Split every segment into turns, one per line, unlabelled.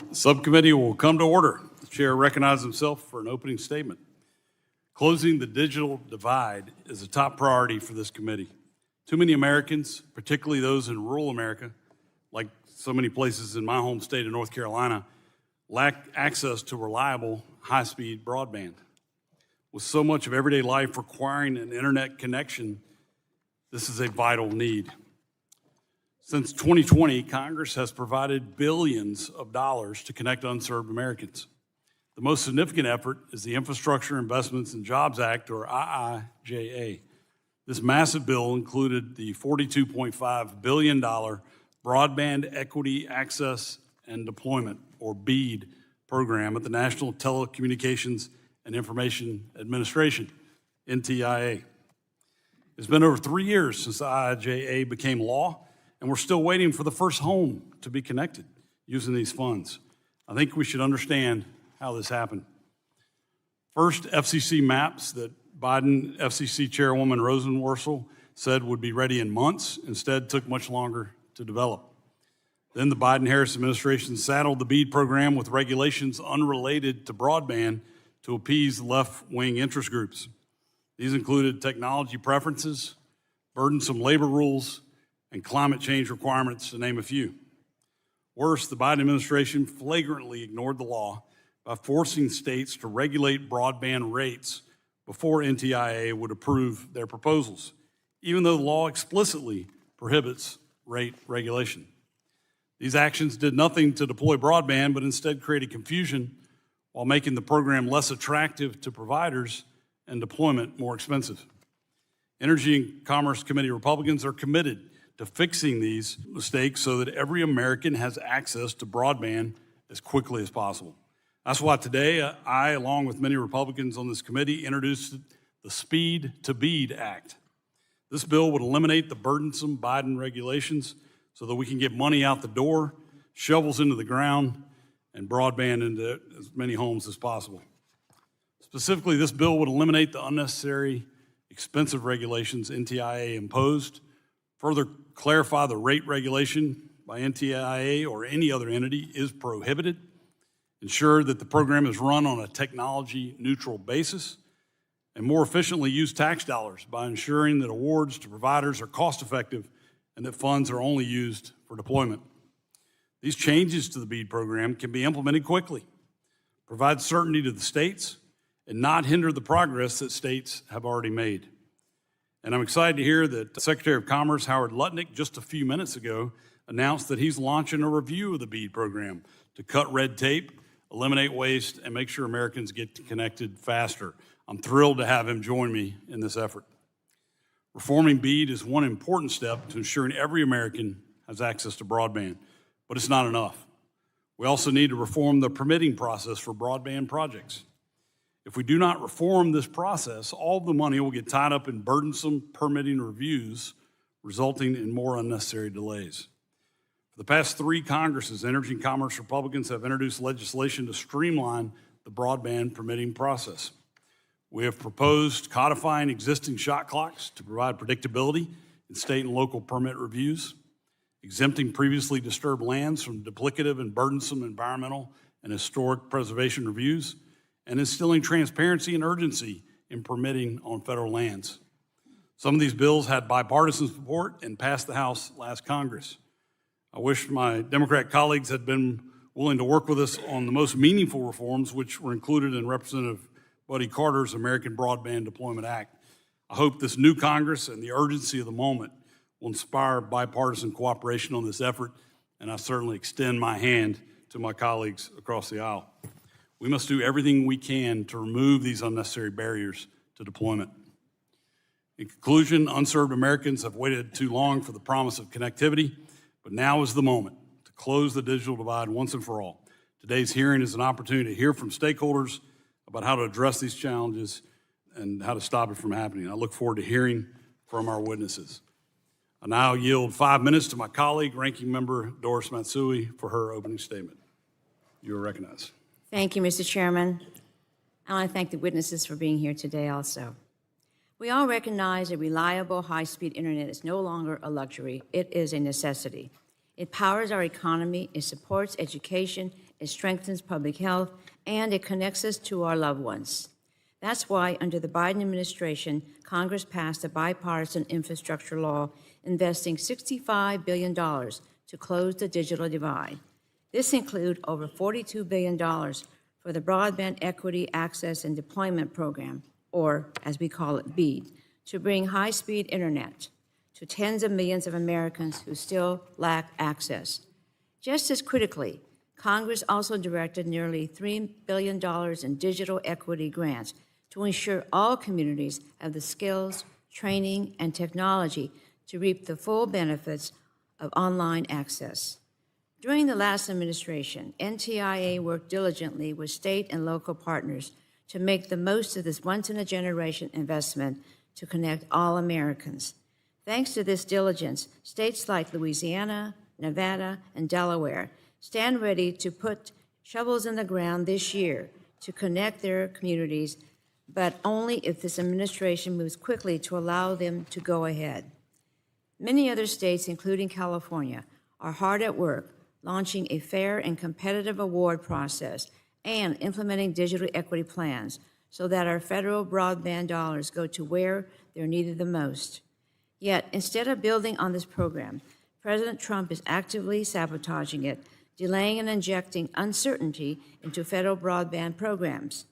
The subcommittee will come to order. The chair recognizes himself for an opening statement. Closing the digital divide is a top priority for this committee. Too many Americans, particularly those in rural America, like so many places in my home state of North Carolina, lack access to reliable, high-speed broadband. With so much of everyday life requiring an internet connection, this is a vital need. Since 2020, Congress has provided billions of dollars to connect unserved Americans. The most significant effort is the Infrastructure Investments and Jobs Act, or IIJA. This massive bill included the $42.5 billion Broadband Equity Access and Deployment, or BEAD, program at the National Telecommunications and Information Administration, NTIA. It's been over 3 years since the IIJA became law, and we're still waiting for the first home to be connected using these funds. I think we should understand how this happened. First, FCC maps that Biden FCC Chairwoman Rosenworcel said would be ready in months, instead took much longer to develop. Then the Biden-Harris administration saddled the BEAD program with regulations unrelated to broadband to appease left-wing interest groups. These included technology preferences, burdensome labor rules, and climate change requirements, to name a few. Worse, the Biden administration flagrantly ignored the law by forcing states to regulate broadband rates before NTIA would approve their proposals, even though the law explicitly prohibits rate regulation. These actions did nothing to deploy broadband, but instead created confusion while making the program less attractive to providers and deployment more expensive. Energy and Commerce Committee Republicans are committed to fixing these mistakes so that every American has access to broadband as quickly as possible. That's why today I, along with many Republicans on this committee, introduced the Speed to BEAD Act. This bill would eliminate the burdensome Biden regulations so that we can get money out the door, shovels into the ground, and broadband into as many homes as possible. Specifically, this bill would eliminate the unnecessary, expensive regulations NTIA imposed, further clarify the rate regulation by NTIA or any other entity is prohibited, ensure that the program is run on a technology-neutral basis, and more efficiently use tax dollars by ensuring that awards to providers are cost-effective and that funds are only used for deployment. These changes to the BEAD program can be implemented quickly, provide certainty to the states, and not hinder the progress that states have already made. And I'm excited to hear that Secretary of Commerce Howard Lutnick just a few minutes ago announced that he's launching a review of the BEAD program to cut red tape, eliminate waste, and make sure Americans get connected faster. I'm thrilled to have him join me in this effort. Reforming BEAD is one important step to ensuring every American has access to broadband, but it's not enough. We also need to reform the permitting process for broadband projects. If we do not reform this process, all of the money will get tied up in burdensome permitting reviews, resulting in more unnecessary delays. For the past 3 Congresses, Energy and Commerce Republicans have introduced legislation to streamline the broadband permitting process. We have proposed codifying existing shot clocks to provide predictability in state and local permit reviews, exempting previously disturbed lands from duplicative and burdensome environmental and historic preservation reviews, and instilling transparency and urgency in permitting on federal lands. Some of these bills had bipartisan support and passed the House last Congress. I wish my Democrat colleagues had been willing to work with us on the most meaningful reforms, which were included in Representative Buddy Carter's American Broadband Deployment Act. I hope this new Congress and the urgency of the moment will inspire bipartisan cooperation on this effort, and I certainly extend my hand to my colleagues across the aisle. We must do everything we can to remove these unnecessary barriers to deployment. In conclusion, unserved Americans have waited too long for the promise of connectivity, but now is the moment to close the digital divide once and for all. Today's hearing is an opportunity to hear from stakeholders about how to address these challenges and how to stop it from happening. I look forward to hearing from our witnesses. I now yield 5 minutes to my colleague, Ranking Member Doris Matsui, for her opening statement. You are recognized.
Thank you, Mr. Chairman. I want to thank the witnesses for being here today also. We all recognize that reliable, high-speed internet is no longer a luxury. It is a necessity. It powers our economy, it supports education, it strengthens public health, and it connects us to our loved ones. That's why, under the Biden administration, Congress passed a bipartisan infrastructure law investing $65 billion to close the digital divide. This includes over $42 billion for the Broadband Equity, Access, and Deployment Program, or as we call it, BEAD, to bring high-speed internet to tens of millions of Americans who still lack access. Just as critically, Congress also directed nearly $3 billion in digital equity grants to ensure all communities have the skills, training, and technology to reap the full benefits of online access. During the last administration, NTIA worked diligently with state and local partners to make the most of this once-in-a-generation investment to connect all Americans. Thanks to this diligence, states like Louisiana, Nevada, and Delaware stand ready to put shovels in the ground this year to connect their communities, but only if this administration moves quickly to allow them to go ahead. Many other states, including California, are hard at work launching a fair and competitive award process and implementing digital equity plans so that our federal broadband dollars go to where they're needed the most. Yet, instead of building on this program, President Trump is actively sabotaging it, delaying and injecting uncertainty into federal broadband programs.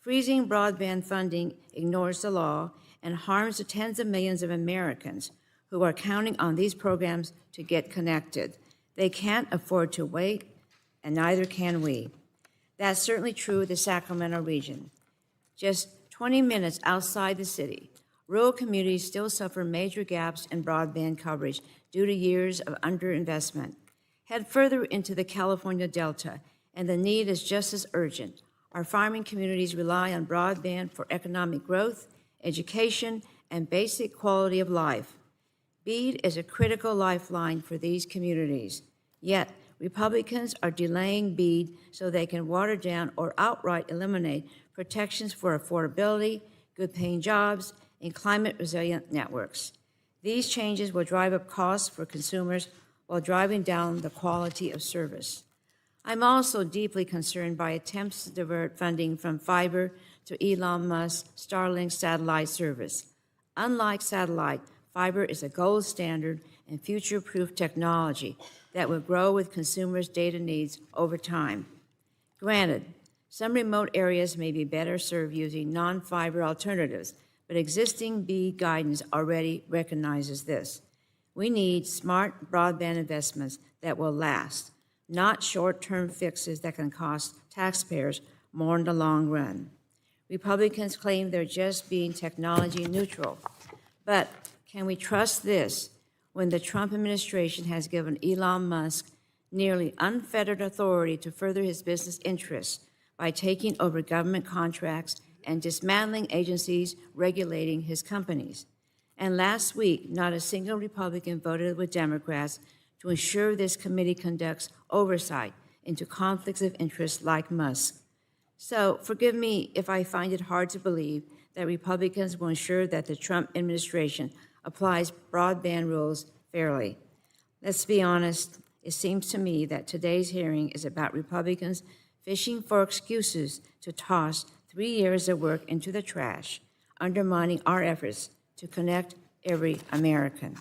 Freezing broadband funding ignores the law and harms the tens of millions of Americans who are counting on these programs to get connected. They can't afford to wait, and neither can we. That's certainly true of the Sacramento region. Just 20 minutes outside the city, rural communities still suffer major gaps in broadband coverage due to years of underinvestment. Head further into the California Delta, and the need is just as urgent. Our farming communities rely on broadband for economic growth, education, and basic quality of life. BEAD is a critical lifeline for these communities. Yet, Republicans are delaying BEAD so they can water down or outright eliminate protections for affordability, good-paying jobs, and climate-resilient networks. These changes will drive up costs for consumers while driving down the quality of service. I'm also deeply concerned by attempts to divert funding from fiber to Elon Musk's Starlink satellite service. Unlike satellite, fiber is a gold standard and future-proof technology that will grow with consumers' data needs over time. Granted, some remote areas may be better served using non-fiber alternatives, but existing BEAD guidance already recognizes this. We need smart broadband investments that will last, not short-term fixes that can cost taxpayers more in the long run. Republicans claim they're just being technology neutral, but can we trust this when the Trump administration has given Elon Musk nearly unfettered authority to further his business interests by taking over government contracts and dismantling agencies regulating his companies? And last week, not a single Republican voted with Democrats to ensure this committee conducts oversight into conflicts of interest like Musk. So forgive me if I find it hard to believe that Republicans will ensure that the Trump administration applies broadband rules fairly. Let's be honest, it seems to me that today's hearing is about Republicans fishing for excuses to toss 3 years of work into the trash, undermining our efforts to connect every American.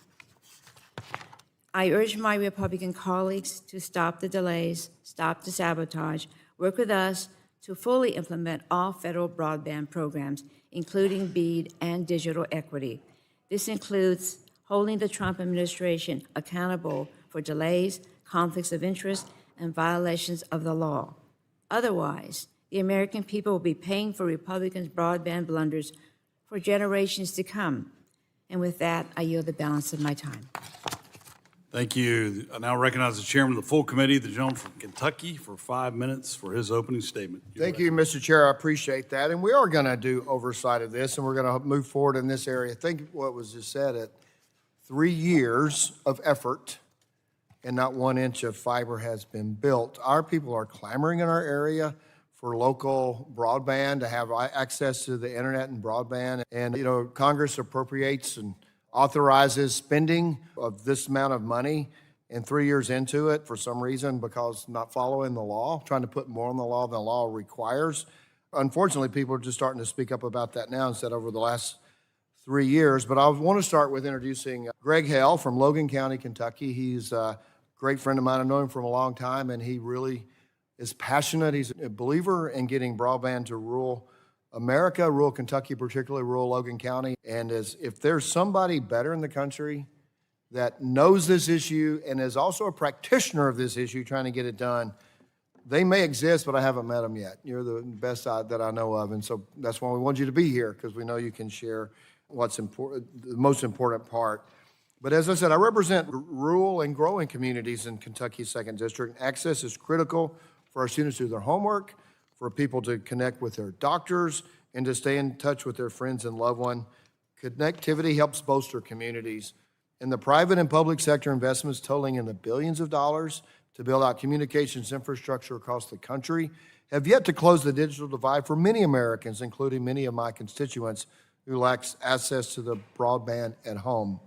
I urge my Republican colleagues to stop the delays, stop the sabotage, work with us to fully implement all federal broadband programs, including BEAD and digital equity. This includes holding the Trump administration accountable for delays, conflicts of interest, and violations of the law. Otherwise, the American people will be paying for Republicans' broadband blunders for generations to come. And with that, I yield the balance of my time.
Thank you. I now recognize the chairman of the full committee, the gentleman from Kentucky, for 5 minutes for his opening statement.
Thank you, Mr. Chair. I appreciate that. And we are going to do oversight of this, and we're going to move forward in this area. Think what was just said, at 3 years of effort and not 1 inch of fiber has been built. Our people are clamoring in our area for local broadband, to have access to the internet and broadband. And, Congress appropriates and authorizes spending of this amount of money And 3 years into it, for some reason, because not following the law, trying to put more on the law than the law requires. Unfortunately, people are just starting to speak up about that now instead of over the last 3 years. But I want to start with introducing Greg Hale from Logan County, Kentucky. He's a great friend of mine. I've known him for a long time, and he really is passionate. He's a believer in getting broadband to rural America, rural Kentucky, particularly rural Logan County. And if there's somebody better in the country that knows this issue and is also a practitioner of this issue, trying to get it done, they may exist, but I haven't met them yet. You're the best that I know of, and so that's why we want you to be here, because we know you can share what's important, the most important part. But as I said, I represent rural and growing communities in Kentucky's 2nd District. Access is critical for our students to do their homework, for people to connect with their doctors, and to stay in touch with their friends and loved ones. Connectivity helps bolster communities. And the private and public sector investments totaling in the billions of dollars to build out communications infrastructure across the country have yet to close the digital divide for many Americans, including many of my constituents who lack access to the broadband at home.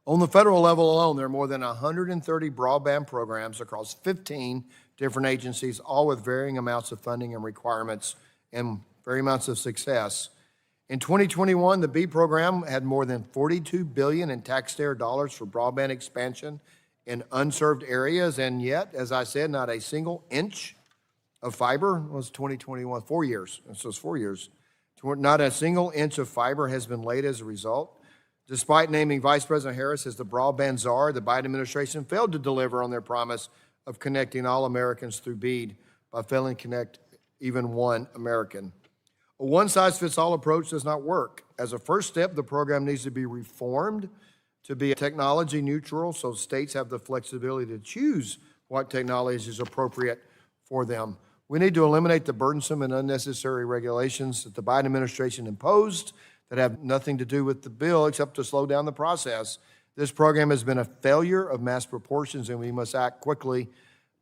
On the federal level alone, there are more than 130 broadband programs across 15 different agencies, all with varying amounts of funding and requirements and varying amounts of success. In 2021, the BEAD program had more than $42 billion in taxpayer dollars for broadband expansion in unserved areas, and yet, as I said, not a single inch of fiber was 2021, 4 years. So it's 4 years. Not a single inch of fiber has been laid as a result. Despite naming Vice President Harris as the broadband czar, the Biden administration failed to deliver on their promise of connecting all Americans through BEAD by failing to connect even one American. A one-size-fits-all approach does not work. As a first step, the program needs to be reformed to be technology neutral, so states have the flexibility to choose what technology is appropriate for them. We need to eliminate the burdensome and unnecessary regulations that the Biden administration imposed that have nothing to do with the bill except to slow down the process. This program has been a failure of mass proportions, and we must act quickly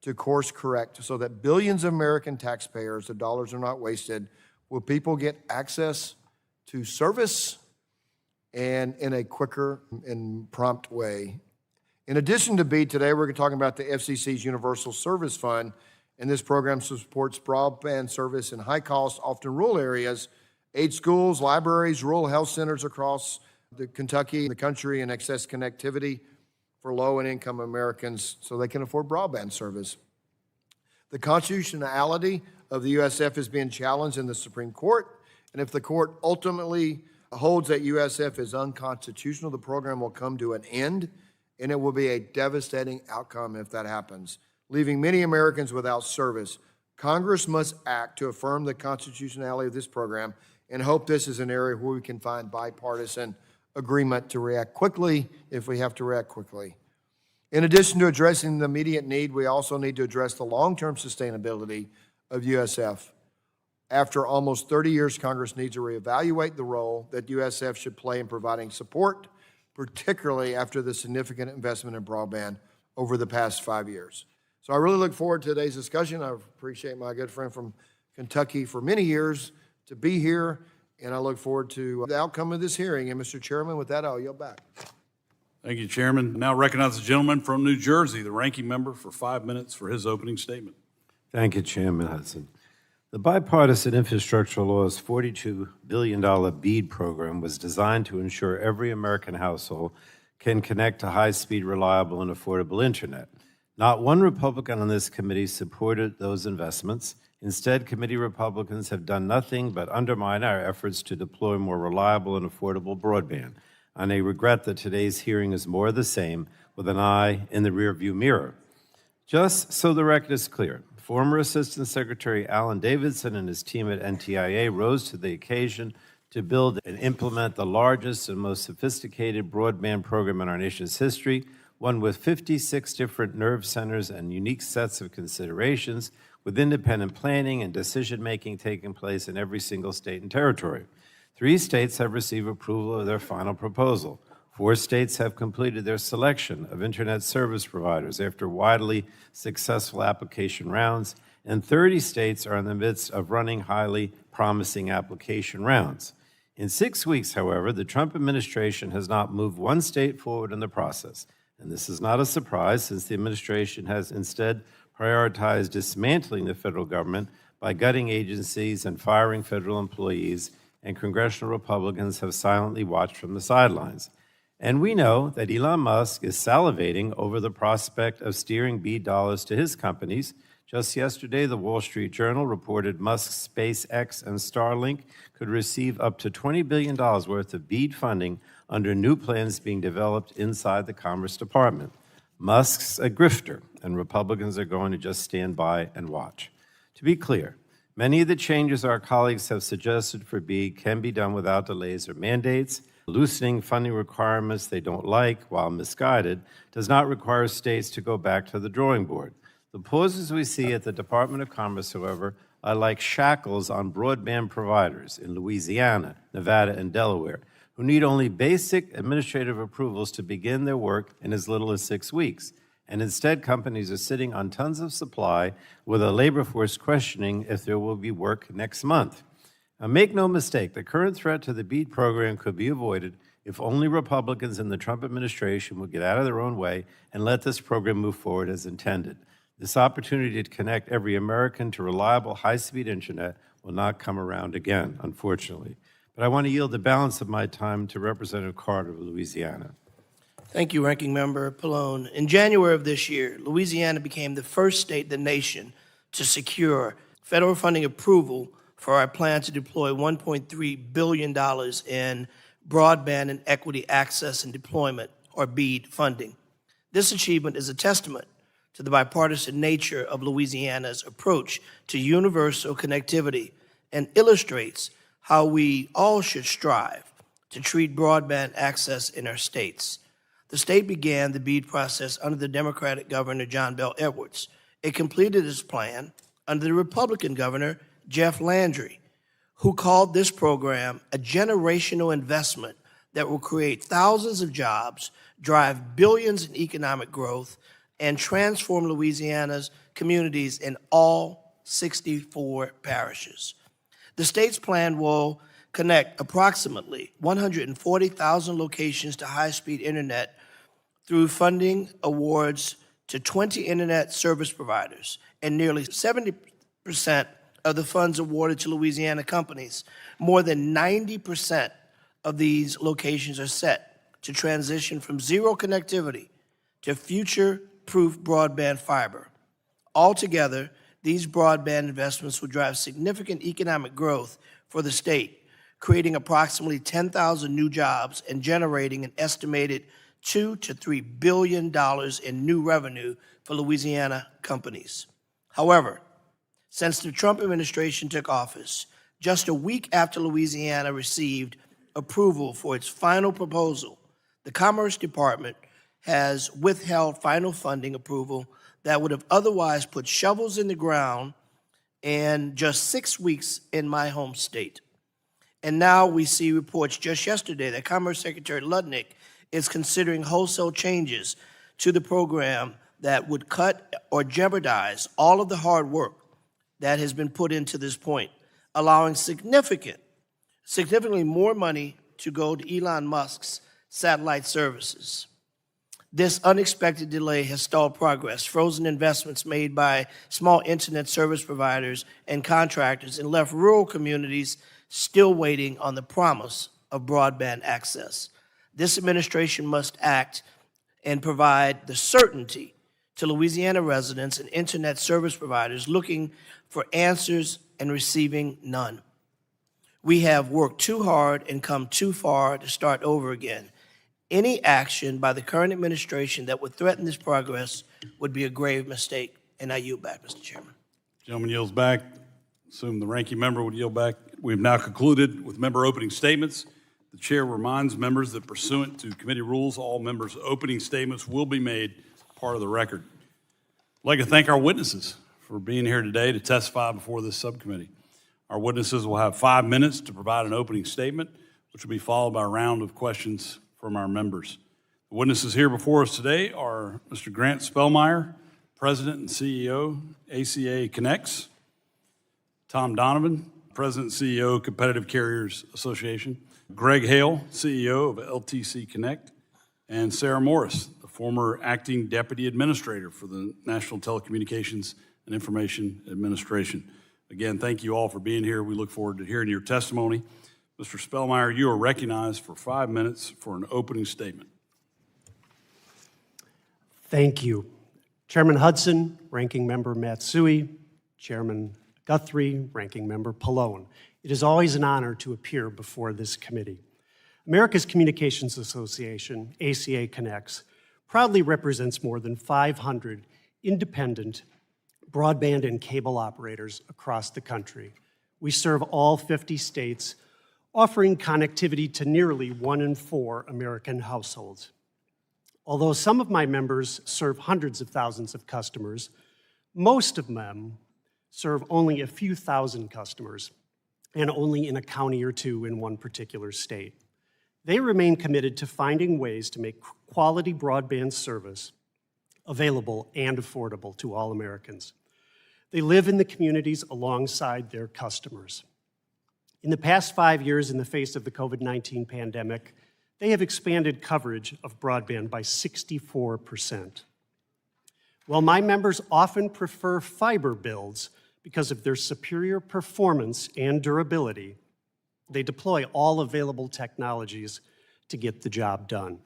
to course correct so that billions of American taxpayers, the dollars are not wasted. Will people get access to service and in a quicker and prompt way? In addition to BEAD, today we're talking about the FCC's Universal Service Fund, and this program supports broadband service in high-cost, often rural areas, aids schools, libraries, rural health centers across the Kentucky, the country, and access connectivity for low and income Americans so they can afford broadband service. The constitutionality of the USF is being challenged in the Supreme Court, and if the court ultimately holds that USF is unconstitutional, the program will come to an end, and it will be a devastating outcome if that happens, leaving many Americans without service. Congress must act to affirm the constitutionality of this program and hope this is an area where we can find bipartisan agreement to react quickly if we have to react quickly. In addition to addressing the immediate need, we also need to address the long-term sustainability of USF. After almost 30 years, Congress needs to reevaluate the role that USF should play in providing support, particularly after the significant investment in broadband over the past 5 years. So I really look forward to today's discussion. I appreciate my good friend from Kentucky for many years to be here, and I look forward to the outcome of this hearing. And Mr. Chairman, with that, I'll yield back.
Thank you, Chairman. Now recognize the gentleman from New Jersey, the ranking member, for 5 minutes for his opening statement.
Thank you, Chairman Hudson. The bipartisan infrastructure law's $42 billion BEAD program was designed to ensure every American household can connect to high-speed, reliable, and affordable internet. Not one Republican on this committee supported those investments. Instead, committee Republicans have done nothing but undermine our efforts to deploy more reliable and affordable broadband. And I regret that today's hearing is more of the same, with an eye in the rearview mirror. Just so the record is clear, former Assistant Secretary Alan Davidson and his team at NTIA rose to the occasion to build and implement the largest and most sophisticated broadband program in our nation's history, one with 56 different nerve centers and unique sets of considerations, with independent planning and decision-making taking place in every single state and territory. 3 states have received approval of their final proposal. 4 states have completed their selection of internet service providers after widely successful application rounds, and 30 states are in the midst of running highly promising application rounds. In 6 weeks, however, the Trump administration has not moved one state forward in the process. And this is not a surprise, since the administration has instead prioritized dismantling the federal government by gutting agencies and firing federal employees, and congressional Republicans have silently watched from the sidelines. And we know that Elon Musk is salivating over the prospect of steering BEAD dollars to his companies. Just yesterday, the Wall Street Journal reported Musk's SpaceX and Starlink could receive up to $20 billion worth of BEAD funding under new plans being developed inside the Commerce Department. Musk's a grifter, and Republicans are going to just stand by and watch. To be clear, many of the changes our colleagues have suggested for BEAD can be done without delays or mandates. Loosening funding requirements they don't like, while misguided, does not require states to go back to the drawing board. The pauses we see at the Department of Commerce, however, are like shackles on broadband providers in Louisiana, Nevada, and Delaware, who need only basic administrative approvals to begin their work in as little as 6 weeks. And instead, companies are sitting on tons of supply with a labor force questioning if there will be work next month. Now, make no mistake, the current threat to the BEAD program could be avoided if only Republicans in the Trump administration would get out of their own way and let this program move forward as intended. This opportunity to connect every American to reliable, high-speed internet will not come around again, unfortunately. But I want to yield the balance of my time to Representative Carter of Louisiana.
Thank you, Ranking Member Pallone. In January of this year, Louisiana became the first state in the nation to secure federal funding approval for our plan to deploy $1.3 billion in broadband and equity access and deployment, or BEAD, funding. This achievement is a testament to the bipartisan nature of Louisiana's approach to universal connectivity and illustrates how we all should strive to treat broadband access in our states. The state began the BEAD process under the Democratic Governor John Bel Edwards. It completed its plan under the Republican Governor Jeff Landry, who called this program a generational investment that will create thousands of jobs, drive billions in economic growth, and transform Louisiana's communities in all 64 parishes. The state's plan will connect approximately 140,000 locations to high-speed internet through funding awards to 20 internet service providers, and nearly 70% of the funds awarded to Louisiana companies. More than 90% of these locations are set to transition from zero connectivity to future-proof broadband fiber. Altogether, these broadband investments will drive significant economic growth for the state, creating approximately 10,000 new jobs and generating an estimated $2 to $3 billion in new revenue for Louisiana companies. However, since the Trump administration took office, just a week after Louisiana received approval for its final proposal, the Commerce Department has withheld final funding approval that would have otherwise put shovels in the ground in just 6 weeks in my home state. And now we see reports just yesterday that Commerce Secretary Ludnick is considering wholesale changes to the program that would cut or jeopardize all of the hard work that has been put into this point, allowing significantly more money to go to Elon Musk's satellite services. This unexpected delay has stalled progress, frozen investments made by small internet service providers and contractors, and left rural communities still waiting on the promise of broadband access. This administration must act and provide the certainty to Louisiana residents and internet service providers looking for answers and receiving none. We have worked too hard and come too far to start over again. Any action by the current administration that would threaten this progress would be a grave mistake. And I yield back, Mr. Chairman.
Gentleman yields back. Assume the ranking member would yield back. We have now concluded with member opening statements. The chair reminds members that pursuant to committee rules, all members' opening statements will be made part of the record. I'd like to thank our witnesses for being here today to testify before this subcommittee. Our witnesses will have 5 minutes to provide an opening statement, which will be followed by a round of questions from our members. The witnesses here before us today are Mr. Grant Spellmeyer, President and CEO, ACA Connects; Tom Donovan, President and CEO, Competitive Carriers Association; Greg Hale, CEO of LTC Connect; and Sarah Morris, the former acting deputy administrator for the National Telecommunications and Information Administration. Again, thank you all for being here. We look forward to hearing your testimony. Mr. Spellmeyer, you are recognized for 5 minutes for an opening statement.
Thank you. Chairman Hudson, Ranking Member Matsui, Chairman Guthrie, Ranking Member Pallone. It is always an honor to appear before this committee. America's Communications Association, ACA Connects, proudly represents more than 500 independent broadband and cable operators across the country. We serve all 50 states, offering connectivity to nearly 1 in 4 American households. Although some of my members serve hundreds of thousands of customers, most of them serve only a few thousand customers, and only in a county or two in one particular state. They remain committed to finding ways to make quality broadband service available and affordable to all Americans. They live in the communities alongside their customers. In the past 5 years, in the face of the COVID-19 pandemic, they have expanded coverage of broadband by 64%. While my members often prefer fiber builds because of their superior performance and durability, they deploy all available technologies to get the job done.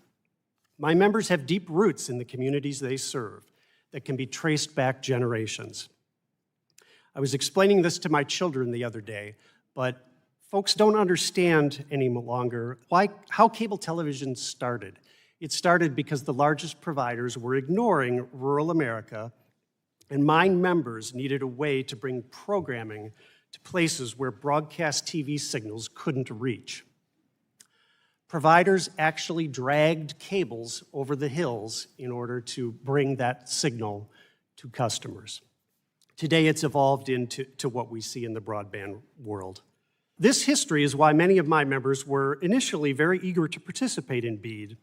My members have deep roots in the communities they serve that can be traced back generations. I was explaining this to my children the other day, but folks don't understand any longer how cable television started. It started because the largest providers were ignoring rural America, and my members needed a way to bring programming to places where broadcast TV signals couldn't reach. Providers actually dragged cables over the hills in order to bring that signal to customers. Today, it's evolved into what we see in the broadband world. This history is why many of my members were initially very eager to participate in BEAD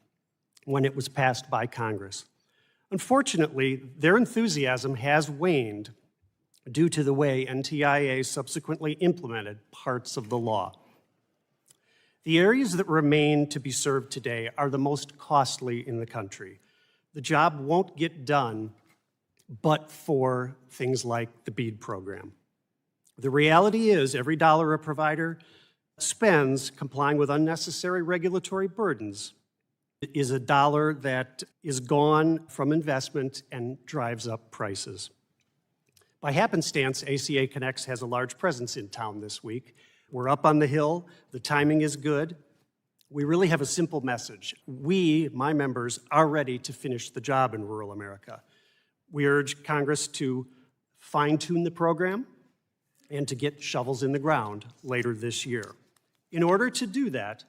when it was passed by Congress. Unfortunately, their enthusiasm has waned due to the way NTIA subsequently implemented parts of the law. The areas that remain to be served today are the most costly in the country. The job won't get done but for things like the BEAD program. The reality is every dollar a provider spends complying with unnecessary regulatory burdens is a dollar that is gone from investment and drives up prices. By happenstance, ACA Connects has a large presence in town this week. We're up on the Hill. The timing is good. We really have a simple message. We, my members, are ready to finish the job in rural America. We urge Congress to fine-tune the program and to get shovels in the ground later this year. In order to do that,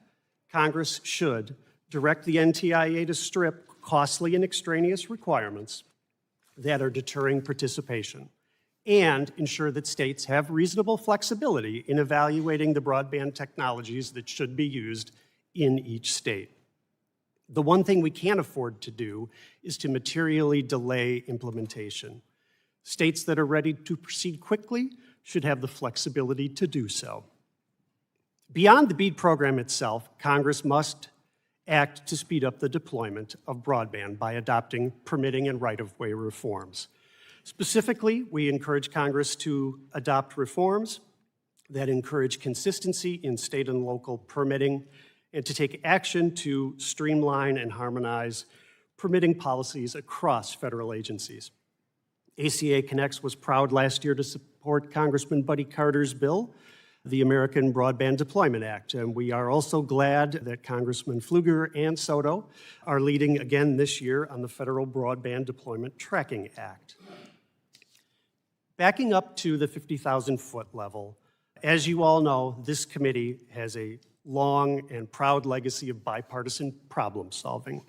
Congress should direct the NTIA to strip costly and extraneous requirements that are deterring participation and ensure that states have reasonable flexibility in evaluating the broadband technologies that should be used in each state. The one thing we can't afford to do is to materially delay implementation. States that are ready to proceed quickly should have the flexibility to do so. Beyond the BEAD program itself, Congress must act to speed up the deployment of broadband by adopting permitting and right-of-way reforms. Specifically, we encourage Congress to adopt reforms that encourage consistency in state and local permitting and to take action to streamline and harmonize permitting policies across federal agencies. ACA Connects was proud last year to support Congressman Buddy Carter's bill, the American Broadband Deployment Act, and we are also glad that Congressman Pfluger and Soto are leading again this year on the Federal Broadband Deployment Tracking Act. Backing up to the 50,000-foot level, as you all know, this committee has a long and proud legacy of bipartisan problem solving.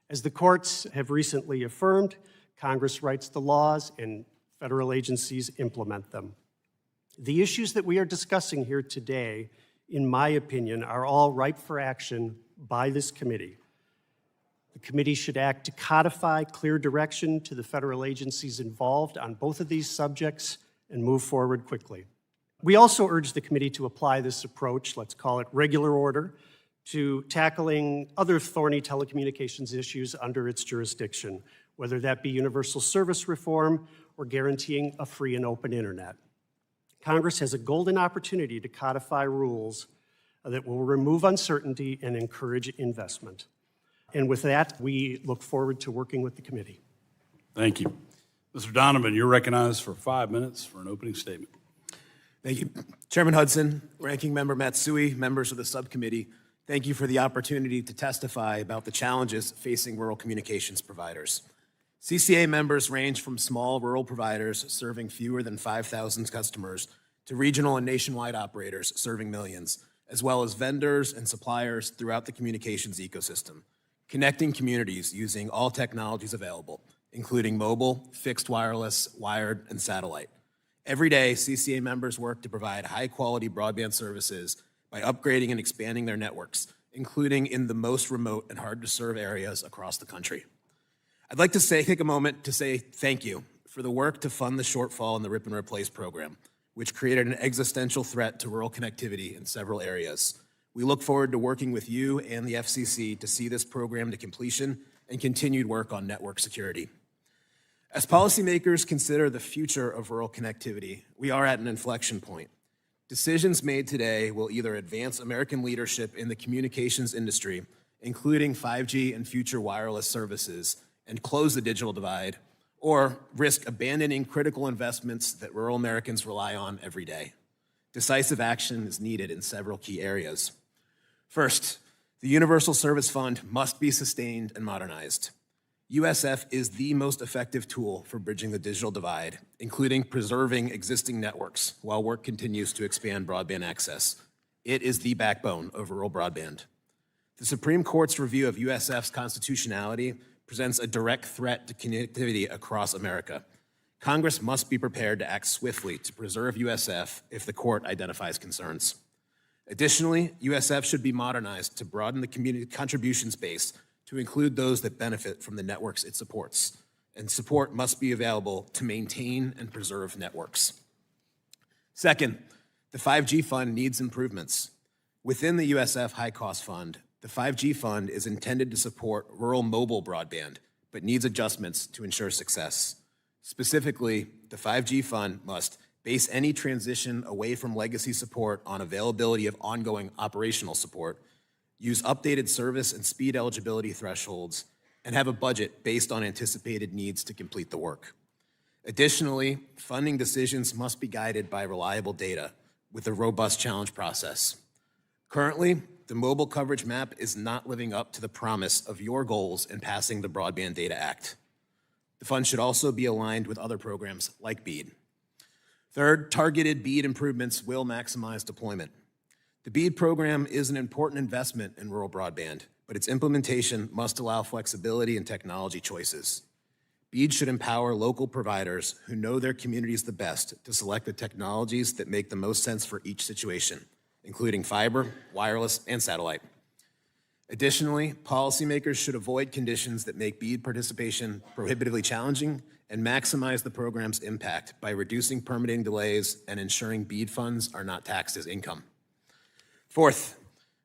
As the courts have recently affirmed, Congress writes the laws and federal agencies implement them. The issues that we are discussing here today, in my opinion, are all ripe for action by this committee. The committee should act to codify clear direction to the federal agencies involved on both of these subjects and move forward quickly. We also urge the committee to apply this approach, let's call it regular order, to tackling other thorny telecommunications issues under its jurisdiction, whether that be universal service reform or guaranteeing a free and open internet. Congress has a golden opportunity to codify rules that will remove uncertainty and encourage investment. And with that, we look forward to working with the committee.
Thank you. Mr. Donovan, you're recognized for 5 minutes for an opening statement.
Thank you. Chairman Hudson, Ranking Member Matsui, members of the subcommittee, thank you for the opportunity to testify about the challenges facing rural communications providers. CCA members range from small rural providers serving fewer than 5,000 customers to regional and nationwide operators serving millions, as well as vendors and suppliers throughout the communications ecosystem, connecting communities using all technologies available, including mobile, fixed wireless, wired, and satellite. Every day, CCA members work to provide high-quality broadband services by upgrading and expanding their networks, including in the most remote and hard-to-serve areas across the country. I'd like to take a moment to say thank you for the work to fund the shortfall in the Rip and Replace program, which created an existential threat to rural connectivity in several areas. We look forward to working with you and the FCC to see this program to completion and continued work on network security. As policymakers consider the future of rural connectivity, we are at an inflection point. Decisions made today will either advance American leadership in the communications industry, including 5G and future wireless services, and close the digital divide, or risk abandoning critical investments that rural Americans rely on every day. Decisive action is needed in several key areas. First, the Universal Service Fund must be sustained and modernized. USF is the most effective tool for bridging the digital divide, including preserving existing networks while work continues to expand broadband access. It is the backbone of rural broadband. The Supreme Court's review of USF's constitutionality presents a direct threat to connectivity across America. Congress must be prepared to act swiftly to preserve USF if the court identifies concerns. Additionally, USF should be modernized to broaden the community contributions base to include those that benefit from the networks it supports, and support must be available to maintain and preserve networks. Second, the 5G fund needs improvements. Within the USF High Cost Fund, the 5G fund is intended to support rural mobile broadband, but needs adjustments to ensure success. Specifically, the 5G fund must base any transition away from legacy support on availability of ongoing operational support, use updated service and speed eligibility thresholds, and have a budget based on anticipated needs to complete the work. Additionally, funding decisions must be guided by reliable data with a robust challenge process. Currently, the mobile coverage map is not living up to the promise of your goals in passing the Broadband Data Act. The fund should also be aligned with other programs like BEAD. Third, targeted BEAD improvements will maximize deployment. The BEAD program is an important investment in rural broadband, but its implementation must allow flexibility and technology choices. BEAD should empower local providers who know their communities the best to select the technologies that make the most sense for each situation, including fiber, wireless, and satellite. Additionally, policymakers should avoid conditions that make BEAD participation prohibitively challenging and maximize the program's impact by reducing permitting delays and ensuring BEAD funds are not taxed as income. Fourth,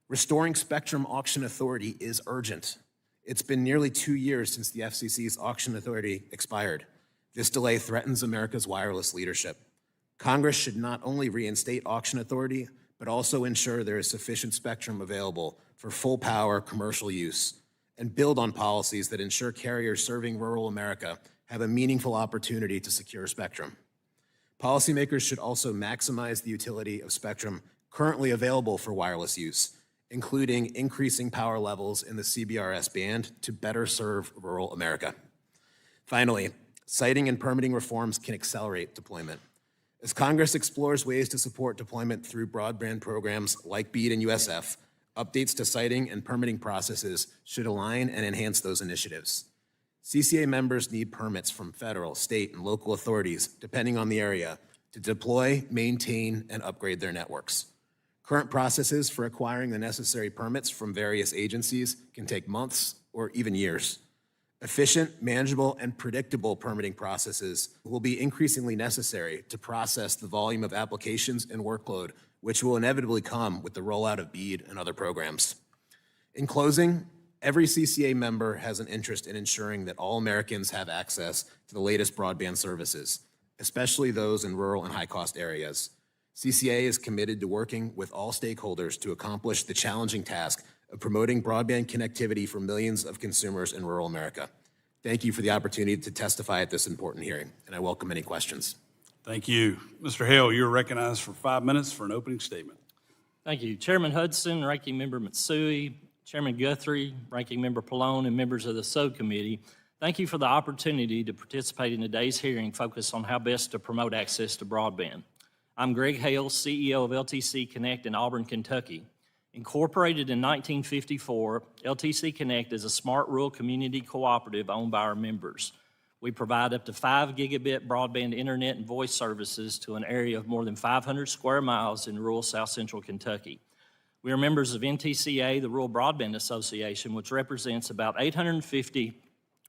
restoring spectrum auction authority is urgent. It's been nearly 2 years since the FCC's auction authority expired. This delay threatens America's wireless leadership. Congress should not only reinstate auction authority, but also ensure there is sufficient spectrum available for full power commercial use, and build on policies that ensure carriers serving rural America have a meaningful opportunity to secure spectrum. Policymakers should also maximize the utility of spectrum currently available for wireless use, including increasing power levels in the CBRS band to better serve rural America. Finally, siting and permitting reforms can accelerate deployment. As Congress explores ways to support deployment through broadband programs like BEAD and USF, updates to siting and permitting processes should align and enhance those initiatives. CCA members need permits from federal, state, and local authorities, depending on the area, to deploy, maintain, and upgrade their networks. Current processes for acquiring the necessary permits from various agencies can take months or even years. Efficient, manageable, and predictable permitting processes will be increasingly necessary to process the volume of applications and workload, which will inevitably come with the rollout of BEAD and other programs. In closing, every CCA member has an interest in ensuring that all Americans have access to the latest broadband services, especially those in rural and high-cost areas. CCA is committed to working with all stakeholders to accomplish the challenging task of promoting broadband connectivity for millions of consumers in rural America. Thank you for the opportunity to testify at this important hearing, and I welcome any questions.
Thank you. Mr. Hale, you're recognized for 5 minutes for an opening statement.
Thank you. Chairman Hudson, Ranking Member Matsui, Chairman Guthrie, Ranking Member Pallone, and members of the subcommittee, thank you for the opportunity to participate in today's hearing focused on how best to promote access to broadband. I'm Greg Hale, CEO of LTC Connect in Auburn, Kentucky. Incorporated in 1954, LTC Connect is a smart rural community cooperative owned by our members. We provide up to 5 gigabit broadband internet and voice services to an area of more than 500 square miles in rural South Central Kentucky. We are members of NTCA, the Rural Broadband Association, which represents about 850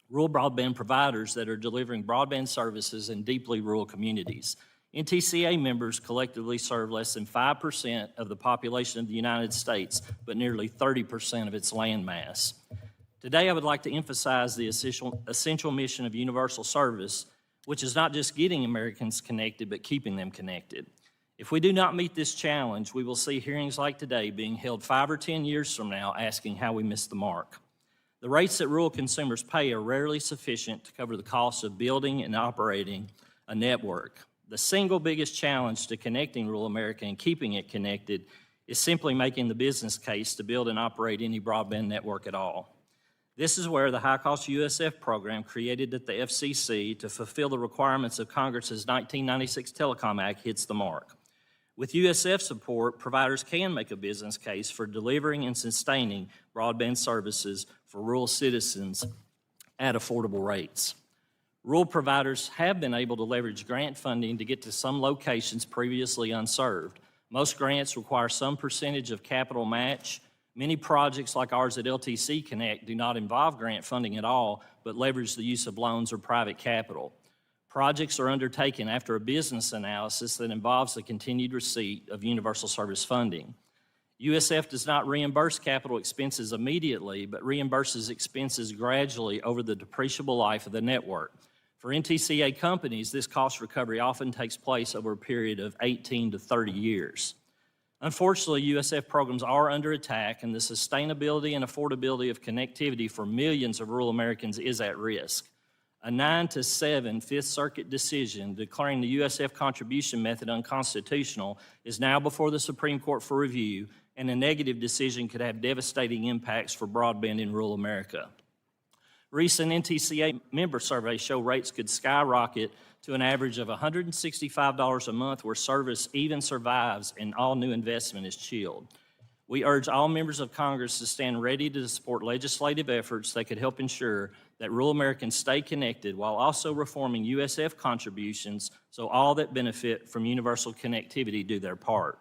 rural broadband providers that are delivering broadband services in deeply rural communities. NTCA members collectively serve less than 5% of the population of the United States, but nearly 30% of its land mass. Today, I would like to emphasize the essential mission of universal service, which is not just getting Americans connected, but keeping them connected. If we do not meet this challenge, we will see hearings like today being held 5 or 10 years from now asking how we missed the mark. The rates that rural consumers pay are rarely sufficient to cover the cost of building and operating a network. The single biggest challenge to connecting rural America and keeping it connected is simply making the business case to build and operate any broadband network at all. This is where the high-cost USF program created at the FCC to fulfill the requirements of Congress's 1996 Telecom Act hits the mark. With USF support, providers can make a business case for delivering and sustaining broadband services for rural citizens at affordable rates. Rural providers have been able to leverage grant funding to get to some locations previously unserved. Most grants require some percentage of capital match. Many projects like ours at LTC Connect do not involve grant funding at all, but leverage the use of loans or private capital. Projects are undertaken after a business analysis that involves the continued receipt of universal service funding. USF does not reimburse capital expenses immediately, but reimburses expenses gradually over the depreciable life of the network. For NTCA companies, this cost recovery often takes place over a period of 18 to 30 years. Unfortunately, USF programs are under attack, and the sustainability and affordability of connectivity for millions of rural Americans is at risk. A 9-7 Fifth Circuit decision declaring the USF contribution method unconstitutional is now before the Supreme Court for review, and a negative decision could have devastating impacts for broadband in rural America. Recent NTCA member surveys show rates could skyrocket to an average of $165 a month where service even survives and all new investment is chilled. We urge all members of Congress to stand ready to support legislative efforts that could help ensure that rural Americans stay connected while also reforming USF contributions so all that benefit from universal connectivity do their part.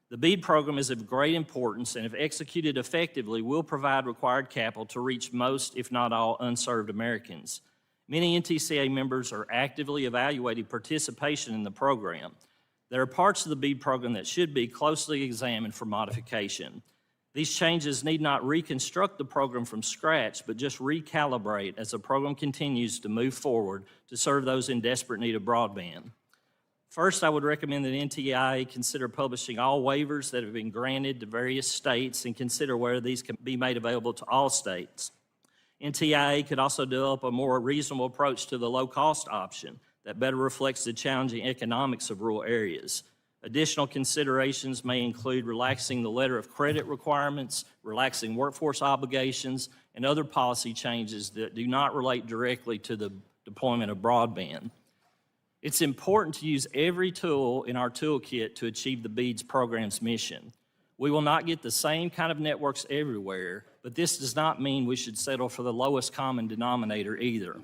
The BEAD program is of great importance and if executed effectively will provide required capital to reach most, if not all, unserved Americans. Many NTCA members are actively evaluating participation in the program. There are parts of the BEAD program that should be closely examined for modification. These changes need not reconstruct the program from scratch, but just recalibrate as the program continues to move forward to serve those in desperate need of broadband. First, I would recommend that NTIA consider publishing all waivers that have been granted to various states and consider whether these can be made available to all states. NTIA could also develop a more reasonable approach to the low-cost option that better reflects the challenging economics of rural areas. Additional considerations may include relaxing the letter of credit requirements, relaxing workforce obligations, and other policy changes that do not relate directly to the deployment of broadband. It's important to use every tool in our toolkit to achieve the BEAD's program's mission. We will not get the same kind of networks everywhere, but this does not mean we should settle for the lowest common denominator either.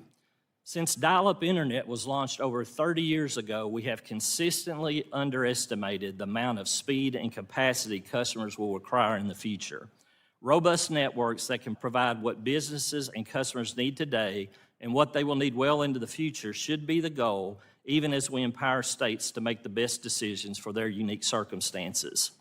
Since dial-up internet was launched over 30 years ago, we have consistently underestimated the amount of speed and capacity customers will require in the future. Robust networks that can provide what businesses and customers need today and what they will need well into the future should be the goal, even as we empower states to make the best decisions for their unique circumstances.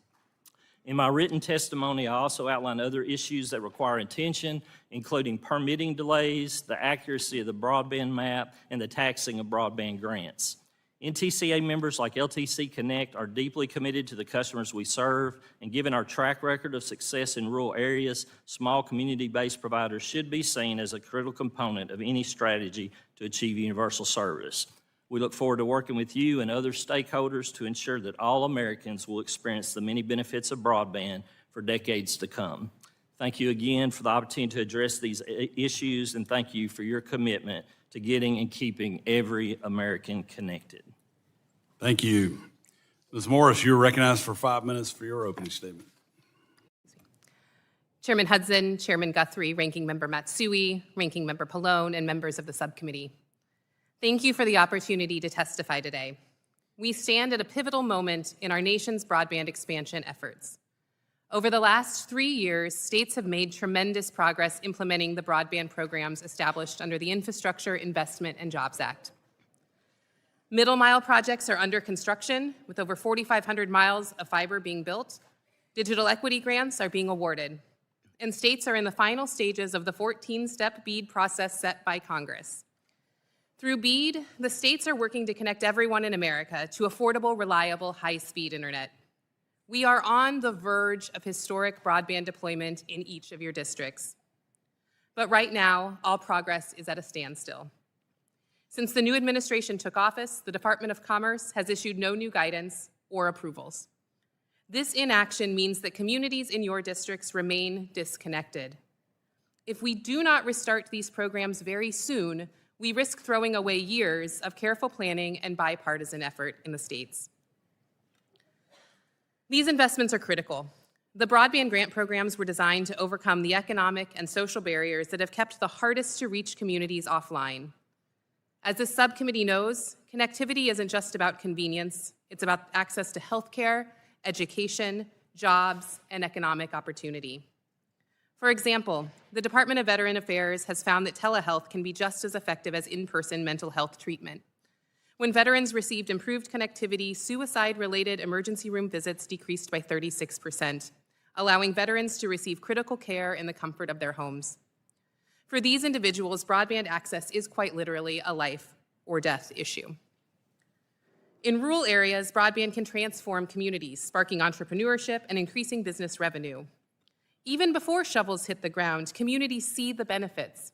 In my written testimony, I also outline other issues that require attention, including permitting delays, the accuracy of the broadband map, and the taxing of broadband grants. NTCA members like LTC Connect are deeply committed to the customers we serve, and given our track record of success in rural areas, small community-based providers should be seen as a critical component of any strategy to achieve universal service. We look forward to working with you and other stakeholders to ensure that all Americans will experience the many benefits of broadband for decades to come. Thank you again for the opportunity to address these issues, and thank you for your commitment to getting and keeping every American connected.
Thank you. Ms. Morris, you're recognized for 5 minutes for your opening statement.
Chairman Hudson, Chairman Guthrie, Ranking Member Matsui, Ranking Member Pallone, and members of the subcommittee. Thank you for the opportunity to testify today. We stand at a pivotal moment in our nation's broadband expansion efforts. Over the last 3 years, states have made tremendous progress implementing the broadband programs established under the Infrastructure Investment and Jobs Act. Middle mile projects are under construction, with over 4,500 miles of fiber being built. Digital equity grants are being awarded, and states are in the final stages of the 14-step BEAD process set by Congress. Through BEAD, the states are working to connect everyone in America to affordable, reliable, high-speed internet. We are on the verge of historic broadband deployment in each of your districts. But right now, all progress is at a standstill. Since the new administration took office, the Department of Commerce has issued no new guidance or approvals. This inaction means that communities in your districts remain disconnected. If we do not restart these programs very soon, we risk throwing away years of careful planning and bipartisan effort in the states. These investments are critical. The broadband grant programs were designed to overcome the economic and social barriers that have kept the hardest to reach communities offline. As this subcommittee knows, connectivity isn't just about convenience, it's about access to healthcare, education, jobs, and economic opportunity. For example, the Department of Veteran Affairs has found that telehealth can be just as effective as in-person mental health treatment. When veterans received improved connectivity, suicide-related emergency room visits decreased by 36%, allowing veterans to receive critical care in the comfort of their homes. For these individuals, broadband access is quite literally a life or death issue. In rural areas, broadband can transform communities, sparking entrepreneurship and increasing business revenue. Even before shovels hit the ground, communities see the benefits.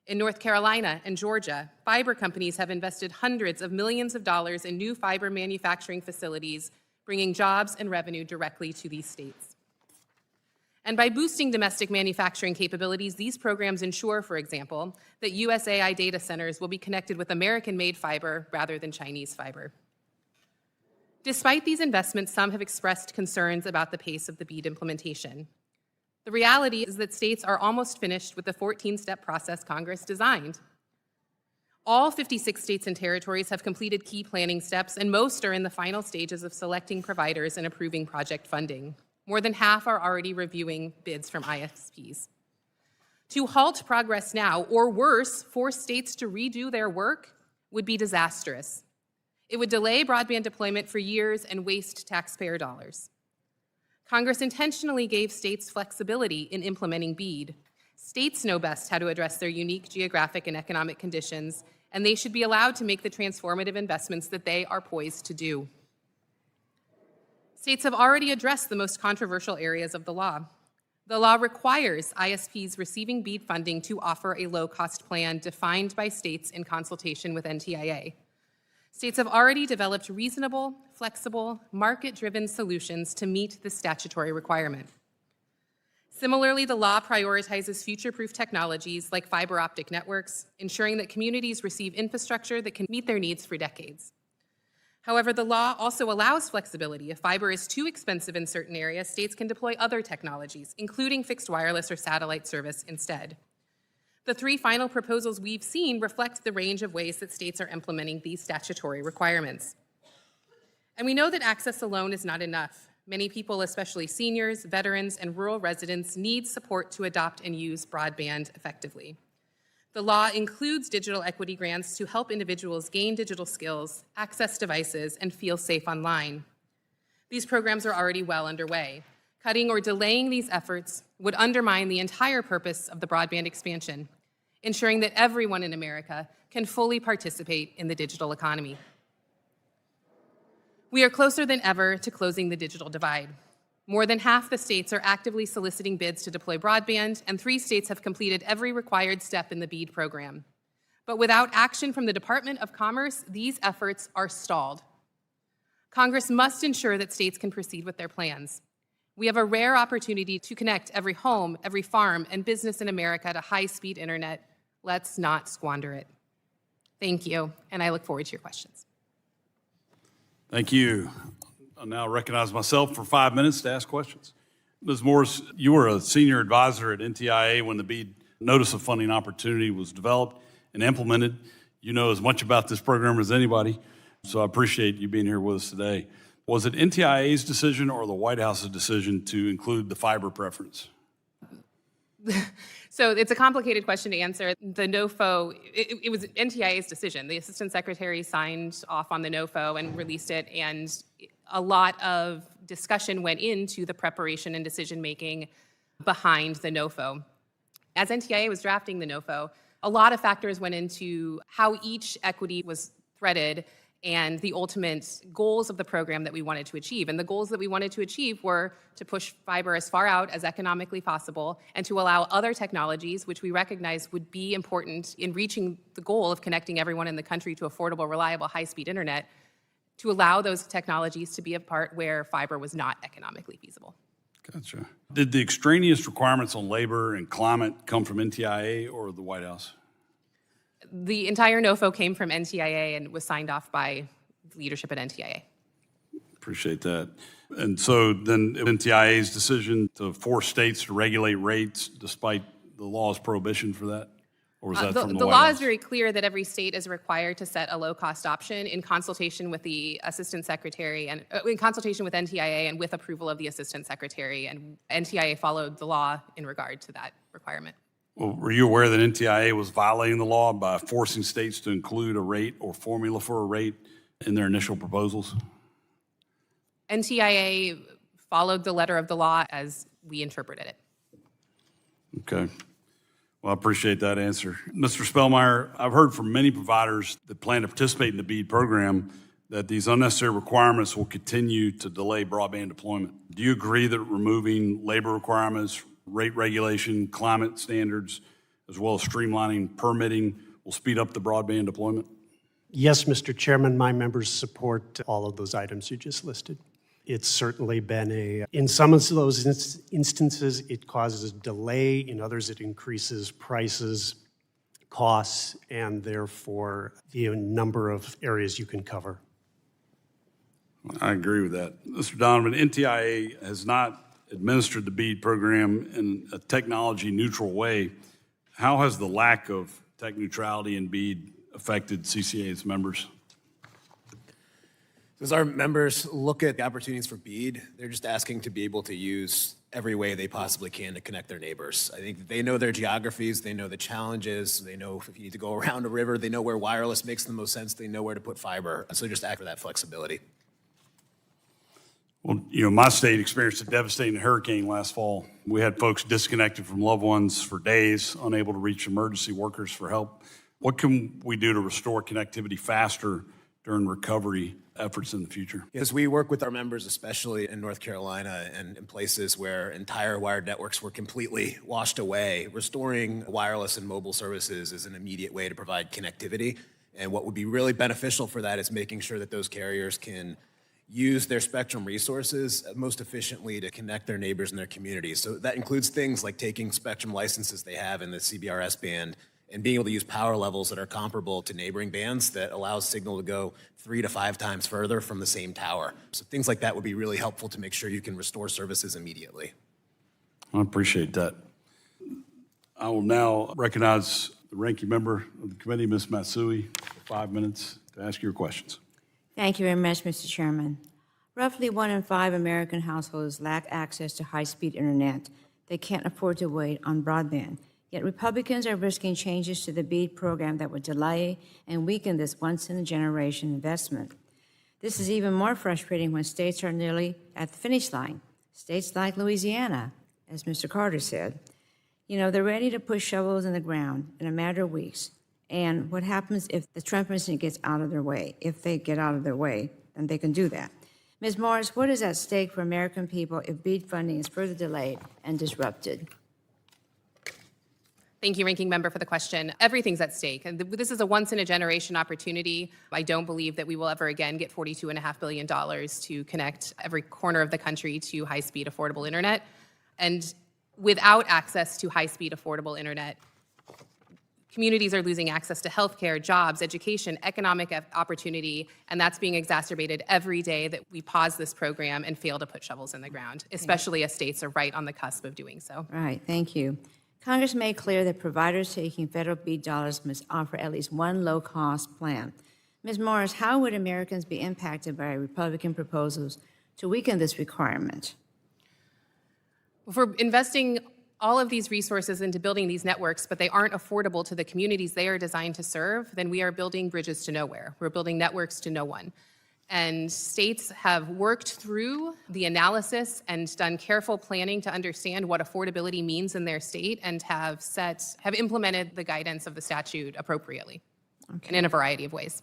In North Carolina and Georgia, fiber companies have invested hundreds of millions of dollars in new fiber manufacturing facilities, bringing jobs and revenue directly to these states. And by boosting domestic manufacturing capabilities, these programs ensure, for example, that USAI data centers will be connected with American-made fiber rather than Chinese fiber. Despite these investments, some have expressed concerns about the pace of the BEAD implementation. The reality is that states are almost finished with the 14-step process Congress designed. All 56 states and territories have completed key planning steps, and most are in the final stages of selecting providers and approving project funding. More than half are already reviewing bids from ISPs. To halt progress now, or worse, force states to redo their work, would be disastrous. It would delay broadband deployment for years and waste taxpayer dollars. Congress intentionally gave states flexibility in implementing BEAD. States know best how to address their unique geographic and economic conditions, and they should be allowed to make the transformative investments that they are poised to do. States have already addressed the most controversial areas of the law. The law requires ISPs receiving BEAD funding to offer a low-cost plan defined by states in consultation with NTIA. States have already developed reasonable, flexible, market-driven solutions to meet the statutory requirement. Similarly, the law prioritizes future-proof technologies like fiber optic networks, ensuring that communities receive infrastructure that can meet their needs for decades. However, the law also allows flexibility. If fiber is too expensive in certain areas, states can deploy other technologies, including fixed wireless or satellite service instead. The three final proposals we've seen reflect the range of ways that states are implementing these statutory requirements. And we know that access alone is not enough. Many people, especially seniors, veterans, and rural residents, need support to adopt and use broadband effectively. The law includes digital equity grants to help individuals gain digital skills, access devices, and feel safe online. These programs are already well underway. Cutting or delaying these efforts would undermine the entire purpose of the broadband expansion, ensuring that everyone in America can fully participate in the digital economy. We are closer than ever to closing the digital divide. More than half the states are actively soliciting bids to deploy broadband, and 3 states have completed every required step in the BEAD program. But without action from the Department of Commerce, these efforts are stalled. Congress must ensure that states can proceed with their plans. We have a rare opportunity to connect every home, every farm, and business in America to high-speed internet. Let's not squander it. Thank you, and I look forward to your questions.
Thank you. I'll now recognize myself for 5 minutes to ask questions. Ms. Morris, you were a senior advisor at NTIA when the BEAD Notice of Funding Opportunity was developed and implemented. You know as much about this program as anybody, so I appreciate you being here with us today. Was it NTIA's decision or the White House's decision to include the fiber preference?
So it's a complicated question to answer. The NOFO, it was NTIA's decision. The Assistant Secretary signed off on the NOFO and released it, and a lot of discussion went into the preparation and decision-making behind the NOFO. As NTIA was drafting the NOFO, a lot of factors went into how each equity was threaded and the ultimate goals of the program that we wanted to achieve. And the goals that we wanted to achieve were to push fiber as far out as economically possible and to allow other technologies, which we recognize would be important in reaching the goal of connecting everyone in the country to affordable, reliable, high-speed internet, to allow those technologies to be a part where fiber was not economically feasible.
Gotcha. Did the extraneous requirements on labor and climate come from NTIA or the White House?
The entire NOFO came from NTIA and was signed off by leadership at NTIA.
Appreciate that. And so then NTIA's decision to force states to regulate rates despite the law's prohibition for that? Or was that from the
The
White
law
House?
is very clear that every state is required to set a low-cost option in consultation with the Assistant Secretary and in consultation with NTIA and with approval of the Assistant Secretary, and NTIA followed the law in regard to that requirement.
Well, were you aware that NTIA was violating the law by forcing states to include a rate or formula for a rate in their initial proposals?
NTIA followed the letter of the law as we interpreted it.
Okay. Well, I appreciate that answer. Mr. Spellmeyer, I've heard from many providers that plan to participate in the BEAD program that these unnecessary requirements will continue to delay broadband deployment. Do you agree that removing labor requirements, rate regulation, climate standards, as well as streamlining permitting will speed up the broadband deployment?
Yes, Mr. Chairman, my members support all of those items you just listed. It's certainly been in some of those instances, it causes a delay. In others, it increases prices, costs, and therefore the number of areas you can cover.
I agree with that. Mr. Donovan, NTIA has not administered the BEAD program in a technology-neutral way. How has the lack of tech neutrality in BEAD affected CCA's members?
As our members look at the opportunities for BEAD, they're just asking to be able to use every way they possibly can to connect their neighbors. I think they know their geographies, they know the challenges, they know if you need to go around a river, they know where wireless makes the most sense, they know where to put fiber. So just act for that flexibility.
Well, you know, my state experienced a devastating hurricane last fall. We had folks disconnected from loved ones for days, unable to reach emergency workers for help. What can we do to restore connectivity faster during recovery efforts in the future?
As we work with our members, especially in North Carolina and in places where entire wired networks were completely washed away, restoring wireless and mobile services is an immediate way to provide connectivity. And what would be really beneficial for that is making sure that those carriers can use their spectrum resources most efficiently to connect their neighbors and their communities. So that includes things like taking spectrum licenses they have in the CBRS band and being able to use power levels that are comparable to neighboring bands that allows signal to go 3 to 5 times further from the same tower. So things like that would be really helpful to make sure you can restore services immediately.
I appreciate that. I will now recognize the ranking member of the committee, Ms. Matsui, for 5 minutes to ask your questions.
Thank you very much, Mr. Chairman. Roughly 1 in 5 American households lack access to high-speed internet. They can't afford to wait on broadband. Yet Republicans are risking changes to the BEAD program that would delay and weaken this once-in-a-generation investment. This is even more frustrating when states are nearly at the finish line. States like Louisiana, as Mr. Carter said, they're ready to put shovels in the ground in a matter of weeks. And what happens if the Trump administration gets out of their way? If they get out of their way, then they can do that. Ms. Morris, what is at stake for American people if BEAD funding is further delayed and disrupted?
Thank you, Ranking Member, for the question. Everything's at stake. And this is a once-in-a-generation opportunity. I don't believe that we will ever again get $42.5 billion to connect every corner of the country to high-speed, affordable internet. And without access to high-speed, affordable internet, communities are losing access to healthcare, jobs, education, economic opportunity, and that's being exacerbated every day that we pause this program and fail to put shovels in the ground, especially as states are right on the cusp of doing so.
Right, thank you. Congress made clear that providers taking federal BEAD dollars must offer at least one low-cost plan. Ms. Morris, how would Americans be impacted by Republican proposals to weaken this requirement?
If we're investing all of these resources into building these networks, but they aren't affordable to the communities they are designed to serve, then we are building bridges to nowhere. We're building networks to no one. And states have worked through the analysis and done careful planning to understand what affordability means in their state and have implemented the guidance of the statute appropriately and in a variety of ways.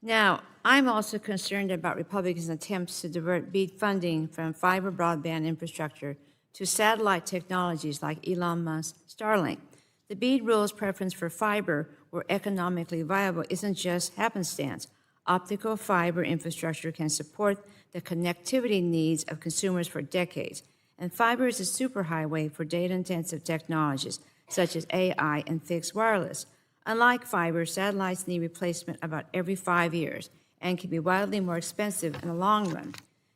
Now, I'm also concerned about Republicans' attempts to divert BEAD funding from fiber broadband infrastructure to satellite technologies like Elon Musk's Starlink. The BEAD rule's preference for fiber, where economically viable, isn't just happenstance. Optical fiber infrastructure can support the connectivity needs of consumers for decades, and fiber is a superhighway for data-intensive technologies such as AI and fixed wireless. Unlike fiber, satellites need replacement about every 5 years and can be wildly more expensive in the long run.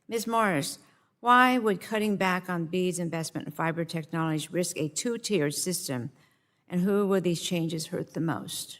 Ms. Morris, why would cutting back on BEAD's investment in fiber technologies risk a two-tiered system, and who would these changes hurt the most?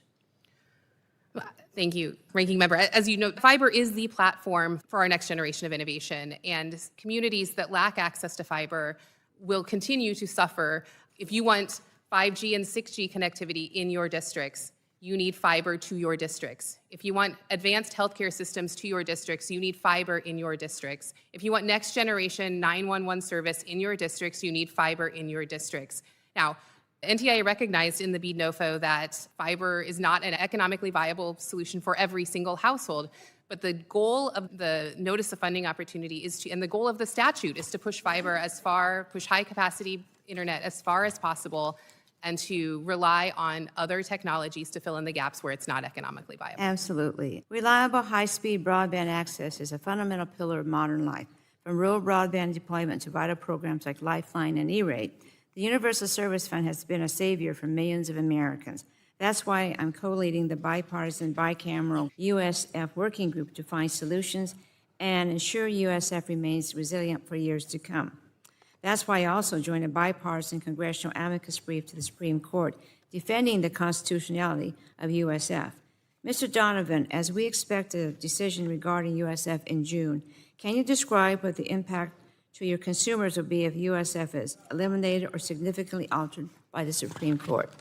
Thank you, Ranking Member. As you know, fiber is the platform for our next generation of innovation, and communities that lack access to fiber will continue to suffer. If you want 5G and 6G connectivity in your districts, you need fiber to your districts. If you want advanced healthcare systems to your districts, you need fiber in your districts. If you want next generation 911 service in your districts, you need fiber in your districts. Now, NTIA recognized in the BEAD NOFO that fiber is not an economically viable solution for every single household, but the goal of the notice of funding opportunity is to, and the goal of the statute is to push fiber push high capacity internet as far as possible, and to rely on other technologies to fill in the gaps where it's not economically viable.
Absolutely. Reliable high-speed broadband access is a fundamental pillar of modern life. From rural broadband deployment to vital programs like Lifeline and E-Rate, the Universal Service Fund has been a savior for millions of Americans. That's why I'm co-leading the bipartisan, bicameral USF working group to find solutions and ensure USF remains resilient for years to come. That's why I also joined a bipartisan congressional amicus brief to the Supreme Court defending the constitutionality of USF. Mr. Donovan, as we expect a decision regarding USF in June, can you describe what the impact to your consumers will be if USF is eliminated or significantly altered by the Supreme Court?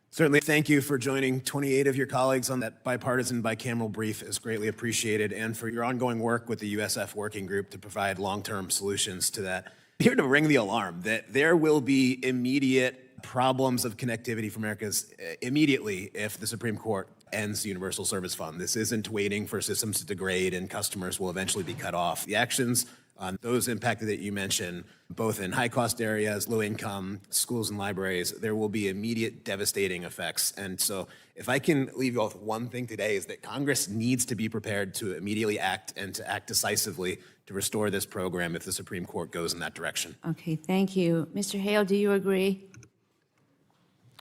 Certainly, thank you for joining 28 of your colleagues on that bipartisan bicameral brief is greatly appreciated, and for your ongoing work with the USF working group to provide long-term solutions to that. Here to ring the alarm that there will be immediate problems of connectivity for Americans immediately if the Supreme Court ends the Universal Service Fund. This isn't waiting for systems to degrade and customers will eventually be cut off. The actions on those impacted that you mentioned, both in high-cost areas, low-income, schools and libraries, there will be immediate devastating effects. And so if I can leave you all with one thing today is that Congress needs to be prepared to immediately act and to act decisively to restore this program if the Supreme Court goes in that direction.
Okay, thank you. Mr. Hale, do you agree?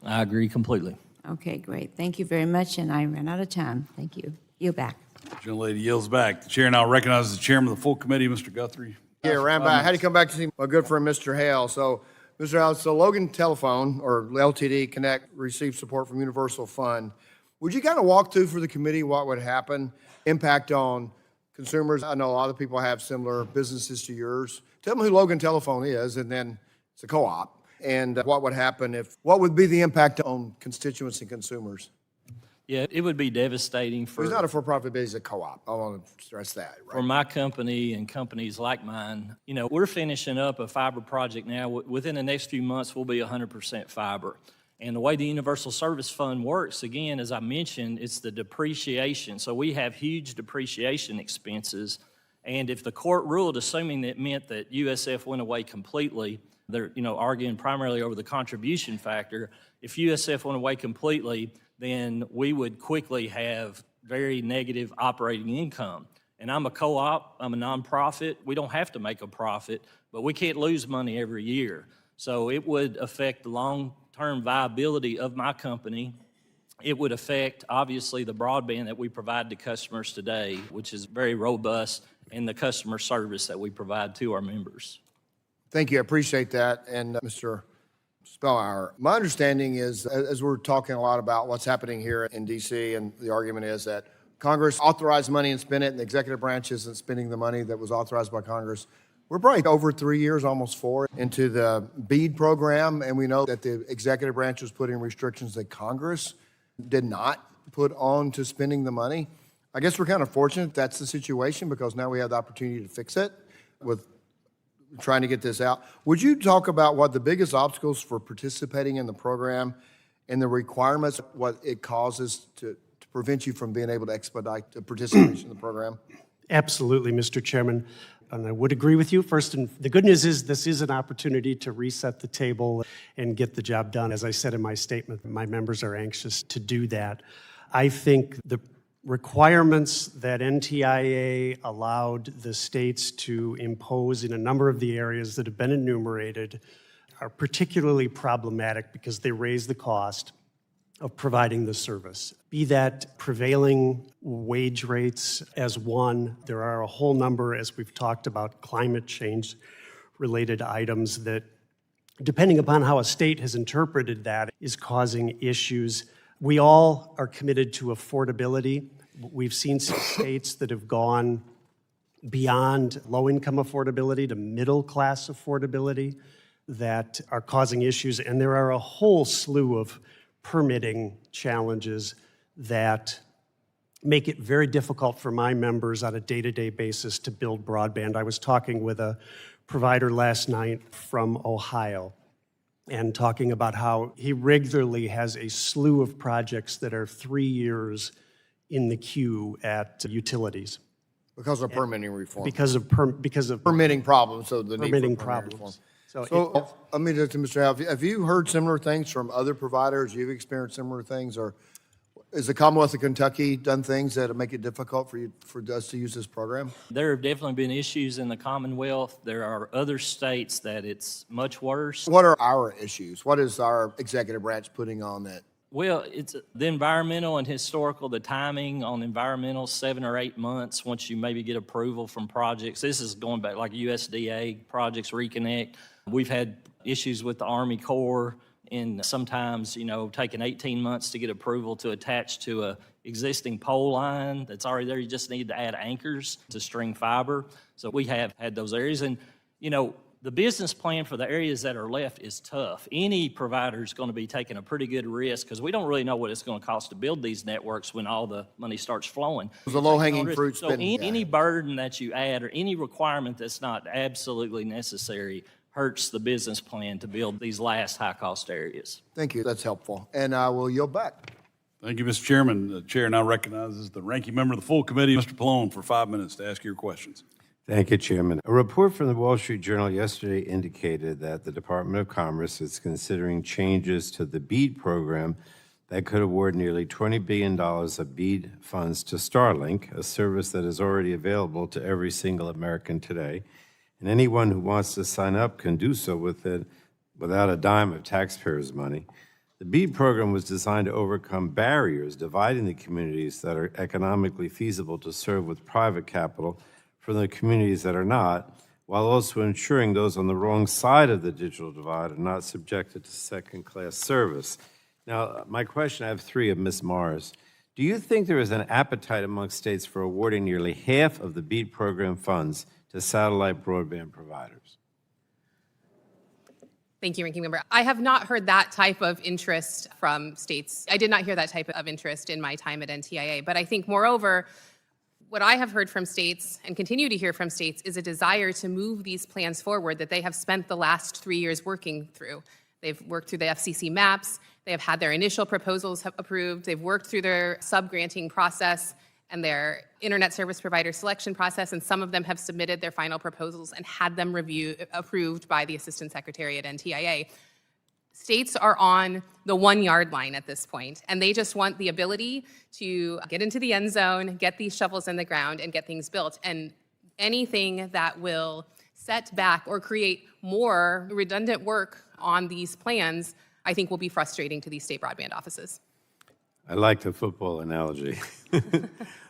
I agree completely.
Okay, great. Thank you very much, and I ran out of time. Thank you. You back.
The gentlelady yields back. The chair now recognizes the chairman of the full committee, Mr. Guthrie.
Yeah, ran by. I had to come back to see my good friend, Mr. Hale. So, Mr. Hale, so Logan Telephone, or LTD Connect, received support from Universal Fund. Would you kind of walk through for the committee what would happen, impact on consumers? I know a lot of people have similar businesses to yours. Tell them who Logan Telephone is, and then it's a co-op. And what would happen what would be the impact on constituents and consumers?
Yeah, it would be devastating
He's not a for-profit, but he's a co-op. I want to stress that,
for
right?
my company and companies like mine. You know, we're finishing up a fiber project now. Within the next few months, we'll be 100% fiber. And the way the Universal Service Fund works, again, as I mentioned, it's the depreciation. So we have huge depreciation expenses. And if the court ruled, assuming that meant that USF went away completely, they're, arguing primarily over the contribution factor. If USF went away completely, then we would quickly have very negative operating income. And I'm a co-op, I'm a nonprofit. We don't have to make a profit, but we can't lose money every year. So it would affect the long-term viability of my company. It would affect, obviously, the broadband that we provide to customers today, which is very robust, and the customer service that we provide to our members.
Thank you, I appreciate that. And Mr. Spellmeyer, my understanding is, as we're talking a lot about what's happening here in D.C., and the argument is that Congress authorized money and spent it, and the executive branch isn't spending the money that was authorized by Congress. We're probably over 3 years, almost 4, into the BEAD program, and we know that the executive branch was putting restrictions that Congress did not put on to spending the money. I guess we're kind of fortunate that's the situation, because now we have the opportunity to fix it with trying to get this out. Would you talk about what the biggest obstacles for participating in the program and the requirements, what it causes to prevent you from being able to expedite the participation in the program?
Absolutely, Mr. Chairman. And I would agree with you. First, and the good news is this is an opportunity to reset the table and get the job done. As I said in my statement, my members are anxious to do that. I think the requirements that NTIA allowed the states to impose in a number of the areas that have been enumerated are particularly problematic because they raise the cost of providing the service. Be that prevailing wage rates as one, there are a whole number, as we've talked about, climate change related items that, depending upon how a state has interpreted that, is causing issues. We all are committed to affordability. We've seen some states that have gone beyond low-income affordability to middle-class affordability that are causing issues, and there are a whole slew of permitting challenges that make it very difficult for my members on a day-to-day basis to build broadband. I was talking with a provider last night from Ohio and talking about how he regularly has a slew of projects that are 3 years in the queue at utilities.
Because of permitting reform.
Because of
Permitting problems, so the need for
permitting
permitting reform.
problems.
So, let me just, Mr. Hale, have you heard similar things from other providers? You've experienced similar things, or has the Commonwealth of Kentucky done things that make it difficult for us to use this program?
There have definitely been issues in the Commonwealth. There are other states that it's much worse.
What are our issues? What is our executive branch putting on that?
Well, it's the environmental and historical, the timing on environmental, 7 or 8 months once you maybe get approval from projects. This is going back like USDA projects, Reconnect. We've had issues with the Army Corps in sometimes, taking 18 months to get approval to attach to a existing pole line that's already there. You just need to add anchors to string fiber. So we have had those areas. And, the business plan for the areas that are left is tough. Any provider is going to be taking a pretty good risk because we don't really know what it's going to cost to build these networks when all the money starts flowing.
The low-hanging fruit.
So any burden that you add or any requirement that's not absolutely necessary hurts the business plan to build these last high-cost areas.
Thank you, that's helpful. And I will yield back.
Thank you, Mr. Chairman. The chair now recognizes the ranking member of the full committee, Mr. Pallone, for 5 minutes to ask your questions.
Thank you, Chairman. A report from the Wall Street Journal yesterday indicated that the Department of Commerce is considering changes to the BEAD program that could award nearly $20 billion of BEAD funds to Starlink, a service that is already available to every single American today. And anyone who wants to sign up can do so with it without a dime of taxpayers' money. The BEAD program was designed to overcome barriers dividing the communities that are economically feasible to serve with private capital from the communities that are not, while also ensuring those on the wrong side of the digital divide are not subjected to second-class service. Now, my question, I have 3 of Ms. Mars. Do you think there is an appetite among states for awarding nearly half of the BEAD program funds to satellite broadband providers?
Thank you, Ranking Member. I have not heard that type of interest from states. I did not hear that type of interest in my time at NTIA. But I think, moreover, what I have heard from states and continue to hear from states is a desire to move these plans forward that they have spent the last 3 years working through. They've worked through the FCC maps. They have had their initial proposals approved. They've worked through their sub-granting process and their internet service provider selection process, and some of them have submitted their final proposals and had them approved by the Assistant Secretary at NTIA. States are on the 1 yard line at this point, and they just want the ability to get into the end zone, get these shovels in the ground, and get things built. And anything that will set back or create more redundant work on these plans, I think will be frustrating to these state broadband offices.
I like the football analogy.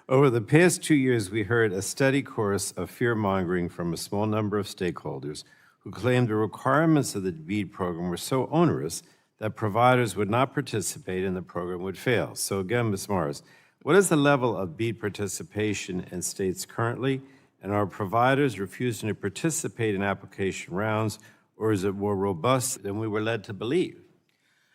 Over the past 2 years, we heard a steady chorus of fear-mongering from a small number of stakeholders who claimed the requirements of the BEAD program were so onerous that providers would not participate and the program would fail. So again, Ms. Morris, what is the level of BEAD participation in states currently, and are providers refusing to participate in application rounds, or is it more robust than we were led to believe?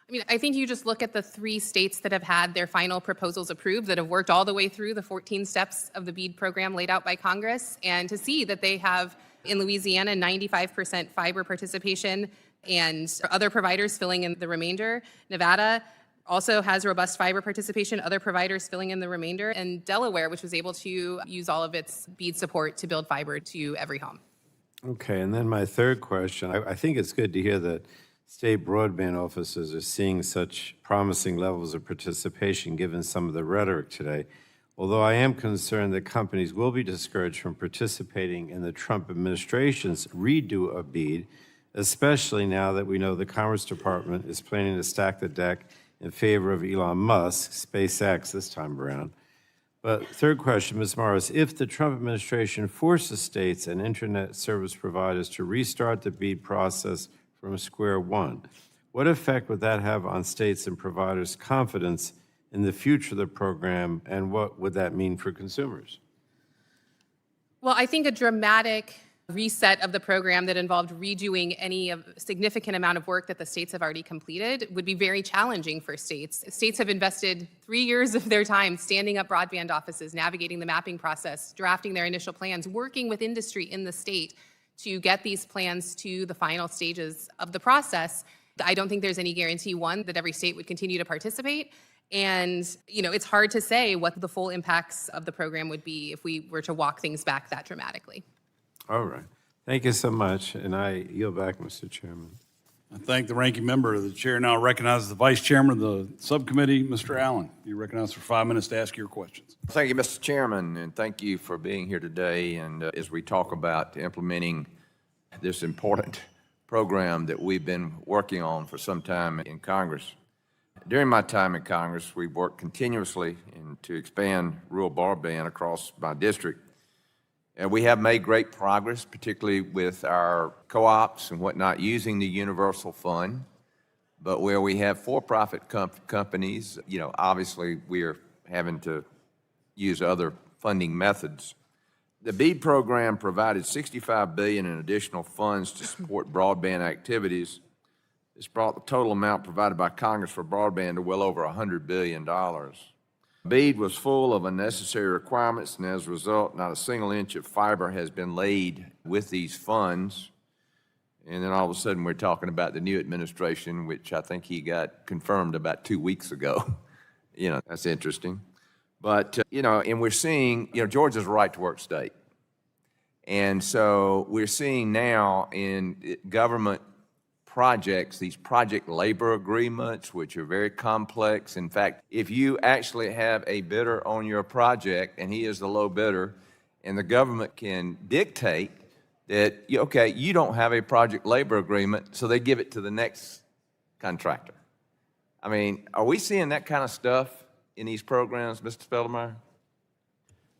I mean, I think you just look at the 3 states that have had their final proposals approved, that have worked all the way through the 14 steps of the BEAD program laid out by Congress, and to see that they have, in Louisiana, 95% fiber participation and other providers filling in the remainder. Nevada also has robust fiber participation, other providers filling in the remainder, and Delaware, which was able to use all of its BEAD support to build fiber to every home.
Okay, and then my third question, I think it's good to hear that state broadband offices are seeing such promising levels of participation given some of the rhetoric today, although I am concerned that companies will be discouraged from participating in the Trump administration's redo of BEAD, especially now that we know the Commerce Department is planning to stack the deck in favor of Elon Musk, SpaceX this time around. But third question, Ms. Morris, if the Trump administration forces states and internet service providers to restart the BEAD process from square one, what effect would that have on states and providers' confidence in the future of the program, and what would that mean for consumers?
Well, I think a dramatic reset of the program that involved redoing any significant amount of work that the states have already completed would be very challenging for states. States have invested 3 years of their time standing up broadband offices, navigating the mapping process, drafting their initial plans, working with industry in the state to get these plans to the final stages of the process. I don't think there's any guarantee, one, that every state would continue to participate. And, it's hard to say what the full impacts of the program would be if we were to walk things back that dramatically.
All right. Thank you so much, and I yield back, Mr. Chairman.
I thank the ranking member. The chair now recognizes the vice chairman of the subcommittee, Mr. Allen. You're recognized for 5 minutes to ask your questions.
Thank you, Mr. Chairman, and thank you for being here today. And as we talk about implementing this important program that we've been working on for some time in Congress. During my time in Congress, we've worked continuously to expand rural broadband across my district. And we have made great progress, particularly with our co-ops and whatnot, using the Universal Fund. But where we have for-profit companies, obviously we're having to use other funding methods. The BEAD program provided $65 billion in additional funds to support broadband activities. This brought the total amount provided by Congress for broadband to well over $100 billion. BEAD was full of unnecessary requirements, and as a result, not a single inch of fiber has been laid with these funds. And then all of a sudden, we're talking about the new administration, which I think he got confirmed about 2 weeks ago. That's interesting. But, and we're seeing, Georgia's a right-to-work state. And so we're seeing now in government projects, these project labor agreements, which are very complex. In fact, if you actually have a bidder on your project and he is the low bidder, and the government can dictate that, okay, you don't have a project labor agreement, so they give it to the next contractor. I mean, are we seeing that kind of stuff in these programs, Mr. Spellmeyer?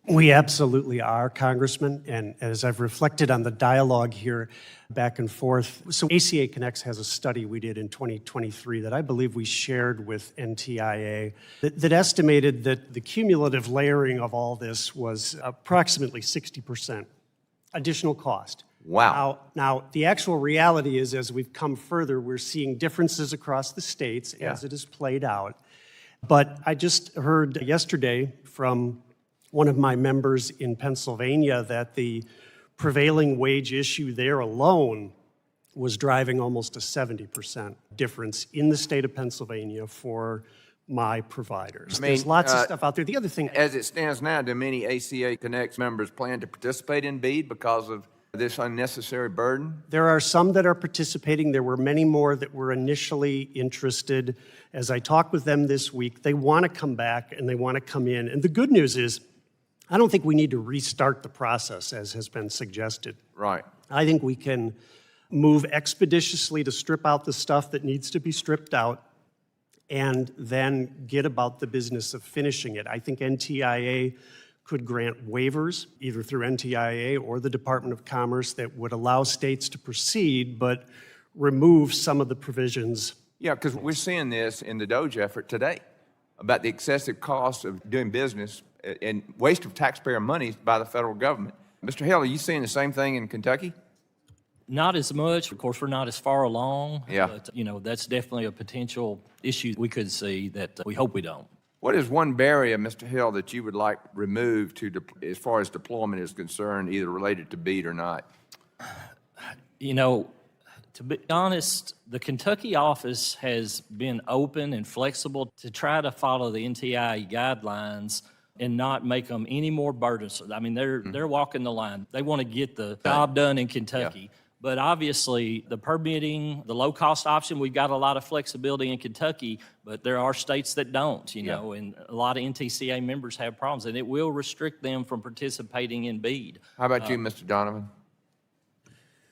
We absolutely are, Congressman, and as I've reflected on the dialogue here back and forth, so ACA Connects has a study we did in 2023 that I believe we shared with NTIA that estimated that the cumulative layering of all this was approximately 60% additional cost
Wow.
Now, the actual reality is, as we've come further, we're seeing differences across the states as it is played out. But I just heard yesterday from one of my members in Pennsylvania that the prevailing wage issue there alone was driving almost a 70% difference in the state of Pennsylvania for my providers. There's lots of stuff out there. The other thing,
As it stands now, do many ACA Connect members plan to participate in BEAD because of this unnecessary burden?
there are some that are participating. There were many more that were initially interested. As I talked with them this week, they want to come back and they want to come in. And the good news is, I don't think we need to restart the process as has been suggested.
Right.
I think we can move expeditiously to strip out the stuff that needs to be stripped out and then get about the business of finishing it. I think NTIA could grant waivers, either through NTIA or the Department of Commerce, that would allow states to proceed, but remove some of the provisions.
Yeah, because we're seeing this in the DOGE effort today about the excessive cost of doing business and waste of taxpayer money by the federal government. Mr. Hale, are you seeing the same thing in Kentucky?
Not as much. Of course, we're not as far along.
Yeah.
But, that's definitely a potential issue we could see that we hope we don't.
What is one barrier, Mr. Hill, that you would like removed as far as deployment is concerned, either related to BEAD or not?
To be honest, the Kentucky office has been open and flexible to try to follow the NTIA guidelines and not make them any more burdensome. I mean, they're walking the line. They want to get the job done in Kentucky.
Yeah.
But obviously, the permitting, the low-cost option, we've got a lot of flexibility in Kentucky, but there are states that don't, know, and a lot of NTCA members have problems, and it will restrict them from participating in BEAD.
How about you, Mr. Donovan?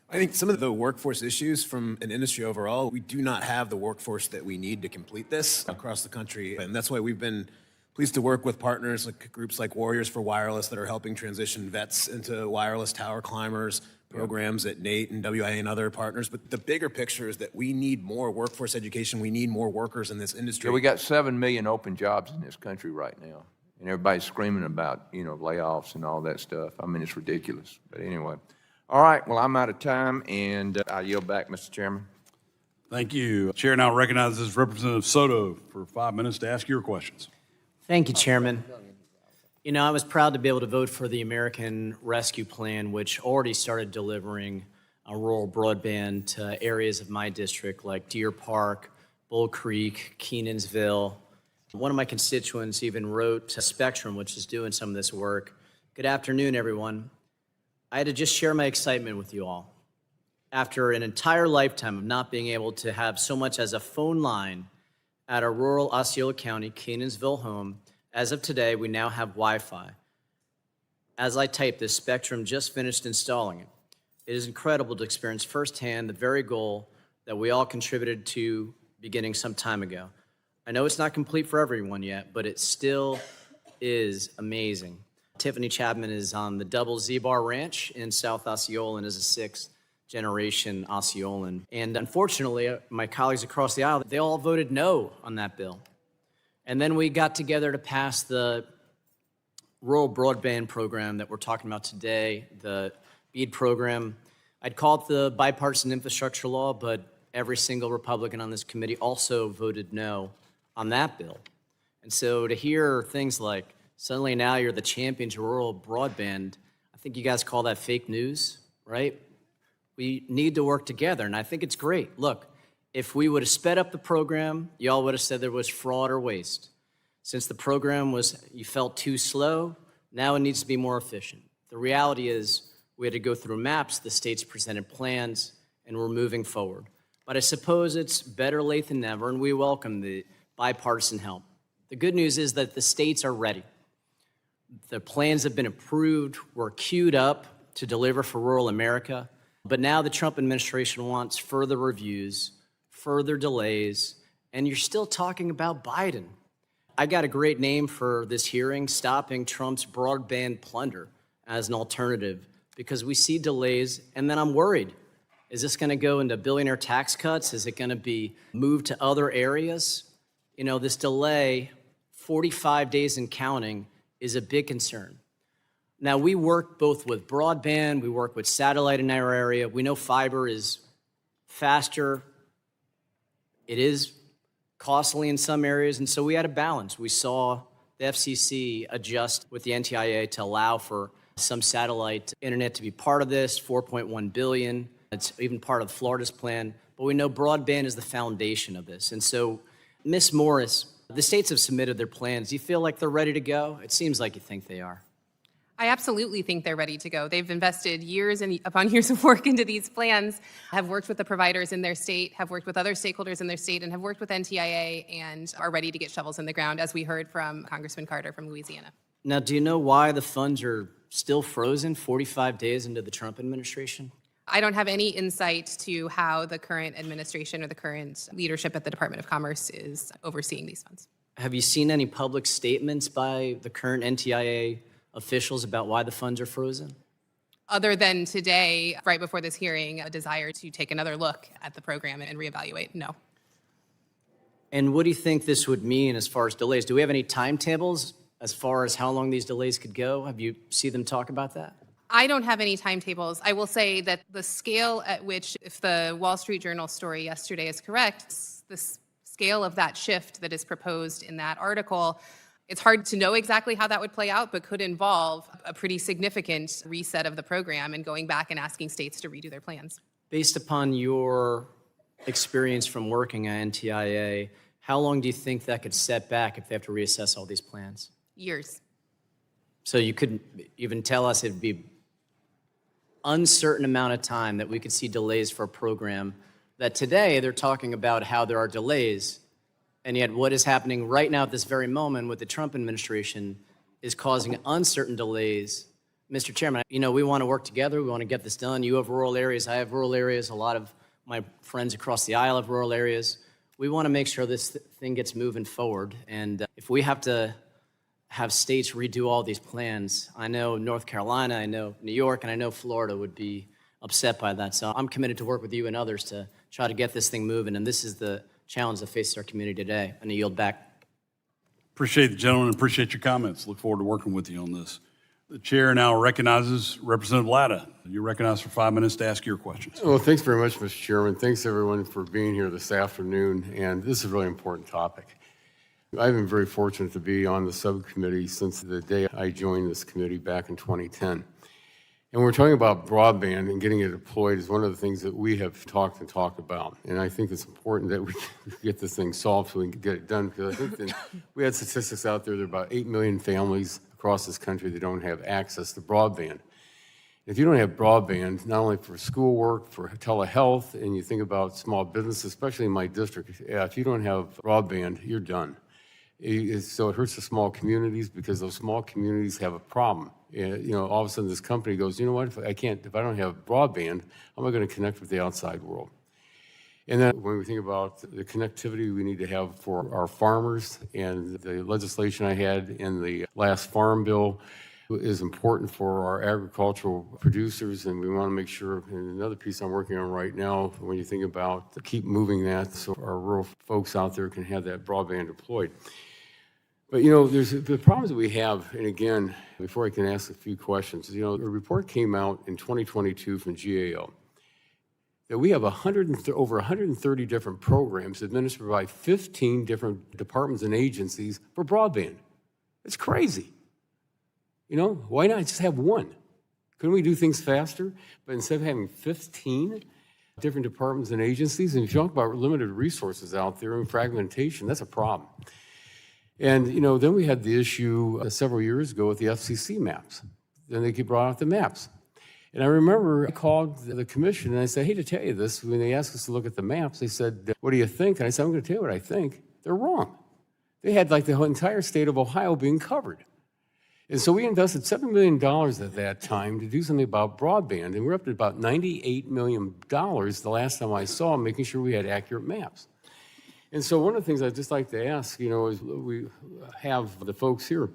I think some of the workforce issues from an industry overall, we do not have the workforce that we need to complete this across the country. And that's why we've been pleased to work with partners like groups like Warriors for Wireless that are helping transition vets into wireless tower climbers, programs at NATE and WIA and other partners. But the bigger picture is that we need more workforce education. We need more workers in this industry.
Yeah, we got 7 million open jobs in this country right now. And everybody's screaming about, layoffs and all that stuff. I mean, it's ridiculous. But anyway. All right, well, I'm out of time, and I yield back, Mr. Chairman.
Thank you. Chair now recognizes Representative Soto for 5 minutes to ask your questions.
Thank you, Chairman. I was proud to be able to vote for the American Rescue Plan, which already started delivering rural broadband to areas of my district like Deer Park, Bull Creek, Kenansville. One of my constituents even wrote to Spectrum, which is doing some of this work. Good afternoon, everyone. I had to just share my excitement with you all. After an entire lifetime of not being able to have so much as a phone line at our rural Osceola County, Kenansville home, as of today, we now have Wi-Fi. As I type this, Spectrum just finished installing it. It is incredible to experience firsthand the very goal that we all contributed to beginning some time ago. I know it's not complete for everyone yet, but it still is amazing. Tiffany Chapman is on the Double Z-Bar Ranch in South Osceola and is a 6th-generation Osceolan. And unfortunately, my colleagues across the aisle, they all voted no on that bill. And then we got together to pass the rural broadband program that we're talking about today, the BEAD program. I'd call it the bipartisan infrastructure law, but every single Republican on this committee also voted no on that bill. And so to hear things like, suddenly now you're the champions of rural broadband, I think you guys call that fake news, right? We need to work together, and I think it's great. Look, if we would have sped up the program, y'all would have said there was fraud or waste. Since the program you felt too slow, now it needs to be more efficient. The reality is we had to go through maps, the states presented plans, and we're moving forward. But I suppose it's better late than never, and we welcome the bipartisan help. The good news is that the states are ready. The plans have been approved, we're queued up to deliver for rural America, but now the Trump administration wants further reviews, further delays, and you're still talking about Biden. I got a great name for this hearing, Stopping Trump's Broadband Blunder, as an alternative, because we see delays, and then I'm worried. Is this gonna go into billionaire tax cuts? Is it gonna be moved to other areas? This delay, 45 days and counting, is a big concern. Now, we work both with broadband, we work with satellite in our area. We know fiber is faster. It is costly in some areas, and so we had a balance. We saw the FCC adjust with the NTIA to allow for some satellite internet to be part of this, $4.1 billion. It's even part of Florida's plan, but we know broadband is the foundation of this. And so, Ms. Morris, the states have submitted their plans. Do you feel like they're ready to go? It seems like you think they are.
I absolutely think they're ready to go. They've invested years and upon years of work into these plans, have worked with the providers in their state, have worked with other stakeholders in their state, and have worked with NTIA and are ready to get shovels in the ground, as we heard from Congressman Carter from Louisiana.
Now, do you know why the funds are still frozen 45 days into the Trump administration?
I don't have any insight to how the current administration or the current leadership at the Department of Commerce is overseeing these funds.
Have you seen any public statements by the current NTIA officials about why the funds are frozen?
Other than today, right before this hearing, a desire to take another look at the program and reevaluate, no.
And what do you think this would mean as far as delays? Do we have any timetables as far as how long these delays could go? Have you seen them talk about that?
I don't have any timetables. I will say that the scale at which, if the Wall Street Journal story yesterday is correct, the scale of that shift that is proposed in that article, it's hard to know exactly how that would play out, but could involve a pretty significant reset of the program and going back and asking states to redo their plans.
Based upon your experience from working at NTIA, how long do you think that could set back if they have to reassess all these plans?
Years.
So you couldn't even tell us it'd be uncertain amount of time that we could see delays for a program that today they're talking about how there are delays, and yet what is happening right now at this very moment with the Trump administration is causing uncertain delays. Mr. Chairman, we want to work together. We want to get this done. You have rural areas. I have rural areas. A lot of my friends across the aisle have rural areas. We want to make sure this thing gets moving forward. And if we have to have states redo all these plans, I know North Carolina, I know New York, and I know Florida would be upset by that. So I'm committed to work with you and others to try to get this thing moving. And this is the challenge that faces our community today. And I yield back.
Appreciate the gentleman, appreciate your comments. Look forward to working with you on this. The chair now recognizes Representative Latta. You're recognized for 5 minutes to ask your questions.
Well, thanks very much, Mr. Chairman. Thanks, everyone, for being here this afternoon. And this is a really important topic. I've been very fortunate to be on the subcommittee since the day I joined this committee back in 2010. And we're talking about broadband and getting it deployed is one of the things that we have talked about. And I think it's important that we get this thing solved so we can get it done, because I think that we had statistics out there, there are about 8 million families across this country that don't have access to broadband. If you don't have broadband, not only for schoolwork, for telehealth, and you think about small businesses, especially in my district, if you don't have broadband, you're done. So it hurts the small communities because those small communities have a problem. All of a sudden this company goes, you know what, if I don't have broadband, how am I going to connect with the outside world? And then when we think about the connectivity we need to have for our farmers, and the legislation I had in the last farm bill is important for our agricultural producers, and we want to make sure, and another piece I'm working on right now, when you think about keep moving that so our rural folks out there can have that broadband deployed. But, there's the problems that we have, and again, before I can ask a few questions, a report came out in 2022 from GAO that we have over 130 different programs administered by 15 different departments and agencies for broadband. It's crazy. Why not just have one? Couldn't we do things faster? But instead of having 15 different departments and agencies, and if you talk about limited resources out there and fragmentation, that's a problem. And, then we had the issue several years ago with the FCC maps. Then they brought out the maps. And I remember I called the commission and I said, I hate to tell you this, when they asked us to look at the maps, they said, what do you think? And I said, I'm going to tell you what I think. They're wrong. They had like the entire state of Ohio being covered. And so we invested $7 million at that time to do something about broadband, and we're up to about $98 million the last time I saw, making sure we had accurate maps. And so one of the things I'd just like to ask, is we have the folks here.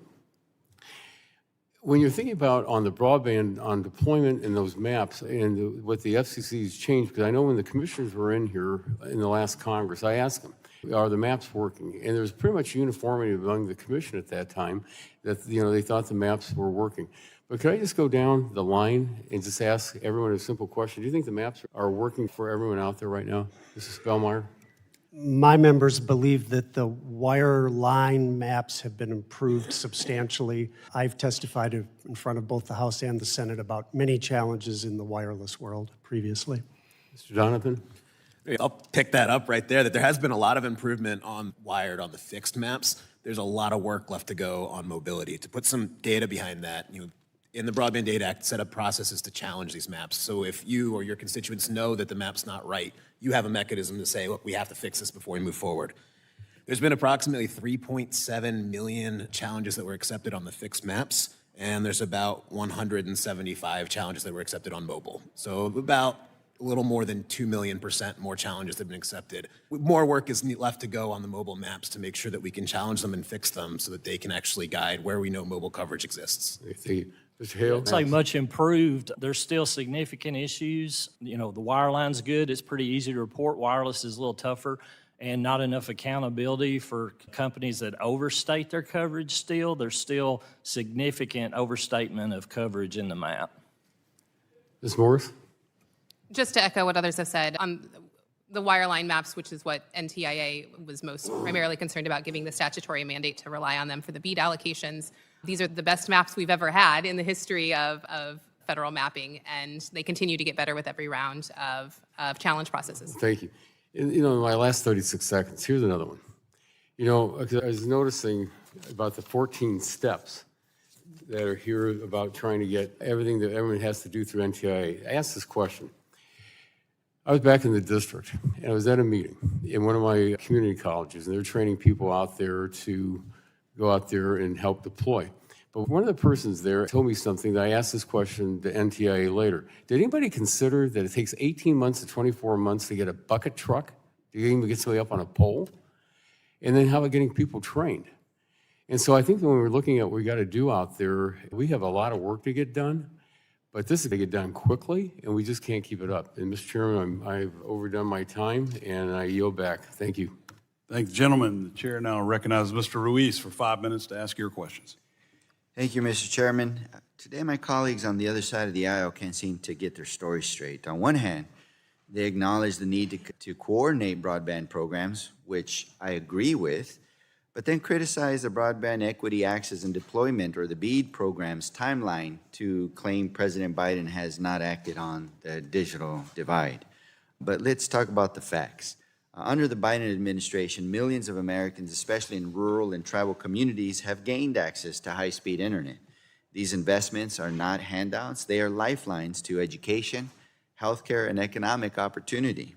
When you're thinking about on the broadband, on deployment in those maps, and what the FCC's changed, because I know when the commissioners were in here in the last Congress, I asked them, are the maps working? And there's pretty much uniformity among the commission at that time that, they thought the maps were working. But could I just go down the line and just ask everyone a simple question? Do you think the maps are working for everyone out there right now? Mrs. Spellmeyer?
My members believe that the wire line maps have been improved substantially. I've testified in front of both the House and the Senate about many challenges in the wireless world previously.
Mr. Donovan?
I'll pick that up right there, that there has been a lot of improvement on wired on the fixed maps. There's a lot of work left to go on mobility. To put some data behind that, in the Broadband Data Act, set up processes to challenge these maps. So if you or your constituents know that the map's not right, you have a mechanism to say, look, we have to fix this before we move forward. There's been approximately 3.7 million challenges that were accepted on the fixed maps, and there's about 175 challenges that were accepted on mobile. So about a little more than 2 million% more challenges have been accepted. More work is left to go on the mobile maps to make sure that we can challenge them and fix them so that they can actually guide where we know mobile coverage exists.
Thank you. Mr. Hale?
It's like much improved. There's still significant issues. The wireline's good. It's pretty easy to report. Wireless is a little tougher, and not enough accountability for companies that overstate their coverage still. There's still significant overstatement of coverage in the map.
Ms. Morris?
Just to echo what others have said, on the wireline maps, which is what NTIA was most primarily concerned about, giving the statutory mandate to rely on them for the BEAD allocations. These are the best maps we've ever had in the history of federal mapping, and they continue to get better with every round of challenge processes.
Thank you. In my last 36 seconds, here's another one. I was noticing about the 14 steps that are here about trying to get everything that everyone has to do through NTIA. I asked this question. I was back in the district, and I was at a meeting in one of my community colleges, and they're training people out there to go out there and help deploy. But one of the persons there told me something that I asked this question to NTIA later. Did anybody consider that it takes 18 months to 24 months to get a bucket truck to even get somebody up on a pole? And then how about getting people trained? And so I think when we're looking at what we got to do out there, we have a lot of work to get done, but this is to get done quickly, and we just can't keep it up. And Mr. Chairman, I've overdone my time, and I yield back. Thank you.
Thank the gentleman. The chair now recognizes Mr. Ruiz for 5 minutes to ask your questions.
Thank you, Mr. Chairman. Today, my colleagues on the other side of the aisle can't seem to get their story straight. On one hand, they acknowledge the need to coordinate broadband programs, which I agree with, but then criticize the Broadband Equity Access and Deployment, or the BEAD program's timeline, to claim President Biden has not acted on the digital divide. But let's talk about the facts. Under the Biden administration, millions of Americans, especially in rural and tribal communities, have gained access to high-speed internet. These investments are not handouts. They are lifelines to education, healthcare, and economic opportunity.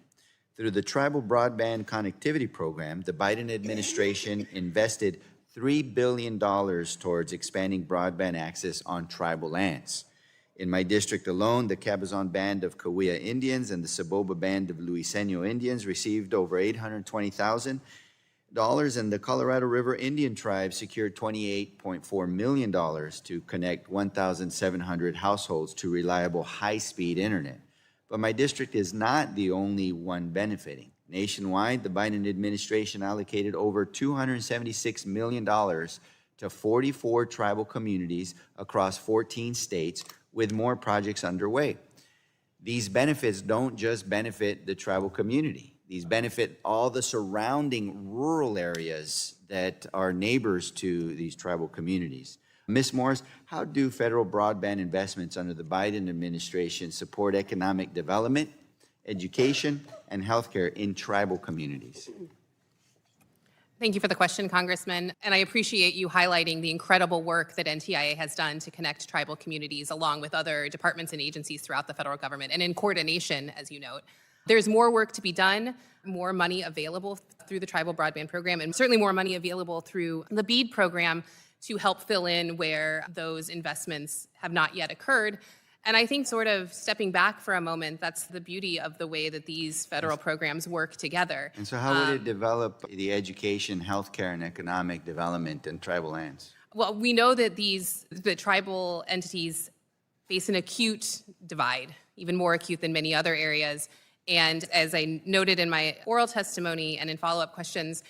Through the Tribal Broadband Connectivity Program, the Biden administration invested $3 billion towards expanding broadband access on tribal lands. In my district alone, the Cabazon Band of Cahuilla Indians and the Saboba Band of Luiseno Indians received over $820,000, and the Colorado River Indian Tribe secured $28.4 million to connect 1,700 households to reliable high-speed internet. But my district is not the only one benefiting. Nationwide, the Biden administration allocated over $276 million to 44 tribal communities across 14 states, with more projects underway. These benefits don't just benefit the tribal community. These benefit all the surrounding rural areas that are neighbors to these tribal communities. Ms. Morris, how do federal broadband investments under the Biden administration support economic development, education, and healthcare in tribal communities?
Thank you for the question, Congressman. And I appreciate you highlighting the incredible work that NTIA has done to connect tribal communities along with other departments and agencies throughout the federal government, and in coordination, as you note. There's more work to be done, more money available through the Tribal Broadband Program, and certainly more money available through the BEAD program to help fill in where those investments have not yet occurred. And I think, sort of stepping back for a moment, that's the beauty of the way that these federal programs work together.
And so how would it develop the education, healthcare, and economic development in tribal lands?
Well, we know that the tribal entities face an acute divide, even more acute than many other areas. And as I noted in my oral testimony and in follow-up questions,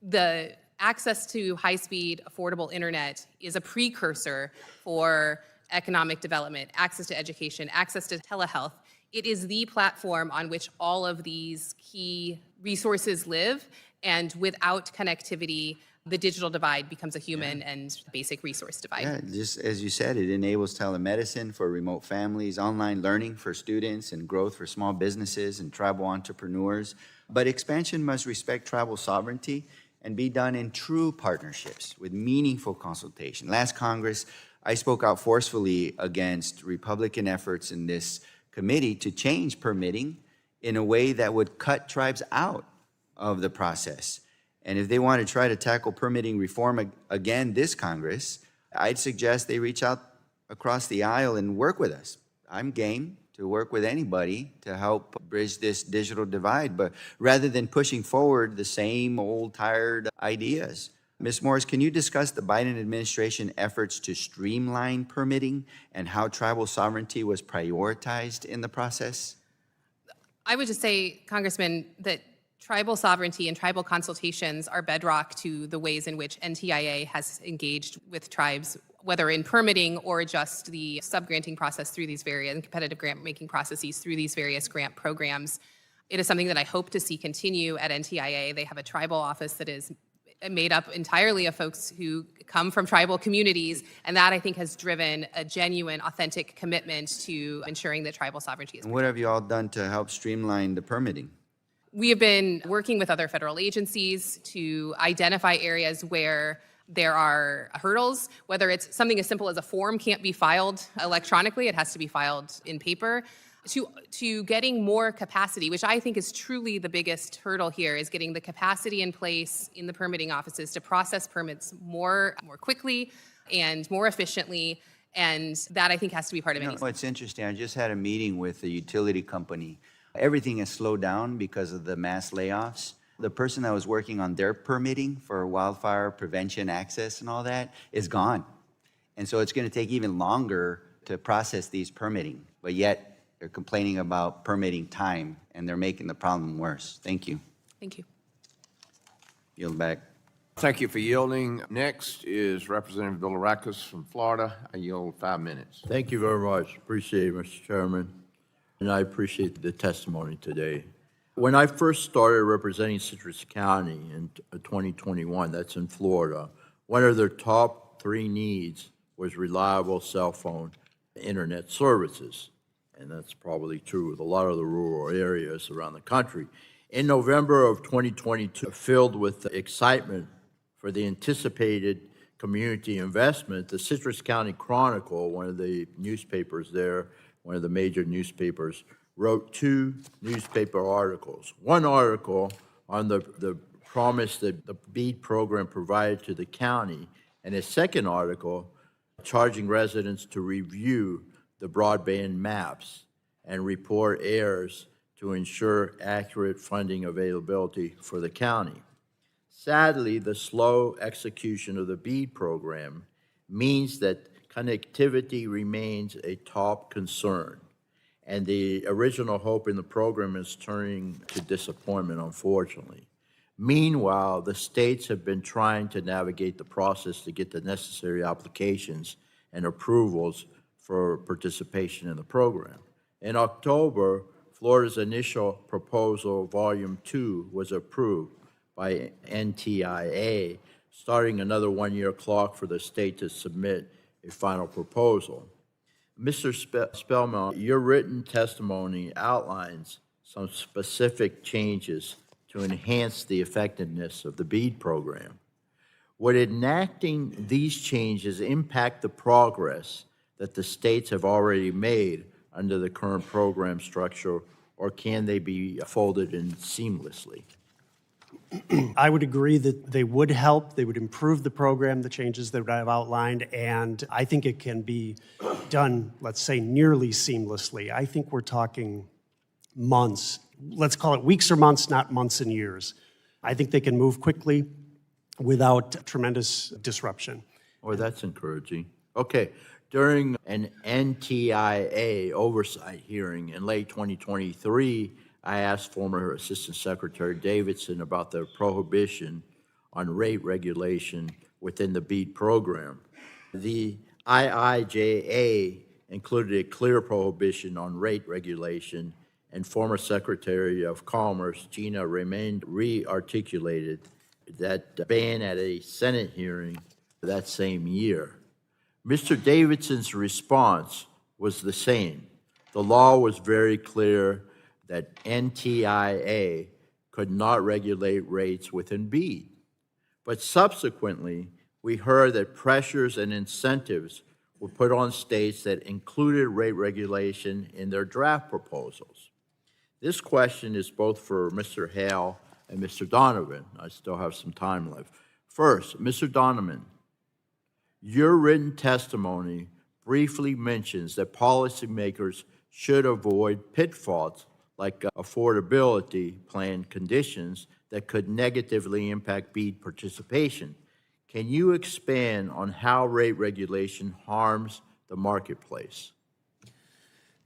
the access to high-speed, affordable internet is a precursor for economic development, access to education, access to telehealth. It is the platform on which all of these key resources live, and without connectivity, the digital divide becomes a human and basic resource divide.
Yeah, just as you said, it enables telemedicine for remote families, online learning for students, and growth for small businesses and tribal entrepreneurs. But expansion must respect tribal sovereignty and be done in true partnerships with meaningful consultation. Last Congress, I spoke out forcefully against Republican efforts in this committee to change permitting in a way that would cut tribes out of the process. And if they want to try to tackle permitting reform again this Congress, I'd suggest they reach out across the aisle and work with us. I'm game to work with anybody to help bridge this digital divide, but rather than pushing forward the same old tired ideas. Ms. Morris, can you discuss the Biden administration efforts to streamline permitting and how tribal sovereignty was prioritized in the process?
I would just say, Congressman, that tribal sovereignty and tribal consultations are bedrock to the ways in which NTIA has engaged with tribes, whether in permitting or just the subgranting process through these various and competitive grant-making processes through these various grant programs. It is something that I hope to see continue at NTIA. They have a tribal office that is made up entirely of folks who come from tribal communities, and that, I think, has driven a genuine, authentic commitment to ensuring that tribal sovereignty is.
And what have you all done to help streamline the permitting?
We have been working with other federal agencies to identify areas where there are hurdles, whether it's something as simple as a form can't be filed electronically, it has to be filed in paper, to getting more capacity, which I think is truly the biggest hurdle here, is getting the capacity in place in the permitting offices to process permits more quickly and more efficiently, and that, I think, has to be part of any.
It's interesting. I just had a meeting with a utility company. Everything has slowed down because of the mass layoffs. The person that was working on their permitting for wildfire prevention access and all that is gone. And so it's going to take even longer to process these permitting, but yet they're complaining about permitting time, and they're making the problem worse. Thank you.
Thank you.
Yield back.
Thank you for yielding. Next is Representative Bilirakis from Florida. I yield 5 minutes.
Thank you very much. Appreciate it, Mr. Chairman. And I appreciate the testimony today. When I first started representing Citrus County in 2021, that's in Florida, one of their top 3 needs was reliable cell phone internet services. And that's probably true with a lot of the rural areas around the country. In November of 2022, filled with excitement for the anticipated community investment, the Citrus County Chronicle, one of the newspapers there, one of the major newspapers, wrote 2 newspaper articles. One article on the promise that the BEAD program provided to the county, and a second article charging residents to review the broadband maps and report errors to ensure accurate funding availability for the county. Sadly, the slow execution of the BEAD program means that connectivity remains a top concern, and the original hope in the program is turning to disappointment, unfortunately. Meanwhile, the states have been trying to navigate the process to get the necessary applications and approvals for participation in the program. In October, Florida's initial proposal, Volume 2, was approved by NTIA, starting another 1-year clock for the state to submit a final proposal. Mr. Spellmeyer, your written testimony outlines some specific changes to enhance the effectiveness of the BEAD program. Would enacting these changes impact the progress that the states have already made under the current program structure, or can they be folded in seamlessly?
I would agree that they would help, they would improve the program, the changes that I've outlined, and I think it can be done, let's say, nearly seamlessly. I think we're talking months, let's call it weeks or months, not months and years. I think they can move quickly without tremendous disruption.
Oh, that's encouraging. Okay. During an NTIA oversight hearing in late 2023, I asked former Assistant Secretary Davidson about the prohibition on rate regulation within the BEAD program. The IIJA included a clear prohibition on rate regulation, and former Secretary of Commerce Gina Raymond re-articulated that ban at a Senate hearing that same year. Mr. Davidson's response was the same. The law was very clear that NTIA could not regulate rates within BEAD. But subsequently, we heard that pressures and incentives were put on states that included rate regulation in their draft proposals. This question is both for Mr. Hale and Mr. Donovan. I still have some time left. First, Mr. Donovan, your written testimony briefly mentions that policymakers should avoid pitfalls like affordability plan conditions that could negatively impact BEAD participation. Can you expand on how rate regulation harms the marketplace?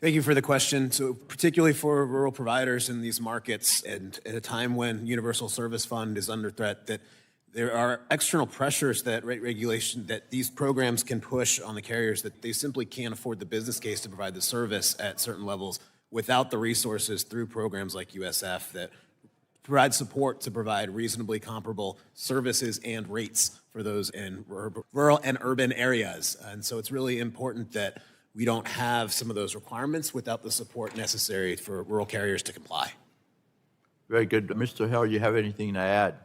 Thank you for the question. So particularly for rural providers in these markets and at a time when Universal Service Fund is under threat, that there are external pressures that rate regulation, that these programs can push on the carriers, that they simply can't afford the business case to provide the service at certain levels without the resources through programs like USF that provide support to provide reasonably comparable services and rates for those in rural and urban areas. And so it's really important that we don't have some of those requirements without the support necessary for rural carriers to comply.
Very good. Mr. Hale, you have anything to add?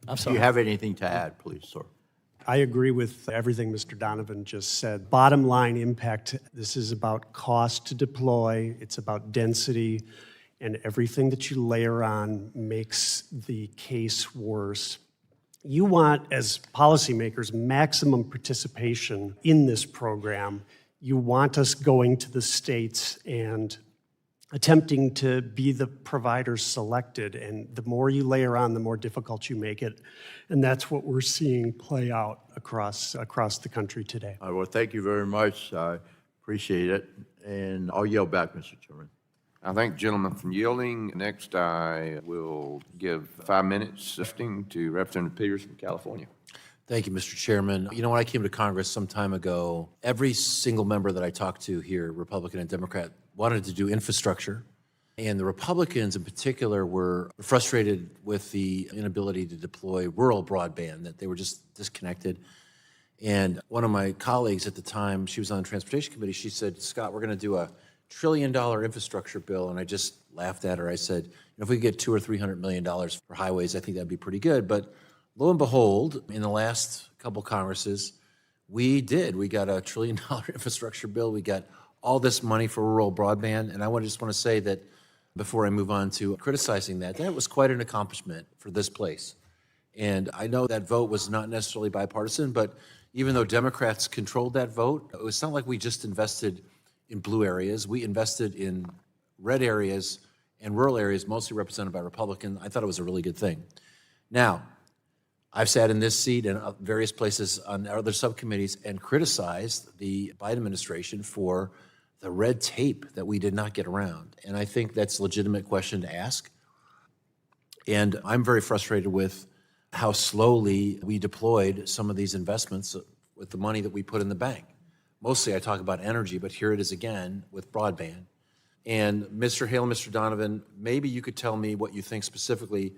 I'm
Do
sorry.
you have anything to add, please, sir?
I agree with everything Mr. Donovan just said. Bottom line impact, this is about cost to deploy, it's about density, and everything that you layer on makes the case worse. You want, as policymakers, maximum participation in this program. You want us going to the states and attempting to be the providers selected, and the more you layer on, the more difficult you make it, and that's what we're seeing play out across the country today.
Well, thank you very much. I appreciate it, and I'll yield back, Mr. Chairman.
I thank the gentleman from yielding. Next, I will give 5 minutes to Representative Peters from California.
Thank you, Mr. Chairman. You know, when I came to Congress some time ago, every single member that I talked to here, Republican and Democrat, wanted to do infrastructure. And the Republicans in particular were frustrated with the inability to deploy rural broadband, that they were just disconnected. And one of my colleagues at the time, she was on the Transportation Committee, she said, Scott, we're going to do a $1 trillion infrastructure bill. And I just laughed at her. I said, if we could get $200 or $300 million for highways, I think that'd be pretty good. But lo and behold, in the last couple Congresses, we did. We got a $1 trillion infrastructure bill. We got all this money for rural broadband. And I just want to say that before I move on to criticizing that was quite an accomplishment for this place. And I know that vote was not necessarily bipartisan, but even though Democrats controlled that vote, it was not like we just invested in blue areas. We invested in red areas and rural areas, mostly represented by Republicans. I thought it was a really good thing. Now, I've sat in this seat and various places on other subcommittees and criticized the Biden administration for the red tape that we did not get around. And I think that's a legitimate question to ask. And I'm very frustrated with how slowly we deployed some of these investments with the money that we put in the bank. Mostly I talk about energy, but here it is again with broadband. And Mr. Hale and Mr. Donovan, maybe you could tell me what you think specifically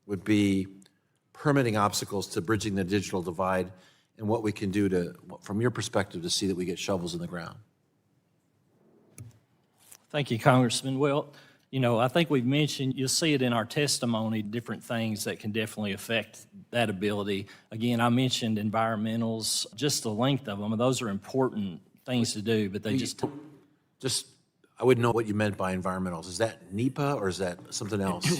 would be permitting obstacles to bridging the digital divide and what we can do to, from your perspective, to see that we get shovels in the ground.
Thank you, Congressman. Well, you know, I think we've mentioned, you'll see it in our testimony, different things that can definitely affect that ability. Again, I mentioned environmentals, just the length of them. Those are important things to do, but they just
I wouldn't know what you meant by environmentals. Is that NEPA or is that something else?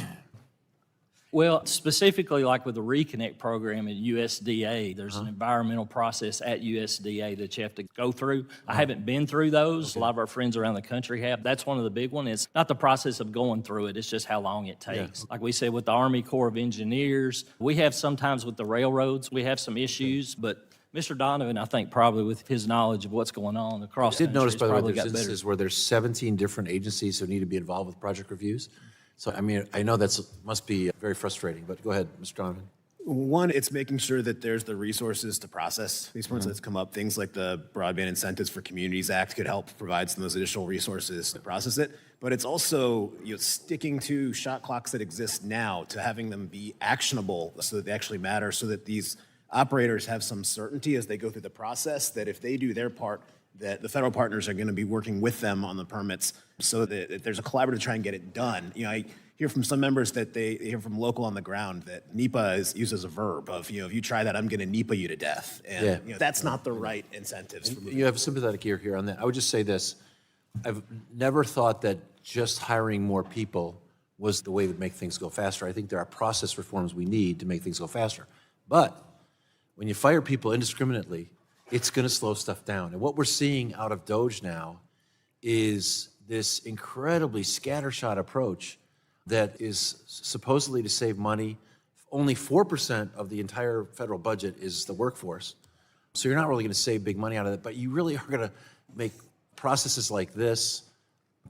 Well, specifically like with the Reconnect program at USDA, there's an environmental process at USDA that you have to go through. I haven't been through those. A lot of our friends around the country have. That's one of the big ones. It's not the process of going through it. It's just how long it takes. Like we said with the Army Corps of Engineers, we have sometimes with the railroads, we have some issues, but Mr. Donovan, I think probably with his knowledge of what's going on across the
I did
country,
notice, by the way,
probably
there's
got better.
instances where there's 17 different agencies who need to be involved with project reviews. So, I mean, I know that's must be very frustrating, but go ahead, Mr. Donovan.
One, it's making sure that there's the resources to process these points that's come up. Things like the Broadband Incentives for Communities Act could help provide some of those additional resources to process it. But it's also, sticking to shot clocks that exist now, to having them be actionable so that they actually matter, so that these operators have some certainty as they go through the process, that if they do their part, that the federal partners are going to be working with them on the permits, so that there's a collaborative to try and get it done. I hear from some members that they hear from local on the ground that NEPA is used as a verb of, if you try that, I'm going to NEPA you to death. And that's not the right incentives. For
You have sympathetic ear here on that. I would just say this. I've never thought that just hiring more people was the way to make things go faster. I think there are process reforms we need to make things go faster. But when you fire people indiscriminately, it's going to slow stuff down. And what we're seeing out of DOGE now is this incredibly scattershot approach that is supposedly to save money. Only 4% of the entire federal budget is the workforce. So you're not really going to save big money out of it, but you really are going to make processes like this,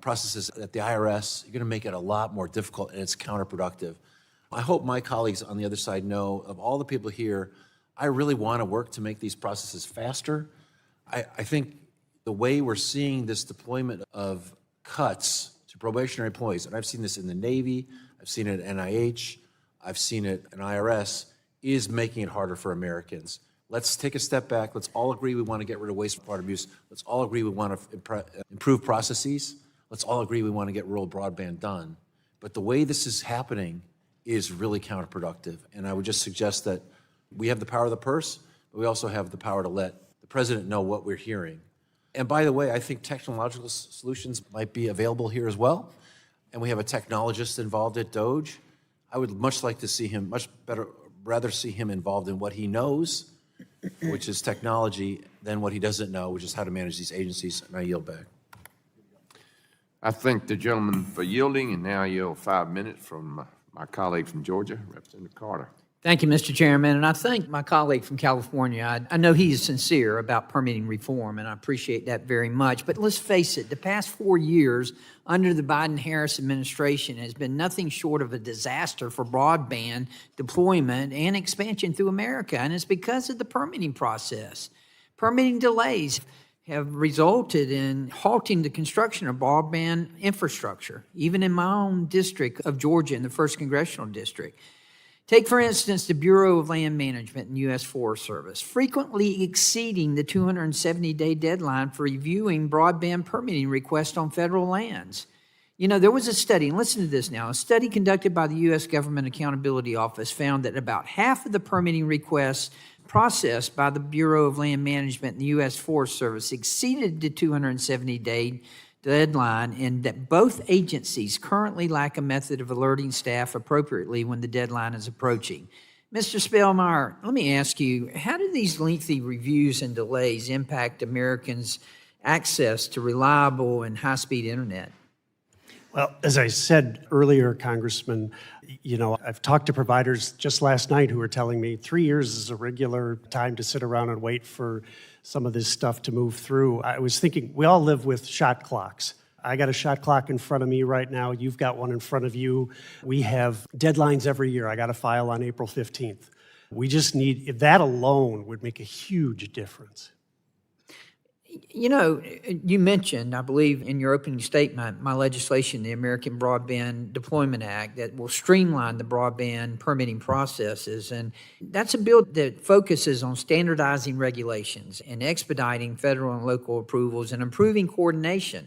processes at the IRS, you're going to make it a lot more difficult, and it's counterproductive. I hope my colleagues on the other side know, of all the people here, I really want to work to make these processes faster. I think the way we're seeing this deployment of cuts to probationary employees, and I've seen this in the Navy, I've seen it at NIH, I've seen it in IRS, is making it harder for Americans. Let's take a step back. Let's all agree we want to get rid of wastewater abuse. Let's all agree we want to improve processes. Let's all agree we want to get rural broadband done. But the way this is happening is really counterproductive. And I would just suggest that we have the power of the purse, but we also have the power to let the president know what we're hearing. And by the way, I think technological solutions might be available here as well. And we have a technologist involved at DOGE. I would much rather see him involved in what he knows, which is technology, than what he doesn't know, which is how to manage these agencies. And I yield back.
I thank the gentleman for yielding, and now yield 5 minutes from my colleague from Georgia, Representative Carter.
Thank you, Mr. Chairman, and I thank my colleague from California. I know he is sincere about permitting reform, and I appreciate that very much. But let's face it, the past 4 years under the Biden-Harris administration has been nothing short of a disaster for broadband deployment and expansion through America, and it's because of the permitting process. Permitting delays have resulted in halting the construction of broadband infrastructure, even in my own district of Georgia, in the 1st Congressional District. Take, for instance, the Bureau of Land Management and U.S. Forest Service, frequently exceeding the 270-day deadline for reviewing broadband permitting requests on federal lands. There was a study, and listen to this now, a study conducted by the U.S. Government Accountability Office found that about half of the permitting requests processed by the Bureau of Land Management and the U.S. Forest Service exceeded the 270-day deadline, and that both agencies currently lack a method of alerting staff appropriately when the deadline is approaching. Mr. Spellmeyer, let me ask you, how do these lengthy reviews and delays impact Americans' access to reliable and high-speed internet?
Well, as I said earlier, Congressman, I've talked to providers just last night who were telling me 3 years is a regular time to sit around and wait for some of this stuff to move through. I was thinking, we all live with shot clocks. I got a shot clock in front of me right now. You've got one in front of you. We have deadlines every year. I got to file on April 15th. We just need, that alone would make a huge difference.
You mentioned, I believe, in your opening statement, my legislation, the American Broadband Deployment Act, that will streamline the broadband permitting processes. And that's a bill that focuses on standardizing regulations and expediting federal and local approvals and improving coordination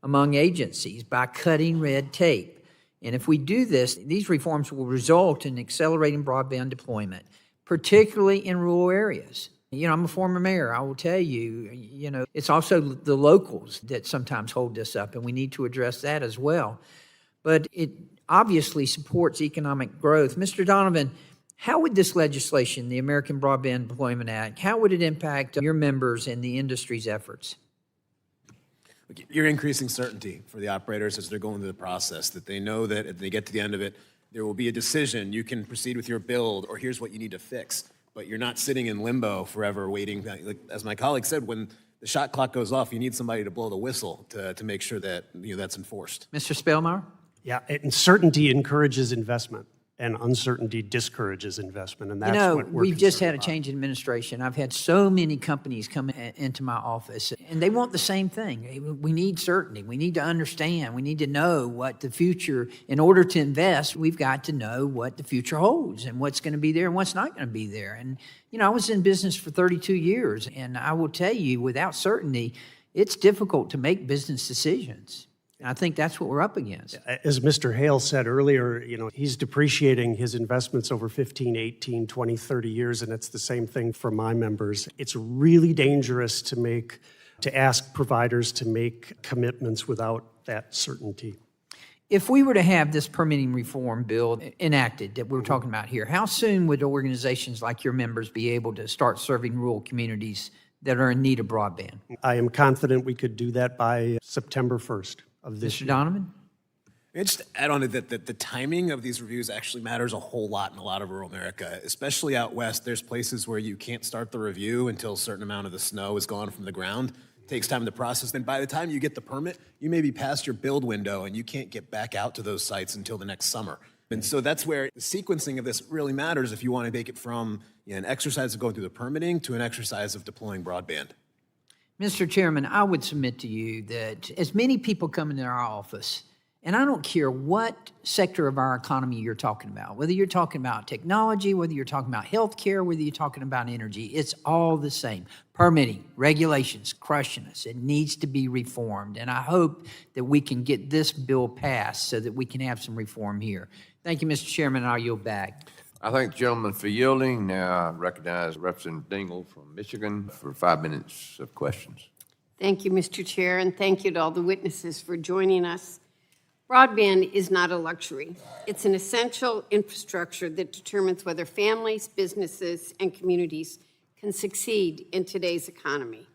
among agencies by cutting red tape. And if we do this, these reforms will result in accelerating broadband deployment, particularly in rural areas. I'm a former mayor. I will tell you, it's also the locals that sometimes hold this up, and we need to address that as well. But it obviously supports economic growth. Mr. Donovan, how would this legislation, the American Broadband Deployment Act, how would it impact your members and the industry's efforts?
You're increasing certainty for the operators as they're going through the process, that they know that if they get to the end of it, there will be a decision. You can proceed with your build, or here's what you need to fix. But you're not sitting in limbo forever waiting. Like, as my colleague said, when the shot clock goes off, you need somebody to blow the whistle to make sure that that's enforced.
Mr. Spellmeyer?
Yeah, and certainty encourages investment, and uncertainty discourages investment, and that's what we're
we've just had a
concerned
change in administration. I've had so many companies come into my office, and they want the same thing. We need certainty. We need to understand. We need to know what the future, in order to invest, we've got to know what the future holds and what's going to be there and what's not going to be there. And, I was in business for 32 years, and I will tell you, without certainty, it's difficult to make business decisions. And I think that's what we're up against.
As Mr. Hale said earlier, he's depreciating his investments over 15, 18, 20, 30 years, and it's the same thing for my members. It's really dangerous to ask providers to make commitments without that certainty.
If we were to have this permitting reform bill enacted that we're talking about here, how soon would organizations like your members be able to start serving rural communities that are in need of broadband?
I am confident we could do that by September 1st of this
Mr.
year.
Donovan?
And just to add on to that, the timing of these reviews actually matters a whole lot in a lot of rural America, especially out west. There's places where you can't start the review until a certain amount of the snow is gone from the ground. It takes time to process. And by the time you get the permit, you may be past your build window and you can't get back out to those sites until the next summer. And so that's where the sequencing of this really matters if you want to take it from an exercise of going through the permitting to an exercise of deploying broadband.
Mr. Chairman, I would submit to you that as many people come into our office, and I don't care what sector of our economy you're talking about, whether you're talking about technology, whether you're talking about healthcare, whether you're talking about energy, it's all the same. Permitting, regulations, crushing us. It needs to be reformed. And I hope that we can get this bill passed so that we can have some reform here. Thank you, Mr. Chairman, and I'll yield back.
I thank the gentleman for yielding. Now I recognize Representative Dingle from Michigan for 5 minutes of questions.
Thank you, Mr. Chair, and thank you to all the witnesses for joining us. Broadband is not a luxury. It's an essential infrastructure that determines whether families, businesses, and communities can succeed in today's economy.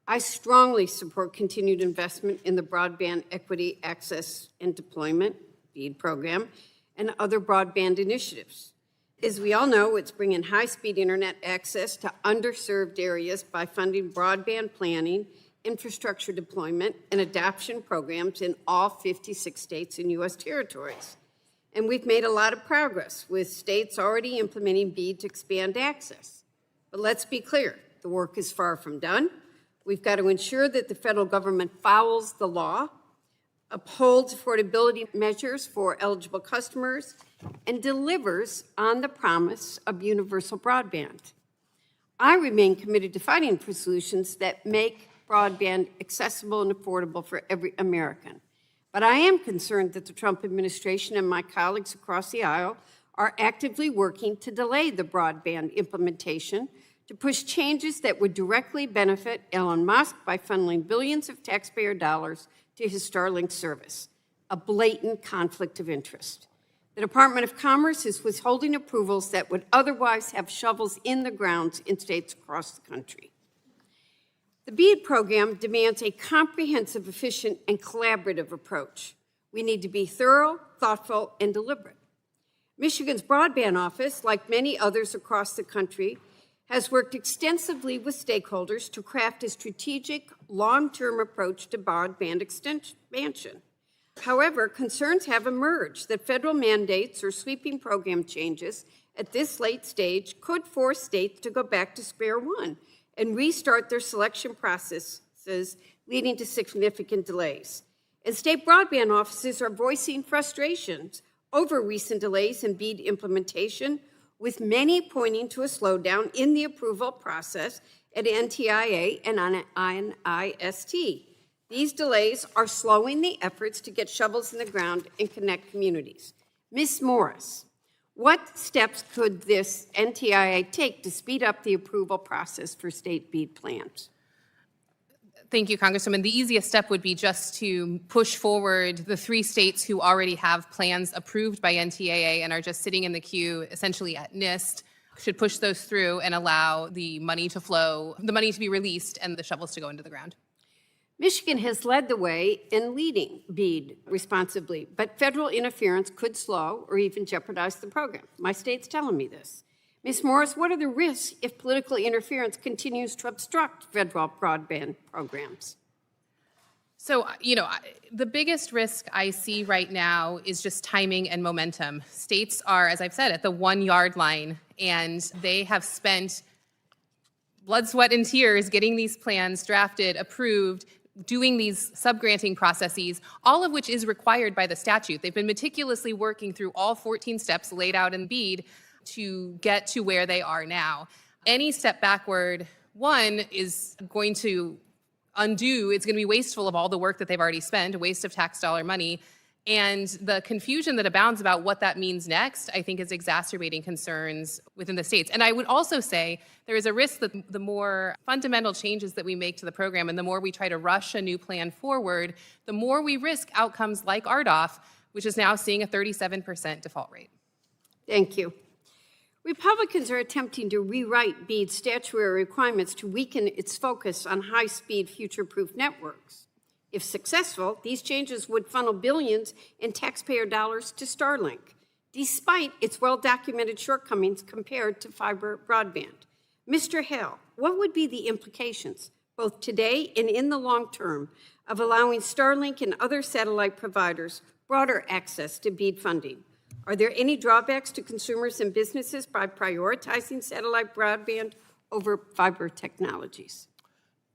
I strongly support continued investment in the Broadband Equity, Access, and Deployment, BEAD program, and other broadband initiatives. As we all know, it's bringing high-speed internet access to underserved areas by funding broadband planning, infrastructure deployment, and adoption programs in all 56 states and U.S. territories. And we've made a lot of progress with states already implementing BEAD to expand access. But let's be clear, the work is far from done. We've got to ensure that the federal government follows the law, upholds affordability measures for eligible customers, and delivers on the promise of universal broadband. I remain committed to fighting for solutions that make broadband accessible and affordable for every American. But I am concerned that the Trump administration and my colleagues across the aisle are actively working to delay the broadband implementation, to push changes that would directly benefit Elon Musk by funneling billions of taxpayer dollars to his Starlink service, a blatant conflict of interest. The Department of Commerce is withholding approvals that would otherwise have shovels in the ground in states across the country. The BEAD program demands a comprehensive, efficient, and collaborative approach. We need to be thorough, thoughtful, and deliberate. Michigan's broadband office, like many others across the country, has worked extensively with stakeholders to craft a strategic, long-term approach to broadband expansion. However, concerns have emerged that federal mandates or sweeping program changes at this late stage could force states to go back to square one and restart their selection processes, leading to significant delays. And state broadband offices are voicing frustrations over recent delays in BEAD implementation, with many pointing to a slowdown in the approval process at NTIA and on NIST. These delays are slowing the efforts to get shovels in the ground and connect communities. Ms. Morris, what steps could this NTIA take to speed up the approval process for state BEAD plans?
Thank you, Congresswoman. The easiest step would be just to push forward the 3 states who already have plans approved by NTIA and are just sitting in the queue, essentially at NIST, should push those through and allow the money to flow, the money to be released, and the shovels to go into the ground.
Michigan has led the way in leading BEAD responsibly, but federal interference could slow or even jeopardize the program. My state's telling me this. Ms. Morris, what are the risks if political interference continues to obstruct federal broadband programs?
So, the biggest risk I see right now is just timing and momentum. States are, as I've said, at the 1 yard line, and they have spent blood, sweat, and tears getting these plans drafted, approved, doing these subgranting processes, all of which is required by the statute. They've been meticulously working through all 14 steps laid out in BEAD to get to where they are now. Any step backward, one, is going to undo, it's going to be wasteful of all the work that they've already spent, a waste of tax dollar money. And the confusion that abounds about what that means next, I think, is exacerbating concerns within the states. And I would also say there is a risk that the more fundamental changes that we make to the program and the more we try to rush a new plan forward, the more we risk outcomes like RDOF, which is now seeing a 37% default rate.
Thank you. Republicans are attempting to rewrite BEAD's statutory requirements to weaken its focus on high-speed, future-proof networks. If successful, these changes would funnel billions in taxpayer dollars to Starlink, despite its well-documented shortcomings compared to fiber broadband. Mr. Hale, what would be the implications, both today and in the long term, of allowing Starlink and other satellite providers broader access to BEAD funding? Are there any drawbacks to consumers and businesses by prioritizing satellite broadband over fiber technologies?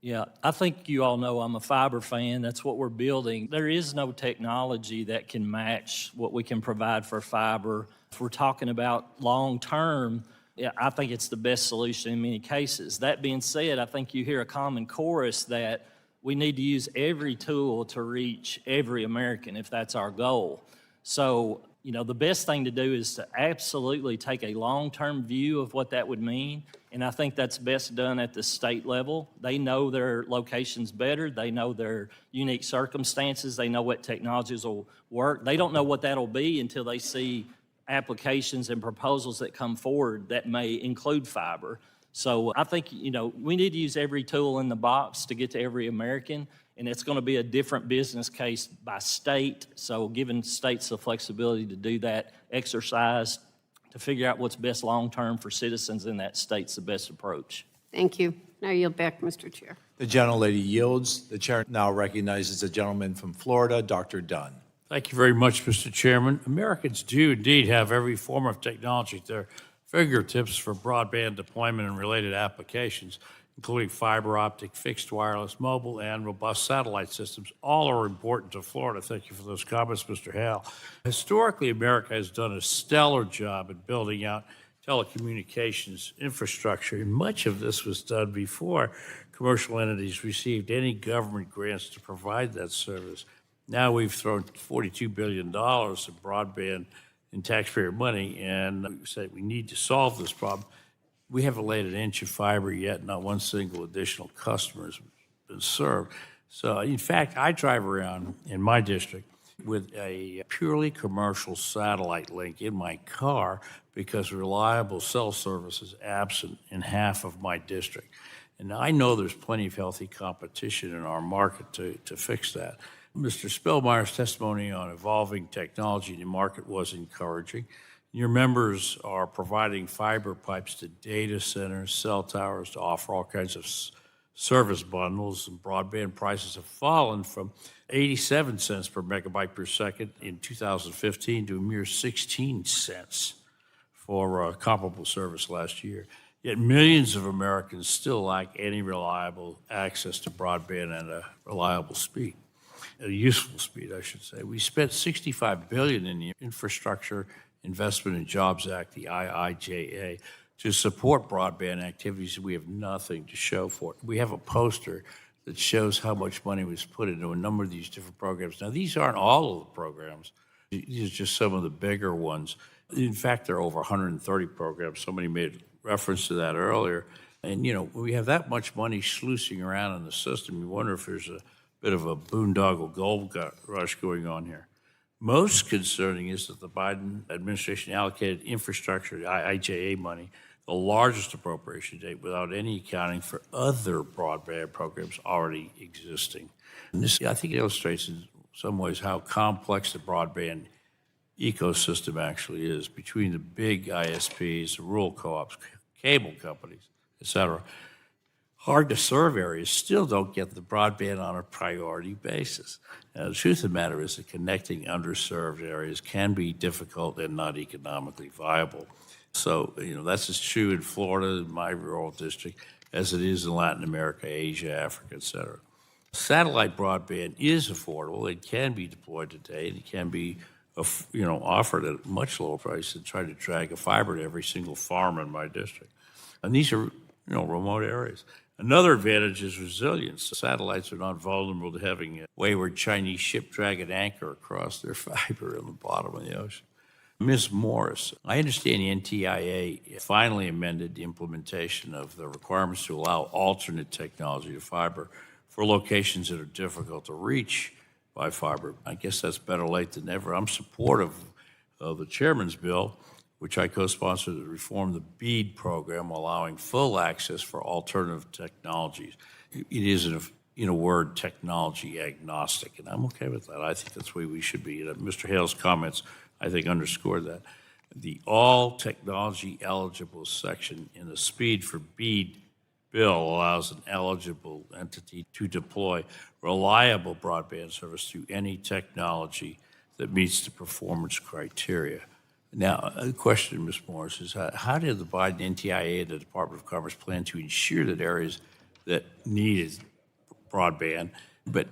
Yeah, I think you all know I'm a fiber fan. That's what we're building. There is no technology that can match what we can provide for fiber. If we're talking about long term, yeah, I think it's the best solution in many cases. That being said, I think you hear a common chorus that we need to use every tool to reach every American if that's our goal. So, the best thing to do is to absolutely take a long-term view of what that would mean, and I think that's best done at the state level. They know their locations better. They know their unique circumstances. They know what technologies will work. They don't know what that'll be until they see applications and proposals that come forward that may include fiber. So I think, we need to use every tool in the box to get to every American, and it's going to be a different business case by state. So giving states the flexibility to do that exercise to figure out what's best long-term for citizens in that state's the best approach.
Thank you. Now I yield back, Mr. Chair.
The gentlelady yields. The chair now recognizes the gentleman from Florida, Dr. Dunn.
Thank you very much, Mr. Chairman. Americans do indeed have every form of technology at their fingertips for broadband deployment and related applications, including fiber optic, fixed wireless, mobile, and robust satellite systems. All are important to Florida. Thank you for those comments, Mr. Hale. Historically, America has done a stellar job at building out telecommunications infrastructure, and much of this was done before commercial entities received any government grants to provide that service. Now we've thrown $42 billion in broadband in taxpayer money, and we say we need to solve this problem. We haven't laid an inch of fiber yet. Not one single additional customer has been served. So, in fact, I drive around in my district with a purely commercial satellite link in my car because reliable cell service is absent in half of my district. And I know there's plenty of healthy competition in our market to fix that. Mr. Spellmeyer's testimony on evolving technology in the market was encouraging. Your members are providing fiber pipes to data centers, cell towers to offer all kinds of service bundles, and broadband prices have fallen from 87 cents per megabyte per second in 2015 to a mere 16 cents for comparable service last year. Yet millions of Americans still lack any reliable access to broadband at a reliable speed. A useful speed, I should say. We spent $65 billion in the Infrastructure Investment and Jobs Act, the IIJA, to support broadband activities. We have nothing to show for it. We have a poster that shows how much money was put into a number of these different programs. Now, these aren't all of the programs. These are just some of the bigger ones. In fact, there are over 130 programs. Somebody made reference to that earlier. And, when we have that much money sluicing around in the system, you wonder if there's a bit of a boondoggle gold rush going on here. Most concerning is that the Biden administration allocated infrastructure, IIJA money, the largest appropriation to date, without any accounting for other broadband programs already existing. And this, I think, illustrates in some ways how complex the broadband ecosystem actually is between the big ISPs, the rural co-ops, cable companies, et cetera. hard-to-serve areas still don't get the broadband on a priority basis. Now, the truth of the matter is that connecting underserved areas can be difficult and not economically viable. So, that's as true in Florida, in my rural district, as it is in Latin America, Asia, Africa, et cetera. Satellite broadband is affordable. It can be deployed today, and it can be, offered at a much lower price than trying to drag a fiber to every single farm in my district. And these are, remote areas. Another advantage is resilience. Satellites are not vulnerable to having a wayward Chinese ship drag an anchor across their fiber in the bottom of the ocean. Ms. Morris, I understand the NTIA finally amended the implementation of the requirements to allow alternate technology to fiber for locations that are difficult to reach by fiber. I guess that's better late than never. I'm supportive of the chairman's bill, which I co-sponsored, to reform the BEAD program, allowing full access for alternative technologies. It is, in a word, technology agnostic, and I'm okay with that. I think that's the way we should be. Mr. Hale's comments, I think, underscored that. The all technology eligible section in the Speed for BEAD bill allows an eligible entity to deploy reliable broadband service through any technology that meets the performance criteria. Now, the question, Ms. Morris, is how did the Biden NTIA and the Department of Commerce plan to ensure that areas that needed broadband, but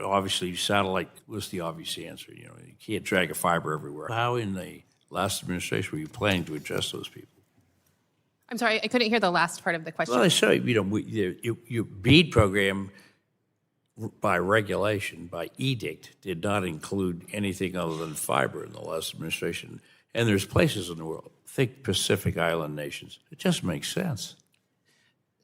obviously satellite was the obvious answer. You can't drag a fiber everywhere. How in the last administration were you planning to address those people?
I'm sorry, I couldn't hear the last part of the question.
Well, so your BEAD program, by regulation, by edict, did not include anything other than fiber in the last administration. And there's places in the world, think Pacific Island nations. It just makes sense.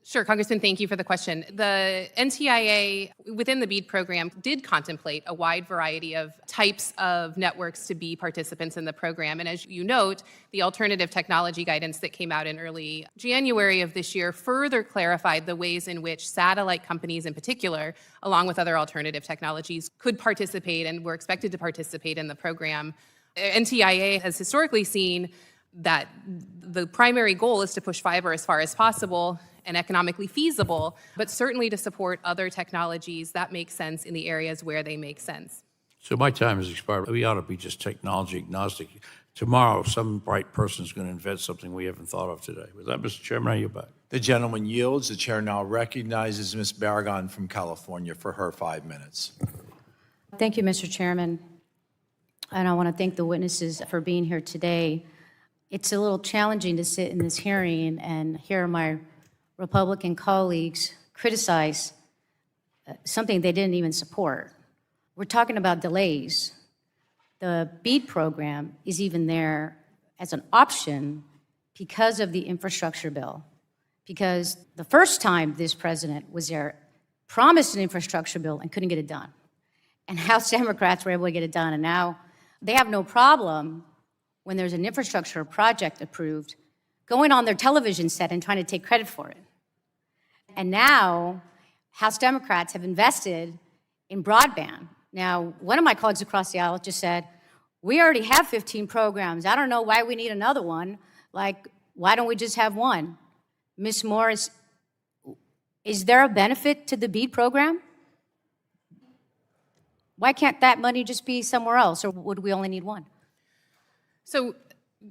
Sure, Congressman, thank you for the question. The NTIA, within the BEAD program, did contemplate a wide variety of types of networks to be participants in the program. And as you note, the alternative technology guidance that came out in early January of this year further clarified the ways in which satellite companies in particular, along with other alternative technologies, could participate and were expected to participate in the program. NTIA has historically seen that the primary goal is to push fiber as far as possible and economically feasible, but certainly to support other technologies that make sense in the areas where they make sense.
So my time has expired. We ought to be just technology agnostic. Tomorrow, some bright person is going to invent something we haven't thought of today. With that, Mr. Chairman, I yield back.
The gentleman yields. The chair now recognizes Ms. Barragan from California for her 5 minutes.
Thank you, Mr. Chairman. And I want to thank the witnesses for being here today. It's a little challenging to sit in this hearing and hear my Republican colleagues criticize something they didn't even support. We're talking about delays. The BEAD program is even there as an option because of the infrastructure bill. Because the first time this president was there, promised an infrastructure bill and couldn't get it done. And House Democrats were able to get it done, and now they have no problem when there's an infrastructure project approved, going on their television set and trying to take credit for it. And now, House Democrats have invested in broadband. Now, one of my colleagues across the aisle just said, we already have 15 programs. I don't know why we need another one. Like, why don't we just have one? Ms. Morris, is there a benefit to the BEAD program? Why can't that money just be somewhere else, or would we only need one?
So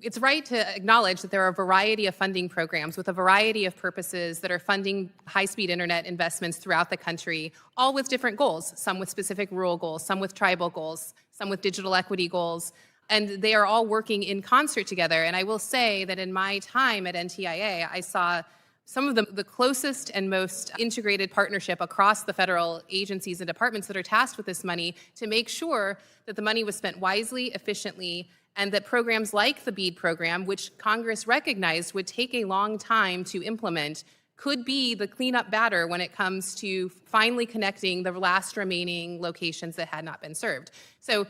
it's right to acknowledge that there are a variety of funding programs with a variety of purposes that are funding high-speed internet investments throughout the country, all with different goals, some with specific rural goals, some with tribal goals, some with digital equity goals, and they are all working in concert together. And I will say that in my time at NTIA, I saw some of the closest and most integrated partnership across the federal agencies and departments that are tasked with this money to make sure that the money was spent wisely, efficiently, and that programs like the BEAD program, which Congress recognized would take a long time to implement, could be the cleanup batter when it comes to finally connecting the last remaining locations that had not been served. So,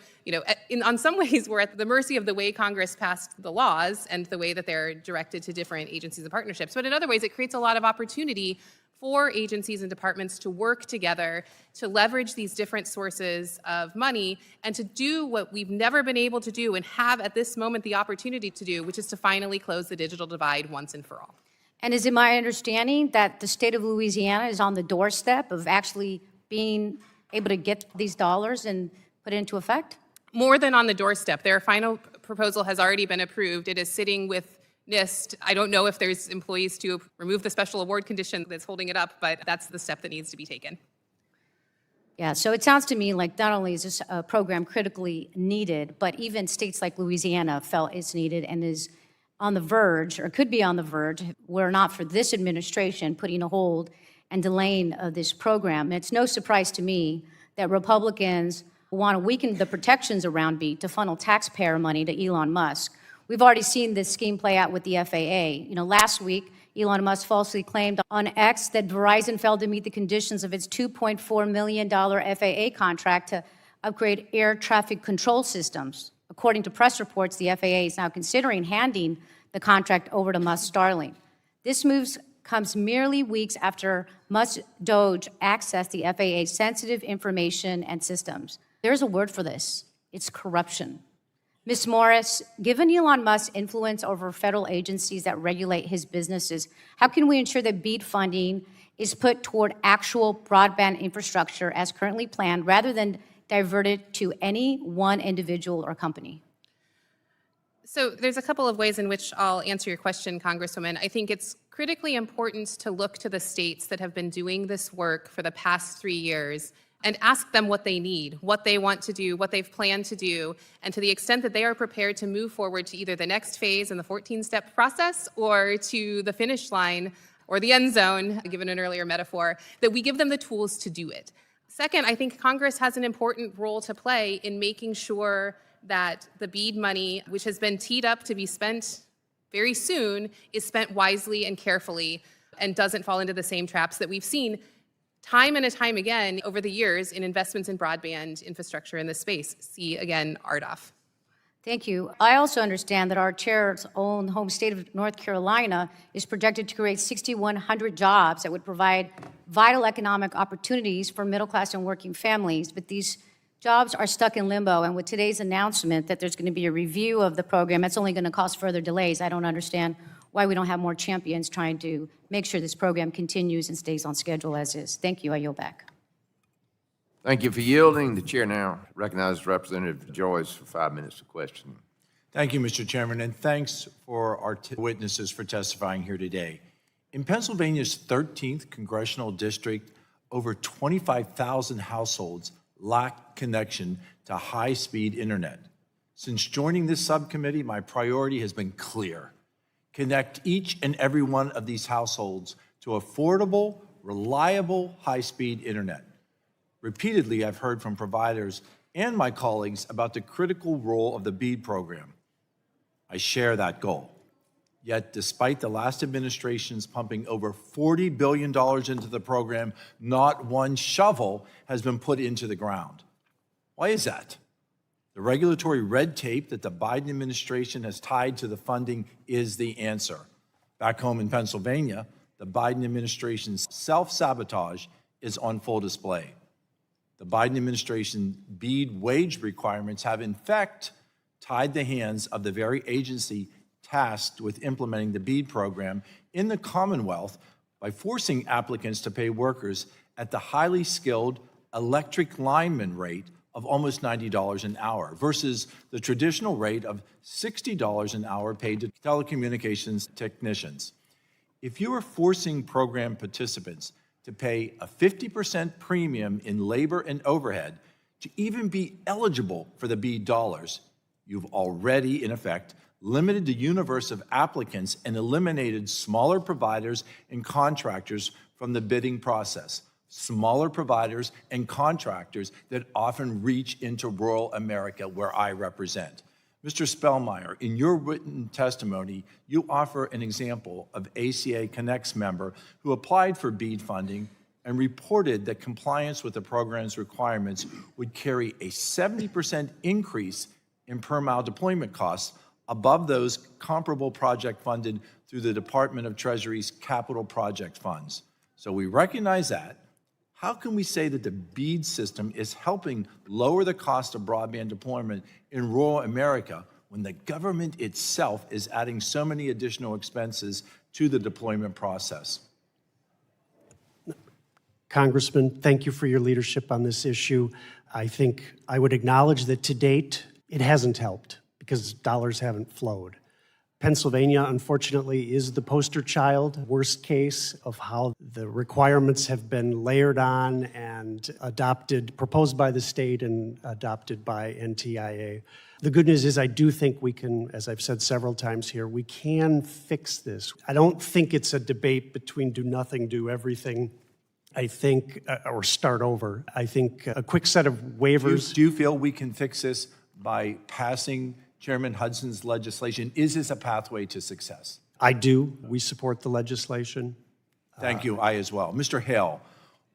on some ways, we're at the mercy of the way Congress passed the laws and the way that they're directed to different agencies and partnerships. But in other ways, it creates a lot of opportunity for agencies and departments to work together to leverage these different sources of money and to do what we've never been able to do and have at this moment the opportunity to do, which is to finally close the digital divide once and for all.
And is it my understanding that the state of Louisiana is on the doorstep of actually being able to get these dollars and put it into effect?
More than on the doorstep. Their final proposal has already been approved. It is sitting with NIST. I don't know if there's employees to remove the special award condition that's holding it up, but that's the step that needs to be taken.
Yeah, so it sounds to me like not only is this a program critically needed, but even states like Louisiana felt it's needed and is on the verge, or could be on the verge, were not for this administration putting a hold and delaying of this program. And it's no surprise to me that Republicans want to weaken the protections around BEAD to funnel taxpayer money to Elon Musk. We've already seen this scheme play out with the FAA. Last week, Elon Musk falsely claimed on X that Verizon failed to meet the conditions of its $2.4 million FAA contract to upgrade air traffic control systems. According to press reports, the FAA is now considering handing the contract over to Musk Starlink. This move comes merely weeks after Musk Doge accessed the FAA's sensitive information and systems. There's a word for this. It's corruption. Ms. Morris, given Elon Musk's influence over federal agencies that regulate his businesses, how can we ensure that BEAD funding is put toward actual broadband infrastructure as currently planned, rather than diverted to any one individual or company?
So there's a couple of ways in which I'll answer your question, Congresswoman. I think it's critically important to look to the states that have been doing this work for the past 3 years and ask them what they need, what they want to do, what they've planned to do, and to the extent that they are prepared to move forward to either the next phase in the 14-step process or to the finish line or the end zone, given an earlier metaphor, that we give them the tools to do it. Second, I think Congress has an important role to play in making sure that the BEAD money, which has been teed up to be spent very soon, is spent wisely and carefully and doesn't fall into the same traps that we've seen time and time again over the years in investments in broadband infrastructure in this space. See, again, RDOF.
Thank you. I also understand that our chair's own home state of North Carolina is projected to create 6,100 jobs that would provide vital economic opportunities for middle-class and working families, but these jobs are stuck in limbo, and with today's announcement that there's going to be a review of the program, that's only going to cause further delays. I don't understand why we don't have more champions trying to make sure this program continues and stays on schedule as is. Thank you. I yield back.
Thank you for yielding. The chair now recognizes Representative Joyce for 5 minutes of questioning.
Thank you, Mr. Chairman, and thanks for our witnesses for testifying here today. In Pennsylvania's 13th congressional district, over 25,000 households lack connection to high-speed internet. Since joining this subcommittee, my priority has been clear. Connect each and every one of these households to affordable, reliable, high-speed internet. Repeatedly, I've heard from providers and my colleagues about the critical role of the BEAD program. I share that goal. Yet, despite the last administration's pumping over $40 billion into the program, not one shovel has been put into the ground. Why is that? The regulatory red tape that the Biden administration has tied to the funding is the answer. Back home in Pennsylvania, the Biden administration's self-sabotage is on full display. The Biden administration BEAD wage requirements have, in fact, tied the hands of the very agency tasked with implementing the BEAD program in the Commonwealth by forcing applicants to pay workers at the highly skilled electric lineman rate of almost $90 an hour versus the traditional rate of $60 an hour paid to telecommunications technicians. If you are forcing program participants to pay a 50% premium in labor and overhead to even be eligible for the BEAD dollars, you've already, in effect, limited the universe of applicants and eliminated smaller providers and contractors from the bidding process. Smaller providers and contractors that often reach into rural America, where I represent. Mr. Spellmeyer, in your written testimony, you offer an example of ACA Connect's member who applied for BEAD funding and reported that compliance with the program's requirements would carry a 70% increase in per-mile deployment costs above those comparable project funded through the Department of Treasury's capital project funds. So we recognize that. How can we say that the BEAD system is helping lower the cost of broadband deployment in rural America when the government itself is adding so many additional expenses to the deployment process?
Congressman, thank you for your leadership on this issue. I think I would acknowledge that to date, it hasn't helped because dollars haven't flowed. Pennsylvania, unfortunately, is the poster child, worst case, of how the requirements have been layered on and adopted, proposed by the state and adopted by NTIA. The good news is I do think we can, as I've said several times here, we can fix this. I don't think it's a debate between do nothing, do everything. I think, or start over. I think a quick set of waivers.
Do you feel we can fix this by passing Chairman Hudson's legislation? Is this a pathway to success?
I do. We support the legislation.
Thank you. I as well. Mr. Hale,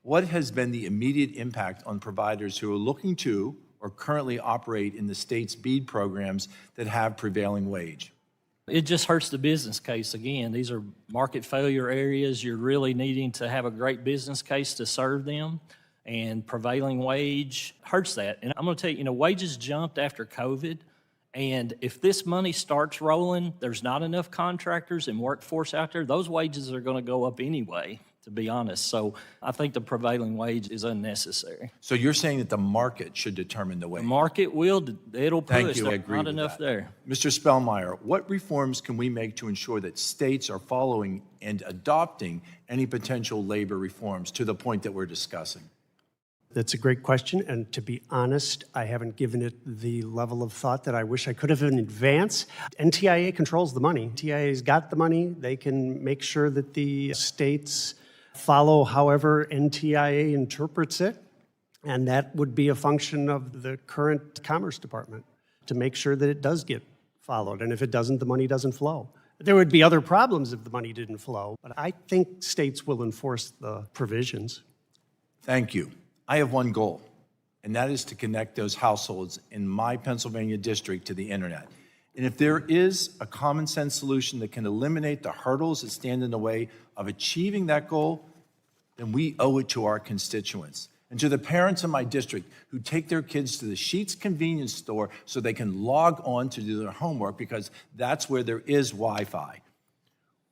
what has been the immediate impact on providers who are looking to or currently operate in the state's BEAD programs that have prevailing wage?
It just hurts the business case again. These are market failure areas. You're really needing to have a great business case to serve them, and prevailing wage hurts that. And I'm going to tell you, wages jumped after COVID, and if this money starts rolling, there's not enough contractors and workforce out there, those wages are going to go up anyway, to be honest. So I think the prevailing wage is unnecessary.
So you're saying that the market should determine the wage?
The market will, it'll push.
Thank you. I
There's
agree
not
with
enough
that.
there.
Mr. Spellmeyer, what reforms can we make to ensure that states are following and adopting any potential labor reforms to the point that we're discussing?
That's a great question, and to be honest, I haven't given it the level of thought that I wish I could have in advance. NTIA controls the money. NTIA's got the money. They can make sure that the states follow however NTIA interprets it, and that would be a function of the current Commerce Department to make sure that it does get followed, and if it doesn't, the money doesn't flow. There would be other problems if the money didn't flow, but I think states will enforce the provisions.
Thank you. I have one goal, and that is to connect those households in my Pennsylvania district to the internet. And if there is a common sense solution that can eliminate the hurdles that stand in the way of achieving that goal, then we owe it to our constituents and to the parents in my district who take their kids to the Sheetz convenience store so they can log on to do their homework because that's where there is Wi-Fi.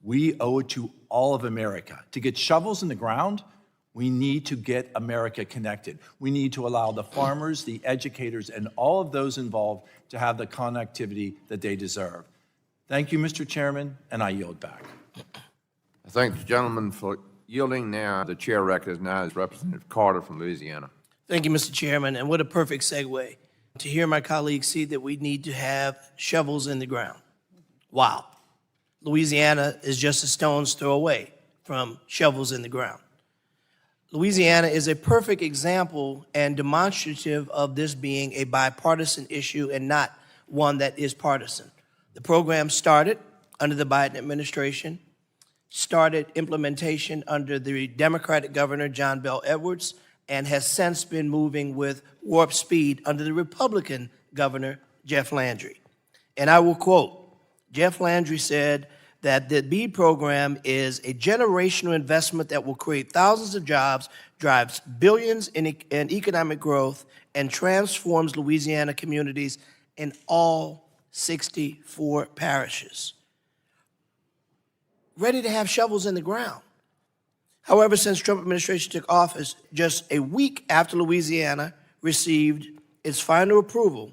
We owe it to all of America. To get shovels in the ground, we need to get America connected. We need to allow the farmers, the educators, and all of those involved to have the connectivity that they deserve. Thank you, Mr. Chairman, and I yield back.
I thank the gentleman for yielding. Now, the chair recognizes Representative Carter from Louisiana.
Thank you, Mr. Chairman, and what a perfect segue to hear my colleagues see that we need to have shovels in the ground. Wow. Louisiana is just a stone's throw away from shovels in the ground. Louisiana is a perfect example and demonstrative of this being a bipartisan issue and not one that is partisan. The program started under the Biden administration, started implementation under the Democratic Governor John Bel Edwards, and has since been moving with warp speed under the Republican Governor Jeff Landry. And I will quote, Jeff Landry said that the BEAD program is a generational investment that will create thousands of jobs, drives billions in economic growth, and transforms Louisiana communities in all 64 parishes. Ready to have shovels in the ground. However, since Trump administration took office, just a week after Louisiana received its final approval,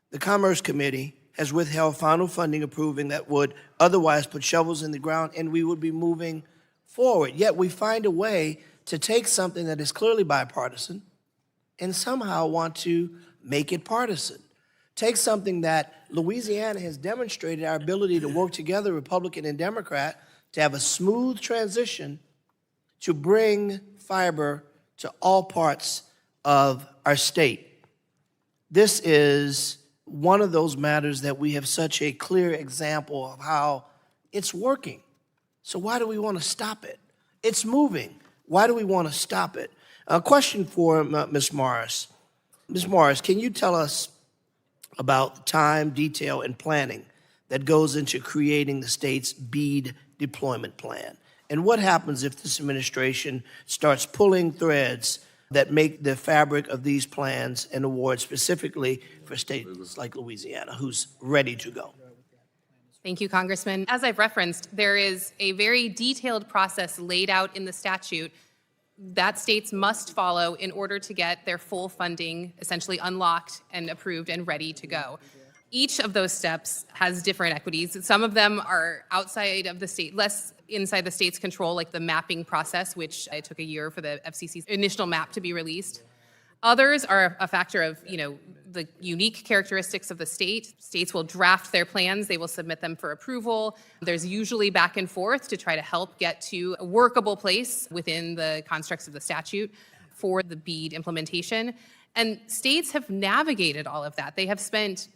the Commerce Committee has withheld final funding approving that would otherwise put shovels in the ground, and we would be moving forward. Yet we find a way to take something that is clearly bipartisan and somehow want to make it partisan. Take something that Louisiana has demonstrated our ability to work together, Republican and Democrat, to have a smooth transition to bring fiber to all parts of our state. This is one of those matters that we have such a clear example of how it's working. So why do we want to stop it? It's moving. Why do we want to stop it? A question for Ms. Morris. Ms. Morris, can you tell us about the time, detail, and planning that goes into creating the state's BEAD deployment plan? And what happens if this administration starts pulling threads that make the fabric of these plans and awards specifically for states like Louisiana, who's ready to go?
Thank you, Congressman. As I've referenced, there is a very detailed process laid out in the statute that states must follow in order to get their full funding essentially unlocked and approved and ready to go. Each of those steps has different equities. Some of them are outside of the state, less inside the state's control, like the mapping process, which it took a year for the FCC's initial map to be released. Others are a factor of, the unique characteristics of the state. States will draft their plans, they will submit them for approval. There's usually back and forth to try to help get to a workable place within the constructs of the statute for the BEAD implementation. And states have navigated all of that. They have spent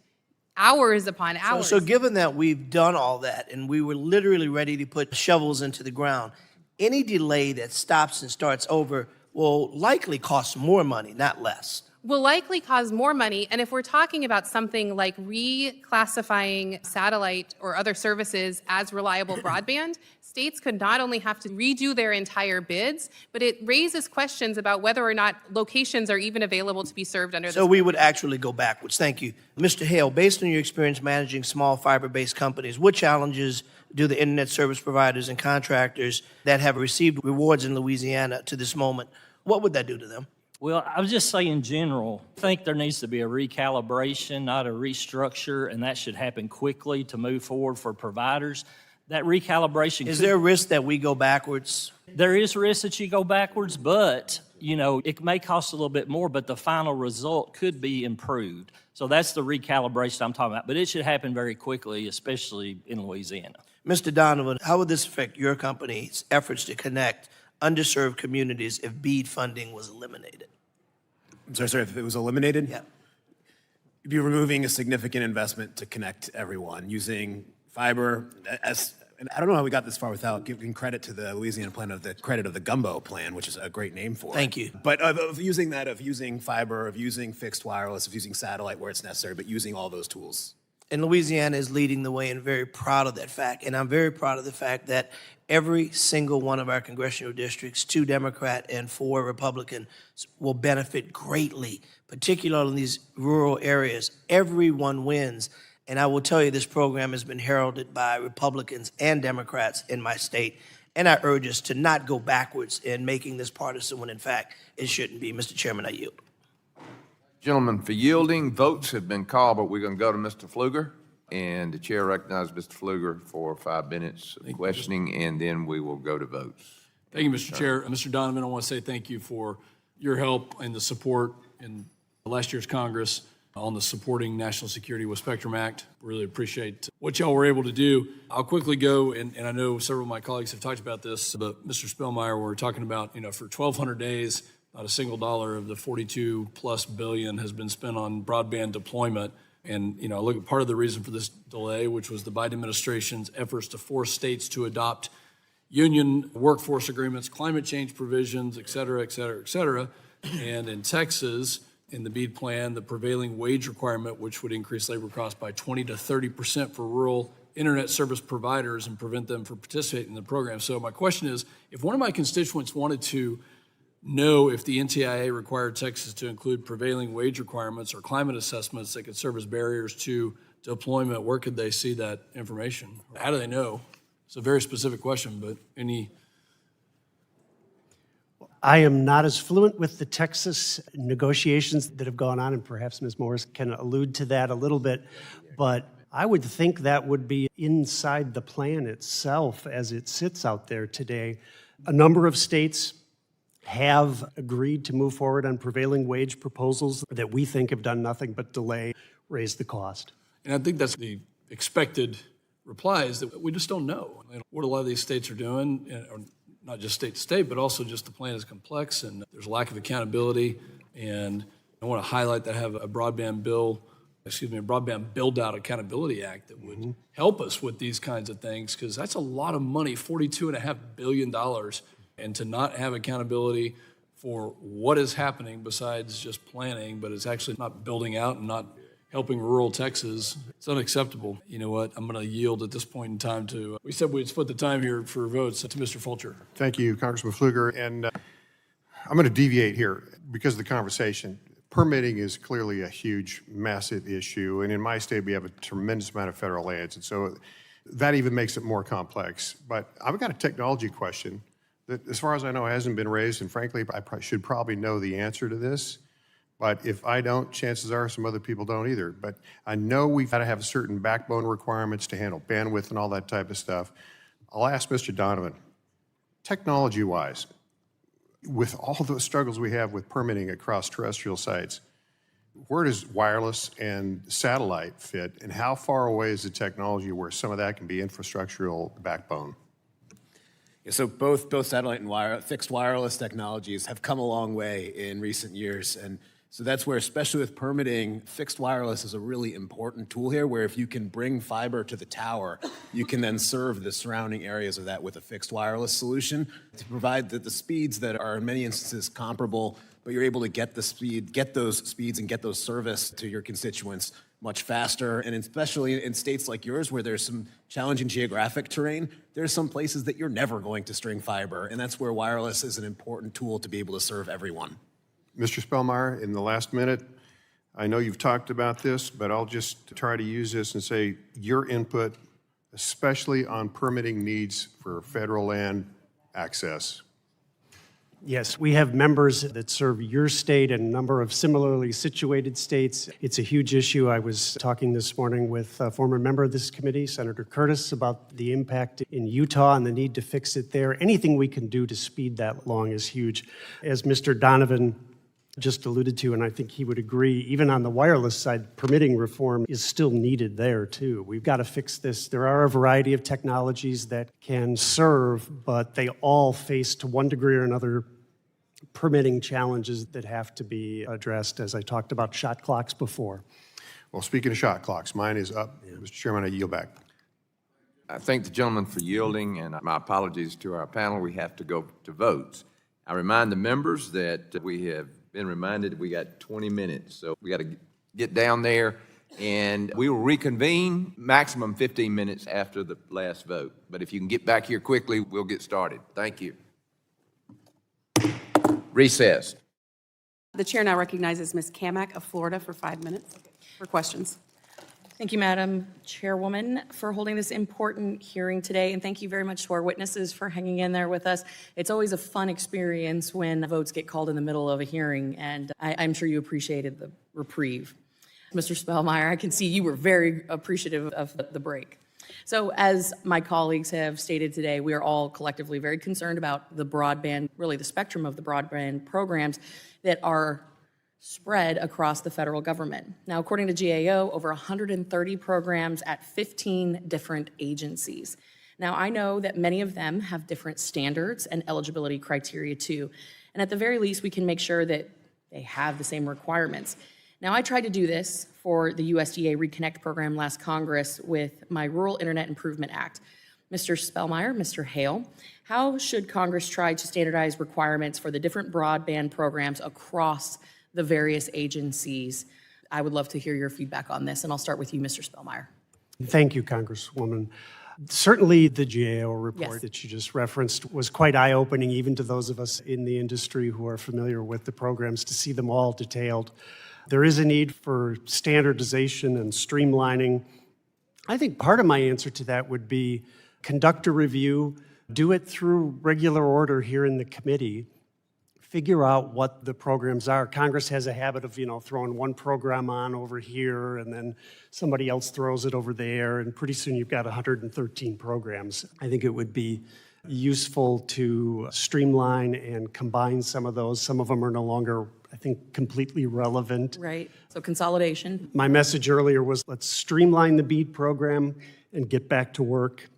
hours upon hours.
So given that we've done all that and we were literally ready to put shovels into the ground, any delay that stops and starts over will likely cost more money, not less.
Will likely cause more money. And if we're talking about something like reclassifying satellite or other services as reliable broadband, states could not only have to redo their entire bids, but it raises questions about whether or not locations are even available to be served under this.
So we would actually go backwards. Thank you. Mr. Hale, based on your experience managing small fiber-based companies, what challenges do the internet service providers and contractors that have received rewards in Louisiana to this moment, what would that do to them?
Well, I would just say in general, I think there needs to be a recalibration, not a restructure, and that should happen quickly to move forward for providers. That recalibration.
Is there a risk that we go backwards?
There is a risk that you go backwards, but, it may cost a little bit more, but the final result could be improved. So that's the recalibration I'm talking about, but it should happen very quickly, especially in Louisiana.
Mr. Donovan, how would this affect your company's efforts to connect underserved communities if BEAD funding was eliminated?
I'm sorry, if it was eliminated?
Yeah.
You'd be removing a significant investment to connect everyone using fiber and I don't know how we got this far without giving credit to the Louisiana plan of the Gumbo plan, which is a great name for it.
Thank you.
But of using fiber, of using fixed wireless, of using satellite where it's necessary, but using all those tools.
And Louisiana is leading the way and very proud of that fact. And I'm very proud of the fact that every single one of our congressional districts, 2 Democrat and 4 Republican, will benefit greatly, particularly in these rural areas. Everyone wins. And I will tell you, this program has been heralded by Republicans and Democrats in my state. And I urge us to not go backwards in making this partisan when, in fact, it shouldn't be. Mr. Chairman, I yield.
Gentlemen, for yielding, votes have been called, but we're going to go to Mr. Pfluger. And the chair recognizes Mr. Pfluger for 5 minutes of questioning, and then we will go to votes.
Thank you, Mr. Chair. Mr. Donovan, I want to say thank you for your help and the support in last year's Congress on the Supporting National Security with Spectrum Act. Really appreciate what y'all were able to do. I'll quickly go, and I know several of my colleagues have talked about this, but Mr. Spellmeyer, we're talking about, for 1,200 days, not a single dollar of the $42+ billion has been spent on broadband deployment. And, look at part of the reason for this delay, which was the Biden administration's efforts to force states to adopt union workforce agreements, climate change provisions, et cetera, et cetera, et cetera. And in Texas, in the BEAD plan, the prevailing wage requirement, which would increase labor costs by 20 to 30% for rural internet service providers and prevent them from participating in the program. So my question is, if one of my constituents wanted to know if the NTIA required Texas to include prevailing wage requirements or climate assessments that could serve as barriers to deployment, where could they see that information? How do they know? It's a very specific question, but any...
I am not as fluent with the Texas negotiations that have gone on, and perhaps Ms. Morris can allude to that a little bit, but I would think that would be inside the plan itself as it sits out there today. A number of states have agreed to move forward on prevailing wage proposals that we think have done nothing but delay, raise the cost.
And I think that's the expected reply, is that we just don't know. What a lot of these states are doing, or not just state to state, but also just the plan is complex and there's a lack of accountability. And I want to highlight that I have a broadband build-out accountability act that would help us with these kinds of things, because that's a lot of money, $42.5 billion. And to not have accountability for what is happening besides just planning, but it's actually not building out and not helping rural Texas, it's unacceptable. You know what? I'm going to yield at this point in time to, we said we'd split the time here for votes, to Mr. Fulcher.
Thank you, Congressman Pfluger. And I'm going to deviate here because of the conversation. Permitting is clearly a huge, massive issue. And in my state, we have a tremendous amount of federal lands. And so That even makes it more complex. But I've got a technology question that, as far as I know, hasn't been raised, and frankly, I should probably know the answer to this. But if I don't, chances are some other people don't either. But I know we've got to have certain backbone requirements to handle bandwidth and all that type of stuff. I'll ask Mr. Donovan, technology-wise, with all the struggles we have with permitting across terrestrial sites, where does wireless and satellite fit, and how far away is the technology where some of that can be infrastructural backbone?
Yeah, so both satellite and fixed wireless technologies have come a long way in recent years, and so that's where, especially with permitting, fixed wireless is a really important tool here, where if you can bring fiber to the tower, you can then serve the surrounding areas of that with a fixed wireless solution to provide the speeds that are in many instances comparable, but you're able to get those speeds and get those service to your constituents much faster. And especially in states like yours, where there's some challenging geographic terrain, there's some places that you're never going to string fiber, and that's where wireless is an important tool to be able to serve everyone.
Mr. Spellmeyer, in the last minute, I know you've talked about this, but I'll just try to use this and say your input, especially on permitting needs for federal land access.
Yes, we have members that serve your state and a number of similarly situated states. It's a huge issue. I was talking this morning with a former member of this committee, Senator Curtis, about the impact in Utah and the need to fix it there. Anything we can do to speed that along is huge. As Mr. Donovan just alluded to, and I think he would agree, even on the wireless side, permitting reform is still needed there too. We've got to fix this. There are a variety of technologies that can serve, but they all face, to one degree or another, permitting challenges that have to be addressed, as I talked about shot clocks before.
Well, speaking of shot clocks, mine is up. Mr. Chairman, I yield back.
I thank the gentleman for yielding, and my apologies to our panel. We have to go to votes. I remind the members that we have been reminded we got 20 minutes, so we got to get down there, and we will reconvene maximum 15 minutes after the last vote. But if you can get back here quickly, we'll get started. Thank you. Recess.
The chair now recognizes Ms. Kamak of Florida for 5 minutes for questions.
Thank you, Madam Chairwoman, for holding this important hearing today, and thank you very much to our witnesses for hanging in there with us. It's always a fun experience when votes get called in the middle of a hearing, and I'm sure you appreciated the reprieve. Mr. Spellmeyer, I can see you were very appreciative of the break. So as my colleagues have stated today, we are all collectively very concerned about the broadband, really the spectrum of the broadband programs that are spread across the federal government. Now, according to GAO, over 130 programs at 15 different agencies. Now, I know that many of them have different standards and eligibility criteria too, and at the very least, we can make sure that they have the same requirements. Now, I tried to do this for the USDA Reconnect program last Congress with my Rural Internet Improvement Act. Mr. Spellmeyer, Mr. Hale, how should Congress try to standardize requirements for the different broadband programs across the various agencies? I would love to hear your feedback on this, and I'll start with you, Mr. Spellmeyer.
Thank you, Congresswoman. Certainly, the GAO report
Yes.
that you just referenced was quite eye-opening, even to those of us in the industry who are familiar with the programs, to see them all detailed. There is a need for standardization and streamlining. I think part of my answer to that would be conduct a review, do it through regular order here in the committee, figure out what the programs are. Congress has a habit of, throwing one program on over here, and then somebody else throws it over there, and pretty soon you've got 113 programs. I think it would be useful to streamline and combine some of those. Some of them are no longer, I think, completely relevant.
Right, so consolidation.
My message earlier was, let's streamline the BEAD program and get back to work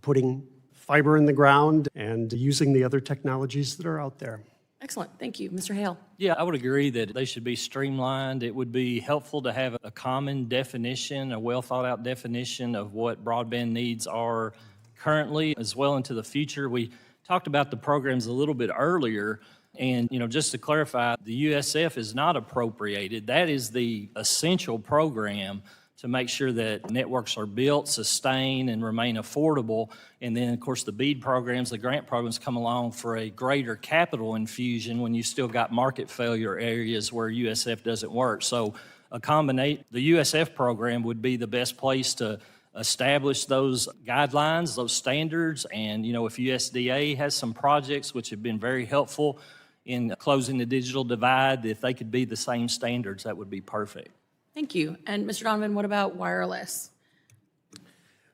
putting fiber in the ground and using the other technologies that are out there.
Excellent, thank you. Mr. Hale.
Yeah, I would agree that they should be streamlined. It would be helpful to have a common definition, a well-thought-out definition of what broadband needs are currently as well into the future. We talked about the programs a little bit earlier, and just to clarify, the USF is not appropriated. That is the essential program to make sure that networks are built, sustained, and remain affordable. And then, of course, the BEAD programs, the grant programs come along for a greater capital infusion when you've still got market failure areas where USF doesn't work. So the USF program would be the best place to establish those guidelines, those standards, and, if USDA has some projects which have been very helpful in closing the digital divide, if they could be the same standards, that would be perfect.
Thank you. And Mr. Donovan, what about wireless?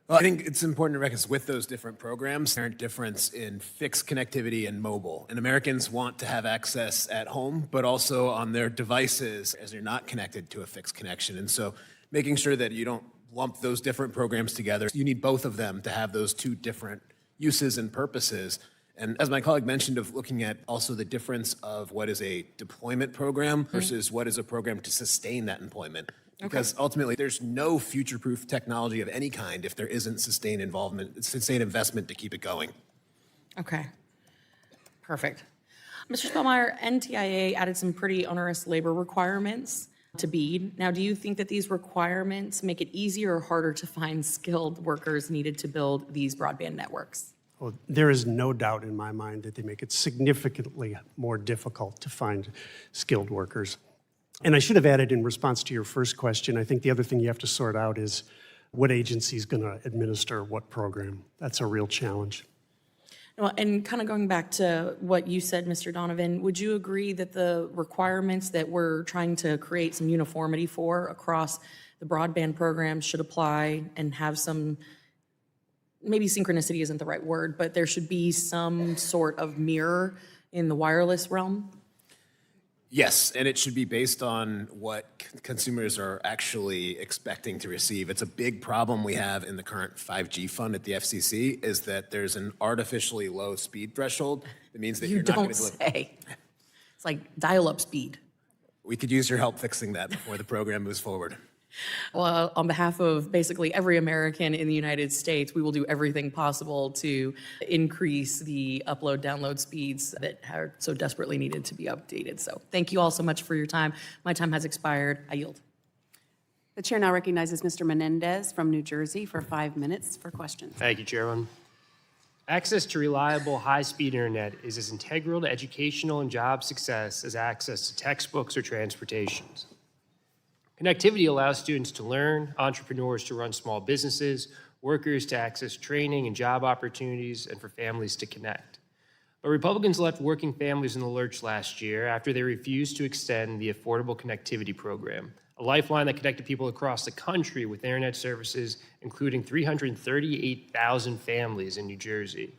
Well, I think it's important to recognize with those different programs, there's a difference in fixed connectivity and mobile. And Americans want to have access at home, but also on their devices as they're not connected to a fixed connection. And so making sure that you don't lump those different programs together, you need both of them to have those two different uses and purposes. And as my colleague mentioned, of looking at also the difference of what is a deployment program versus what is a program to sustain that employment. Because ultimately, there's no future-proof technology of any kind if there isn't sustained investment to keep it going.
Okay, perfect. Mr. Spellmeyer, NTIA added some pretty onerous labor requirements to BEAD. Now, do you think that these requirements make it easier or harder to find skilled workers needed to build these broadband networks?
Well, there is no doubt in my mind that they make it significantly more difficult to find skilled workers. And I should have added in response to your first question, I think the other thing you have to sort out is what agency is going to administer what program. That's a real challenge.
Well, and kind of going back to what you said, Mr. Donovan, would you agree that the requirements that we're trying to create some uniformity for across the broadband program should apply and have some, maybe synchronicity isn't the right word, but there should be some sort of mirror in the wireless realm?
Yes, and it should be based on what consumers are actually expecting to receive. It's a big problem we have in the current 5G fund at the FCC is that there's an artificially low speed threshold. That means that you're not going to
You don't say. It's like dial-up speed.
We could use your help fixing that before the program moves forward.
Well, on behalf of basically every American in the United States, we will do everything possible to increase the upload, download speeds that are so desperately needed to be updated. So thank you all so much for your time. My time has expired. I yield.
The chair now recognizes Mr. Menendez from New Jersey for 5 minutes for questions.
Thank you, Chairman. Access to reliable, high-speed internet is as integral to educational and job success as access to textbooks or transportation. Connectivity allows students to learn, entrepreneurs to run small businesses, workers to access training and job opportunities, and for families to connect. But Republicans left working families in the lurch last year after they refused to extend the Affordable Connectivity Program, a lifeline that connected people across the country with internet services, including 338,000 families in New Jersey.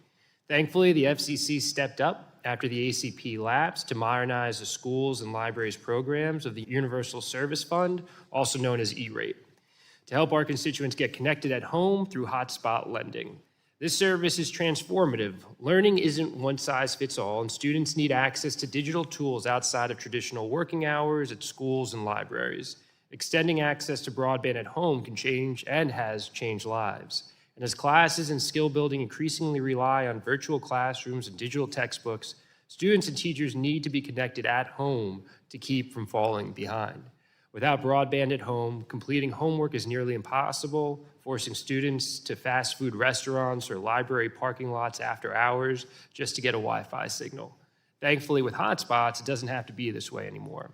Thankfully, the FCC stepped up after the ACP lapsed to modernize the schools and libraries programs of the Universal Service Fund, also known as E-rate, to help our constituents get connected at home through hotspot lending. This service is transformative. Learning isn't one size fits all, and students need access to digital tools outside of traditional working hours at schools and libraries. Extending access to broadband at home can change and has changed lives. And as classes and skill building increasingly rely on virtual classrooms and digital textbooks, students and teachers need to be connected at home to keep from falling behind. Without broadband at home, completing homework is nearly impossible, forcing students to fast food restaurants or library parking lots after hours just to get a Wi-Fi signal. Thankfully, with hotspots, it doesn't have to be this way anymore.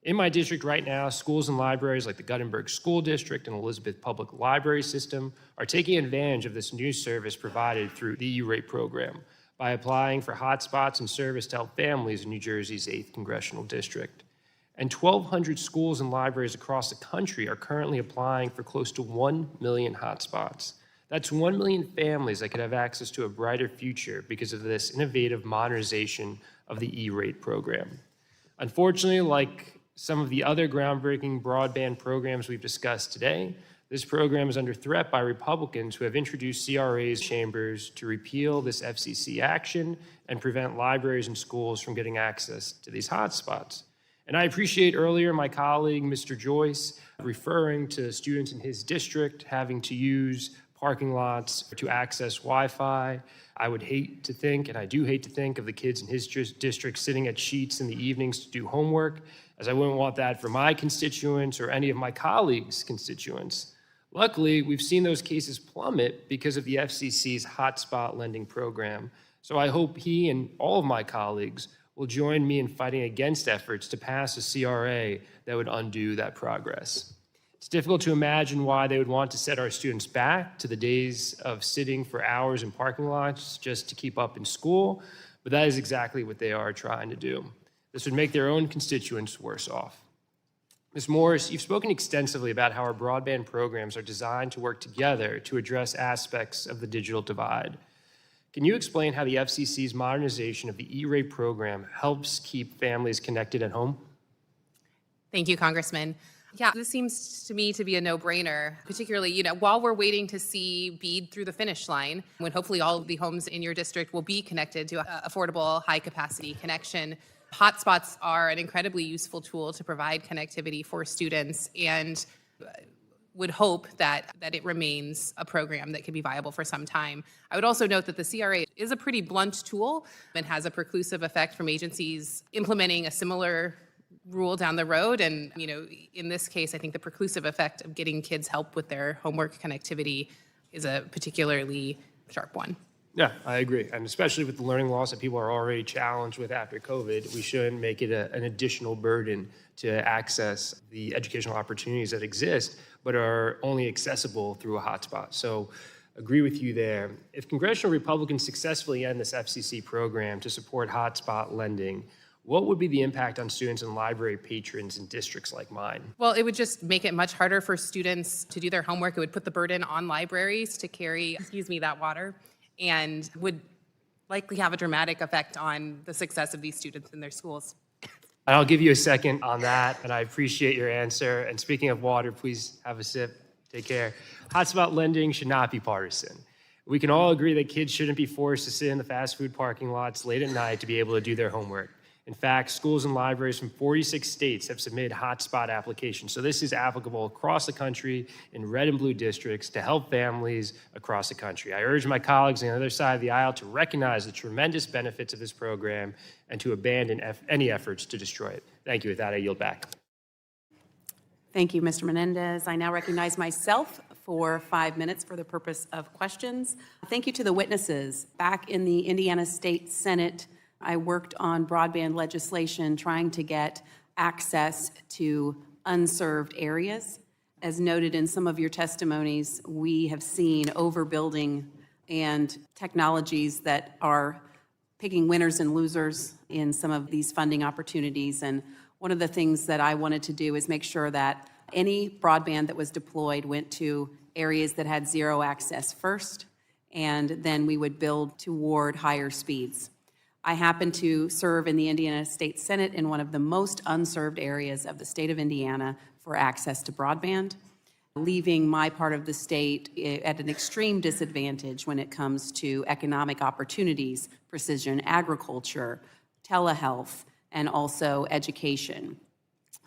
In my district right now, schools and libraries like the Guttenberg School District and Elizabeth Public Library System are taking advantage of this new service provided through the E-rate program by applying for hotspots and service to help families in New Jersey's 8th Congressional District. And 1,200 schools and libraries across the country are currently applying for close to 1 million hotspots. That's 1 million families that could have access to a brighter future because of this innovative modernization of the E-rate program. Unfortunately, like some of the other groundbreaking broadband programs we've discussed today, this program is under threat by Republicans who have introduced CRA's chambers to repeal this FCC action and prevent libraries and schools from getting access to these hotspots. And I appreciate earlier my colleague, Mr. Joyce, referring to students in his district having to use parking lots to access Wi-Fi. I would hate to think, and I do hate to think, of the kids in his district sitting at sheets in the evenings to do homework, as I wouldn't want that for my constituents or any of my colleagues' constituents. Luckily, we've seen those cases plummet because of the FCC's hotspot lending program. So I hope he and all of my colleagues will join me in fighting against efforts to pass a CRA that would undo that progress. It's difficult to imagine why they would want to set our students back to the days of sitting for hours in parking lots just to keep up in school, but that is exactly what they are trying to do. This would make their own constituents worse off. Ms. Morris, you've spoken extensively about how our broadband programs are designed to work together to address aspects of the digital divide. Can you explain how the FCC's modernization of the E-rate program helps keep families connected at home?
Thank you, Congressman. Yeah, this seems to me to be a no-brainer, particularly, while we're waiting to see BEAD through the finish line, when hopefully all of the homes in your district will be connected to affordable, high-capacity connection. Hotspots are an incredibly useful tool to provide connectivity for students, and would hope that it remains a program that can be viable for some time. I would also note that the CRA is a pretty blunt tool and has a preclusive effect from agencies implementing a similar rule down the road. And, in this case, I think the preclusive effect of getting kids help with their homework connectivity is a particularly sharp one.
Yeah, I agree. And especially with the learning loss that people are already challenged with after COVID, we shouldn't make it an additional burden to access the educational opportunities that exist, but are only accessible through a hotspot. So agree with you there. If congressional Republicans successfully end this FCC program to support hotspot lending, what would be the impact on students and library patrons in districts like mine?
Well, it would just make it much harder for students to do their homework. It would put the burden on libraries to carry, that water, and would likely have a dramatic effect on the success of these students in their schools.
And I'll give you a second on that, and I appreciate your answer. And speaking of water, please have a sip. Take care. Hotspot lending should not be partisan. We can all agree that kids shouldn't be forced to sit in the fast food parking lots late at night to be able to do their homework. In fact, schools and libraries from 46 states have submitted hotspot applications. So this is applicable across the country in red and blue districts to help families across the country. I urge my colleagues on the other side of the aisle to recognize the tremendous benefits of this program and to abandon any efforts to destroy it. Thank you. With that, I yield back.
Thank you, Mr. Menendez. I now recognize myself for 5 minutes for the purpose of questions. Thank you to the witnesses. Back in the Indiana State Senate, I worked on broadband legislation trying to get access to unserved areas. As noted in some of your testimonies, we have seen overbuilding and technologies that are picking winners and losers in some of these funding opportunities. And one of the things that I wanted to do is make sure that any broadband that was deployed went to areas that had zero access first, and then we would build toward higher speeds. I happen to serve in the Indiana State Senate in one of the most unserved areas of the state of Indiana for access to broadband, leaving my part of the state at an extreme disadvantage when it comes to economic opportunities, precision agriculture, telehealth, and also education.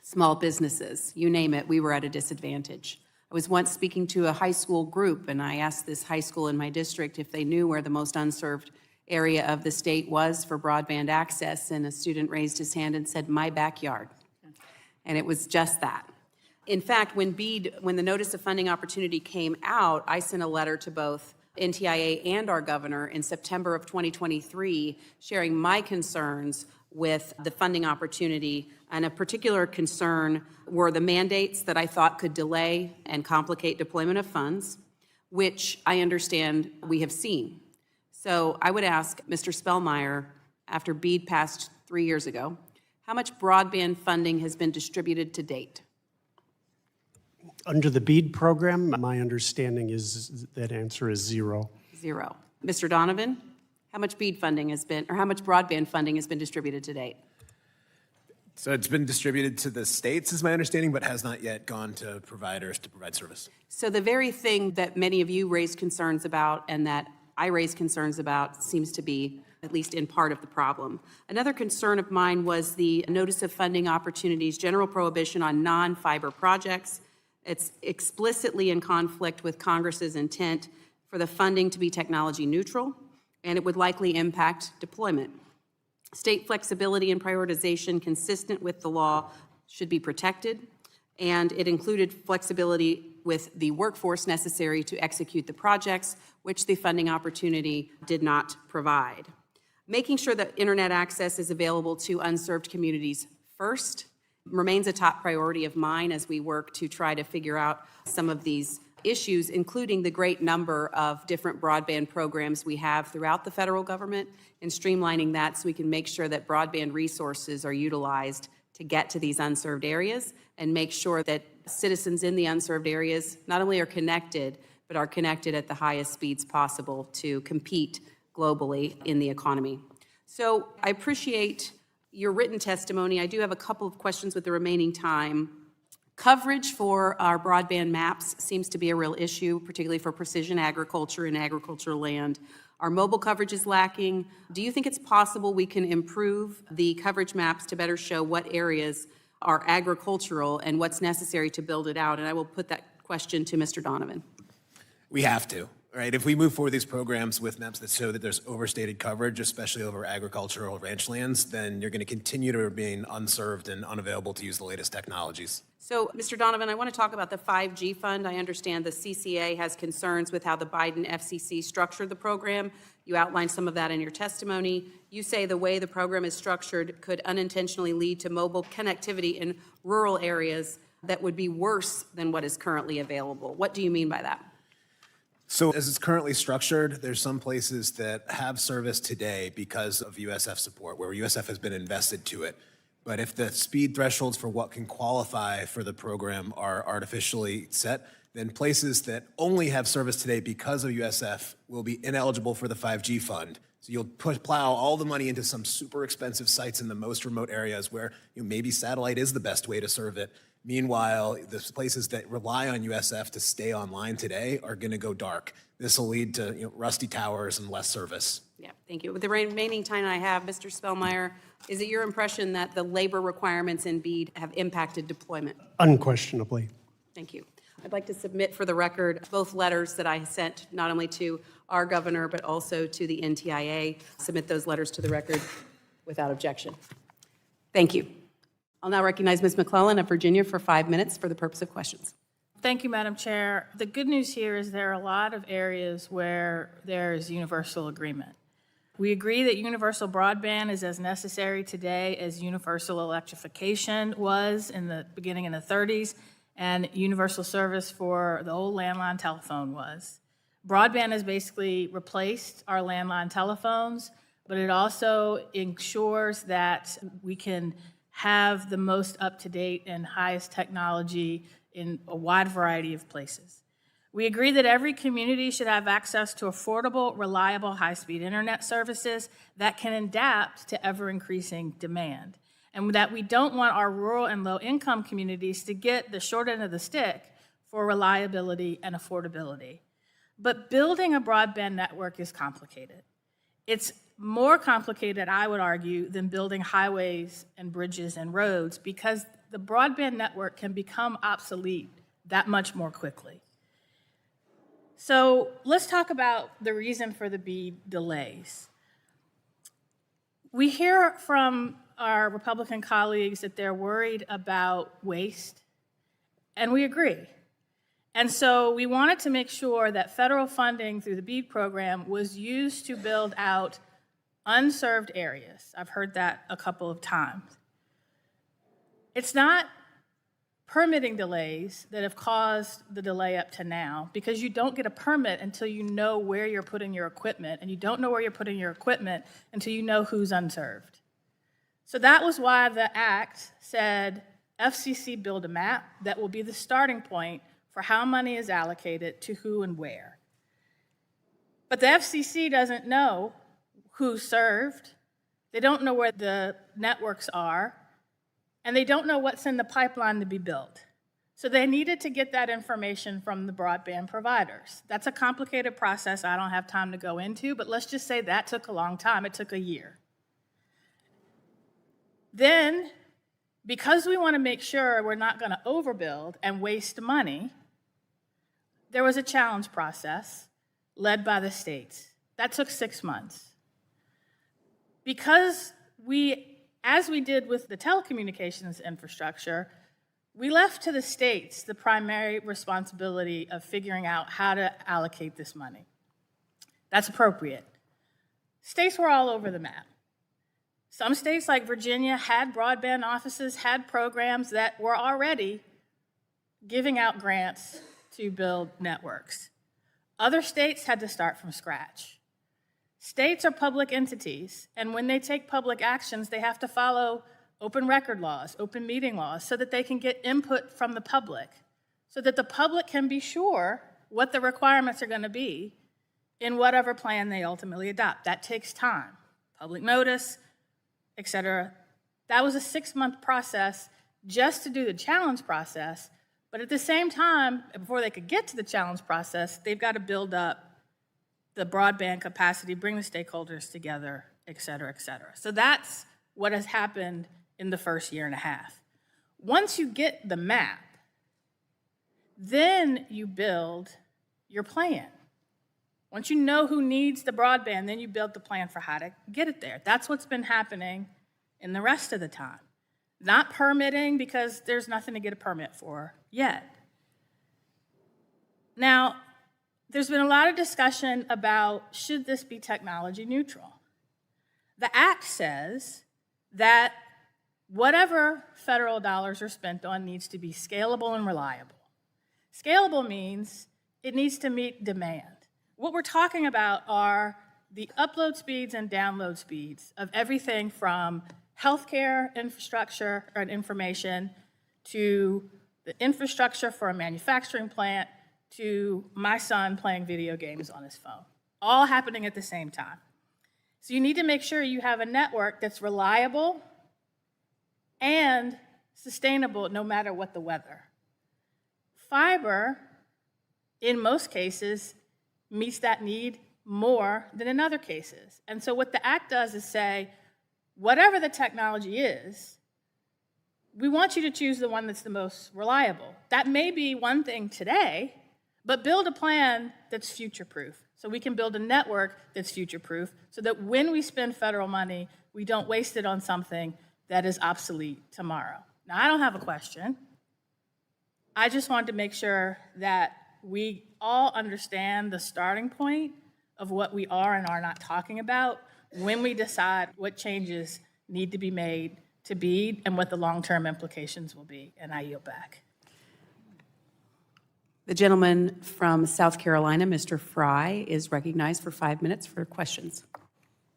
Small businesses, you name it, we were at a disadvantage. I was once speaking to a high school group, and I asked this high school in my district if they knew where the most unserved area of the state was for broadband access, and a student raised his hand and said, "My backyard." And it was just that. In fact, when the Notice of Funding Opportunity came out, I sent a letter to both NTIA and our governor in September of 2023, sharing my concerns with the funding opportunity, and a particular concern were the mandates that I thought could delay and complicate deployment of funds, which I understand we have seen. So I would ask Mr. Spellmeyer, after BEAD passed 3 years ago, how much broadband funding has been distributed to date?
Under the BEAD program, my understanding is that answer is zero.
Zero. Mr. Donovan, how much BEAD funding has been, or how much broadband funding has been distributed to date?
So it's been distributed to the states, is my understanding, but has not yet gone to providers to provide service.
So the very thing that many of you raised concerns about and that I raised concerns about seems to be at least in part of the problem. Another concern of mine was the Notice of Funding Opportunities general prohibition on non-fiber projects. It's explicitly in conflict with Congress's intent for the funding to be technology neutral, and it would likely impact deployment. State flexibility and prioritization consistent with the law should be protected, and it included flexibility with the workforce necessary to execute the projects, which the funding opportunity did not provide. Making sure that internet access is available to unserved communities first remains a top priority of mine as we work to try to figure out some of these issues, including the great number of different broadband programs we have throughout the federal government, and streamlining that so we can make sure that broadband resources are utilized to get to these unserved areas and make sure that citizens in the unserved areas not only are connected, but are connected at the highest speeds possible to compete globally in the economy. So I appreciate your written testimony. I do have a couple of questions with the remaining time. Coverage for our broadband maps seems to be a real issue, particularly for precision agriculture and agricultural land. Our mobile coverage is lacking. Do you think it's possible we can improve the coverage maps to better show what areas are agricultural and what's necessary to build it out? And I will put that question to Mr. Donovan.
We have to, right? If we move forward these programs with maps that show that there's overstated coverage, especially over agricultural ranch lands, then you're going to continue to remain unserved and unavailable to use the latest technologies.
So, Mr. Donovan, I want to talk about the 5G fund. I understand the CCA has concerns with how the Biden FCC structured the program. You outlined some of that in your testimony. You say the way the program is structured could unintentionally lead to mobile connectivity in rural areas that would be worse than what is currently available. What do you mean by that?
So as it's currently structured, there's some places that have service today because of USF support, where USF has been invested to it. But if the speed thresholds for what can qualify for the program are artificially set, then places that only have service today because of USF will be ineligible for the 5G fund. So you'll plow all the money into some super expensive sites in the most remote areas where maybe satellite is the best way to serve it. Meanwhile, the places that rely on USF to stay online today are going to go dark. This will lead to rusty towers and less service.
Yeah, thank you. With the remaining time I have, Mr. Spellmeyer, is it your impression that the labor requirements in BEAD have impacted deployment?
Unquestionably.
Thank you. I'd like to submit for the record both letters that I sent not only to our governor, but also to the NTIA. Submit those letters to the record without objection. Thank you. I'll now recognize Ms. McClellan of Virginia for 5 minutes for the purpose of questions.
Thank you, Madam Chair. The good news here is there are a lot of areas where there is universal agreement. We agree that universal broadband is as necessary today as universal electrification was in the beginning in the 30s, and universal service for the old landline telephone was. Broadband has basically replaced our landline telephones, but it also ensures that we can have the most up-to-date and highest technology in a wide variety of places. We agree that every community should have access to affordable, reliable, high-speed internet services that can adapt to ever-increasing demand, and that we don't want our rural and low-income communities to get the short end of the stick for reliability and affordability. But building a broadband network is complicated. It's more complicated, I would argue, than building highways and bridges and roads, because the broadband network can become obsolete that much more quickly. So let's talk about the reason for the BEAD delays. We hear from our Republican colleagues that they're worried about waste, and we agree. And so we wanted to make sure that federal funding through the BEAD program was used to build out unserved areas. I've heard that a couple of times. It's not permitting delays that have caused the delay up to now, because you don't get a permit until you know where you're putting your equipment, and you don't know where you're putting your equipment until you know who's unserved. So that was why the act said FCC build a map that will be the starting point for how money is allocated to who and where. But the FCC doesn't know who's served, they don't know where the networks are, and they don't know what's in the pipeline to be built. So they needed to get that information from the broadband providers. That's a complicated process I don't have time to go into, but let's just say that took a long time. It took a year. Then, because we want to make sure we're not going to overbuild and waste money, there was a challenge process led by the states. That took 6 months. Because as we did with the telecommunications infrastructure, we left to the states the primary responsibility of figuring out how to allocate this money. That's appropriate. States were all over the map. Some states like Virginia had broadband offices, had programs that were already giving out grants to build networks. Other states had to start from scratch. States are public entities, and when they take public actions, they have to follow open record laws, open meeting laws, so that they can get input from the public, so that the public can be sure what the requirements are going to be in whatever plan they ultimately adopt. That takes time, public notice, et cetera. That was a 6-month process just to do the challenge process, but at the same time, before they could get to the challenge process, they've got to build up the broadband capacity, bring the stakeholders together, et cetera, et cetera. So that's what has happened in the first year and a half. Once you get the map, then you build your plan. Once you know who needs the broadband, then you build the plan for how to get it there. That's what's been happening in the rest of the time. Not permitting, because there's nothing to get a permit for yet. Now, there's been a lot of discussion about should this be technology neutral. The Act says that whatever federal dollars are spent on needs to be scalable and reliable. Scalable means it needs to meet demand. What we're talking about are the upload speeds and download speeds of everything from healthcare infrastructure and information to the infrastructure for a manufacturing plant to my son playing video games on his phone, all happening at the same time. So you need to make sure you have a network that's reliable and sustainable no matter what the weather. Fiber, in most cases, meets that need more than in other cases. And so what the Act does is say, whatever the technology is, we want you to choose the one that's the most reliable. That may be one thing today, but build a plan that's future-proof. So we can build a network that's future-proof so that when we spend federal money, we don't waste it on something that is obsolete tomorrow. Now, I don't have a question. I just wanted to make sure that we all understand the starting point of what we are and are not talking about when we decide what changes need to be made to BEAD and what the long-term implications will be. And I yield back.
The gentleman from South Carolina, Mr. Fry, is recognized for 5 minutes for questions.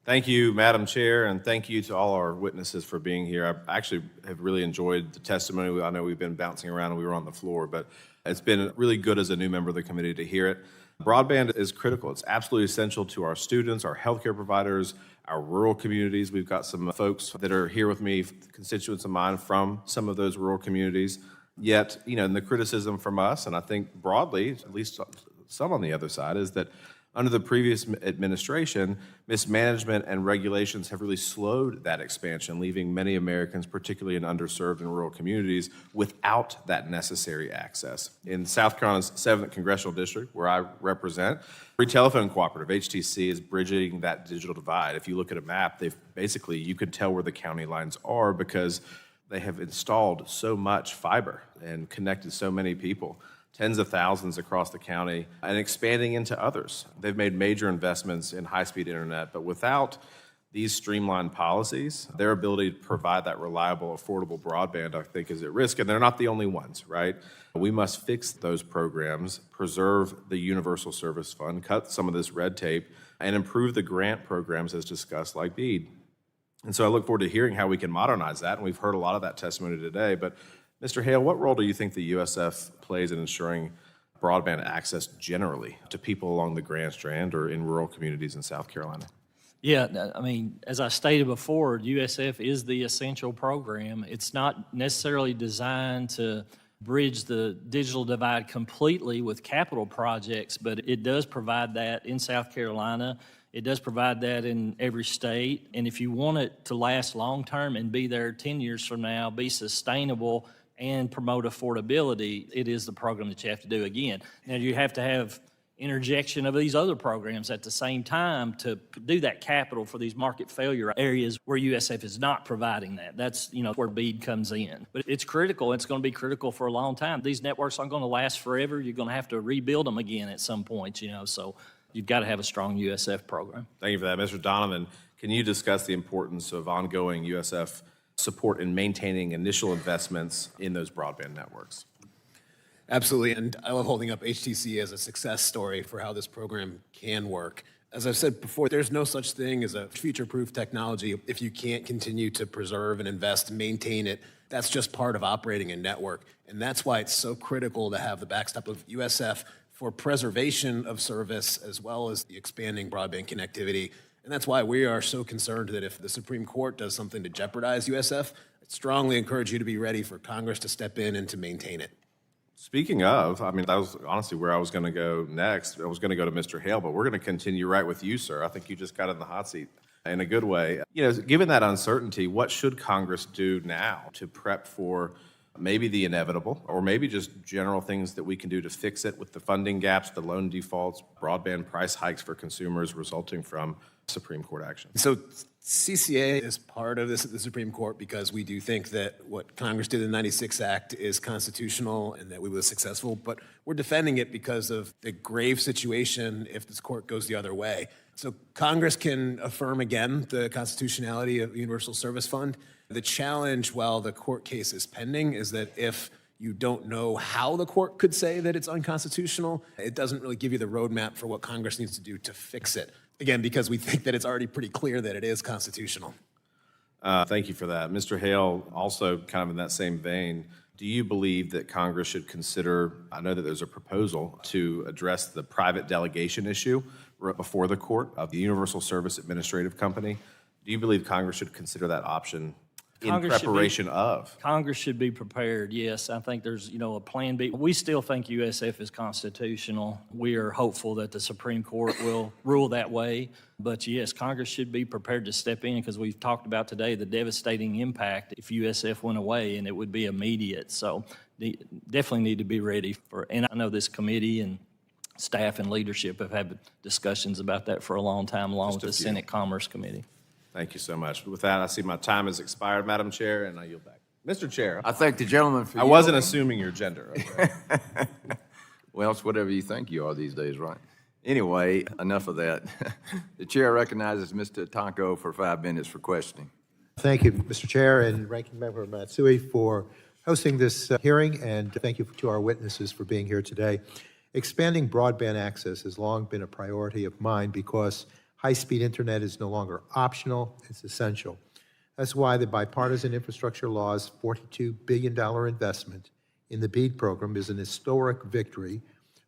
Thank you, Madam Chair, and thank you to all our witnesses for being here. I actually have really enjoyed the testimony. I know we've been bouncing around and we were on the floor, but it's been really good as a new member of the committee to hear it. Broadband is critical. It's absolutely essential to our students, our healthcare providers, our rural communities. We've got some folks that are here with me, constituents of mine from some of those rural communities. Yet, and the criticism from us, and I think broadly, at least some on the other side, is that under the previous administration, mismanagement and regulations have really slowed that expansion, leaving many Americans, particularly in underserved and rural communities, without that necessary access. In South Carolina's 7th Congressional District, where I represent, Free Telephone Cooperative, HTC, is bridging that digital divide. If you look at a map, you could tell where the county lines are because they have installed so much fiber and connected so many people, tens of thousands across the county, and expanding into others. They've made major investments in high-speed internet, but without these streamlined policies, their ability to provide that reliable, affordable broadband, I think, is at risk, and they're not the only ones, right? We must fix those programs, preserve the Universal Service Fund, cut some of this red tape, and improve the grant programs as discussed, like BEAD. And so I look forward to hearing how we can modernize that, and we've heard a lot of that testimony today. But Mr. Hale, what role do you think the USF plays in ensuring broadband access generally to people along the Grand Strand or in rural communities in South Carolina?
Yeah, I mean, as I stated before, USF is the essential program. It's not necessarily designed to bridge the digital divide completely with capital projects, but it does provide that in South Carolina. It does provide that in every state. And if you want it to last long-term and be there 10 years from now, be sustainable and promote affordability, it is the program that you have to do again. Now, you have to have interjection of these other programs at the same time to do that capital for these market failure areas where USF is not providing that. That's, where BEAD comes in. But it's critical. It's going to be critical for a long time. These networks aren't going to last forever. You're going to have to rebuild them again at some point, so you've got to have a strong USF program.
Thank you for that. Mr. Donovan, Can you discuss the importance of ongoing USF support in maintaining initial investments in those broadband networks?
Absolutely, and I love holding up HTC as a success story for how this program can work. As I've said before, there's no such thing as a future-proof technology if you can't continue to preserve and invest and maintain it. That's just part of operating a network, and that's why it's so critical to have the backstop of USF for preservation of service as well as the expanding broadband connectivity. And that's why we are so concerned that if the Supreme Court does something to jeopardize USF, I strongly encourage you to be ready for Congress to step in and to maintain it.
Speaking of, I mean, that was honestly where I was going to go next. I was going to go to Mr. Hale, but we're going to continue right with you, sir. I think you just got in the hot seat in a good way. You know, given that uncertainty, what should Congress do now to prep for maybe the inevitable, or maybe just general things that we can do to fix it with the funding gaps, the loan defaults, broadband price hikes for consumers resulting from Supreme Court action?
So CCA is part of this at the Supreme Court because we do think that what Congress did in the 96 Act is constitutional and that we were successful, but we're defending it because of the grave situation if this court goes the other way. So Congress can affirm again the constitutionality of the Universal Service Fund. The challenge while the court case is pending is that if you don't know how the court could say that it's unconstitutional, it doesn't really give you the roadmap for what Congress needs to do to fix it. Again, because we think that it's already pretty clear that it is constitutional.
Thank you for that. Mr. Hale, also kind of in that same vein, do you believe that Congress should consider, I know that there's a proposal to address the private delegation issue before the court of the Universal Service Administrative Company. Do you believe Congress should consider that option in preparation of?
Congress should be prepared, yes. I think there's, a plan B. We still think USF is constitutional. We are hopeful that the Supreme Court will rule that way. But yes, Congress should be prepared to step in because we've talked about today the devastating impact if USF went away, and it would be immediate. So definitely need to be ready for, and I know this committee and staff and leadership have had discussions about that for a long time, along with the Senate Commerce Committee.
Thank you so much. With that, I see my time has expired, Madam Chair, and I yield back. Mr. Chair.
I thank the gentleman for
I wasn't assuming your gender. Okay?
Well, it's whatever you think you are these days, right? Anyway, enough of that. The chair recognizes Mr. Tonko for 5 minutes for questioning.
Thank you, Mr. Chair and Ranking Member Matsui for hosting this hearing, and thank you to our witnesses for being here today. Expanding broadband access has long been a priority of mine because high-speed internet is no longer optional, it's essential. That's why the Bipartisan Infrastructure Law's $42 billion investment in the BEAD program is an historic victory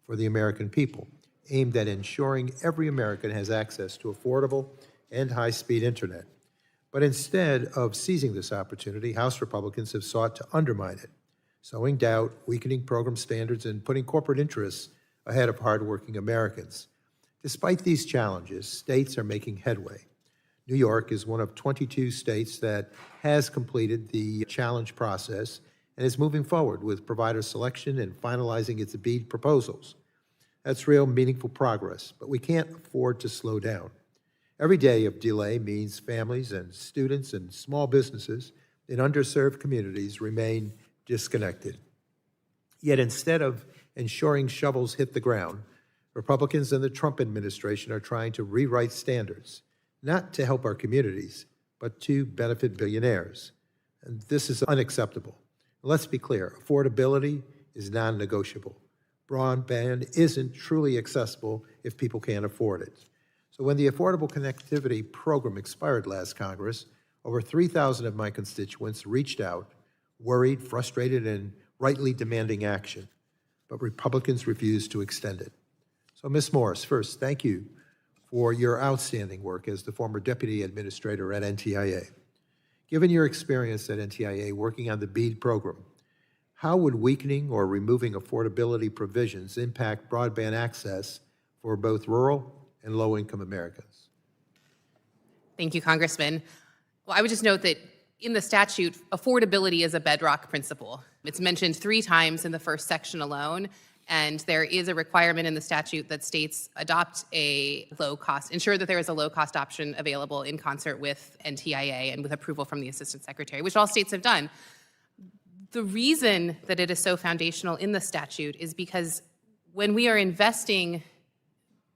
for the American people, aimed at ensuring every American has access to affordable and high-speed internet. But instead of seizing this opportunity, House Republicans have sought to undermine it, sowing doubt, weakening program standards, and putting corporate interests ahead of hardworking Americans. Despite these challenges, states are making headway. New York is one of 22 states that has completed the challenge process and is moving forward with provider selection and finalizing its BEAD proposals. That's real meaningful progress, but we can't afford to slow down. Every day of delay means families and students and small businesses in underserved communities remain disconnected. Yet instead of ensuring shovels hit the ground, Republicans and the Trump administration are trying to rewrite standards, not to help our communities, but to benefit billionaires. And this is unacceptable. Let's be clear, affordability is non-negotiable. Broadband isn't truly accessible if people can't afford it. So when the Affordable Connectivity Program expired last Congress, over 3,000 of my constituents reached out, worried, frustrated, and rightly demanding action. But Republicans refused to extend it. So, Ms. Morris, first, thank you for your outstanding work as the former Deputy Administrator at NTIA. Given your experience at NTIA working on the BEAD program, how would weakening or removing affordability provisions impact broadband access for both rural and low-income Americans?
Thank you, Congressman. Well, I would just note that in the statute, affordability is a bedrock principle. It's mentioned 3 times in the first section alone, and there is a requirement in the statute that states adopt a ensure that there is a low-cost option available in concert with NTIA and with approval from the Assistant Secretary, which all states have done. The reason that it is so foundational in the statute is because when we are investing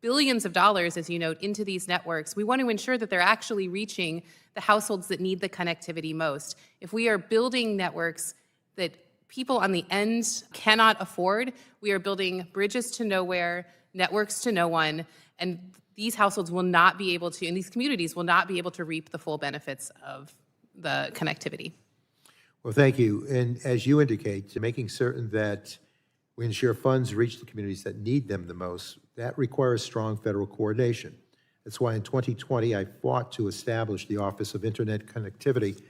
billions of dollars, as you note, into these networks, we want to ensure that they're actually reaching the households that need the connectivity most. If we are building networks that people on the end cannot afford, we are building bridges to nowhere, networks to no one, and these households will not be able to, and these communities will not be able to reap the full benefits of the connectivity.
Well, thank you. And as you indicate, making certain that we ensure funds reach the communities that need them the most, that requires strong federal coordination. That's why in 2020, I fought to establish the Office of Internet Connectivity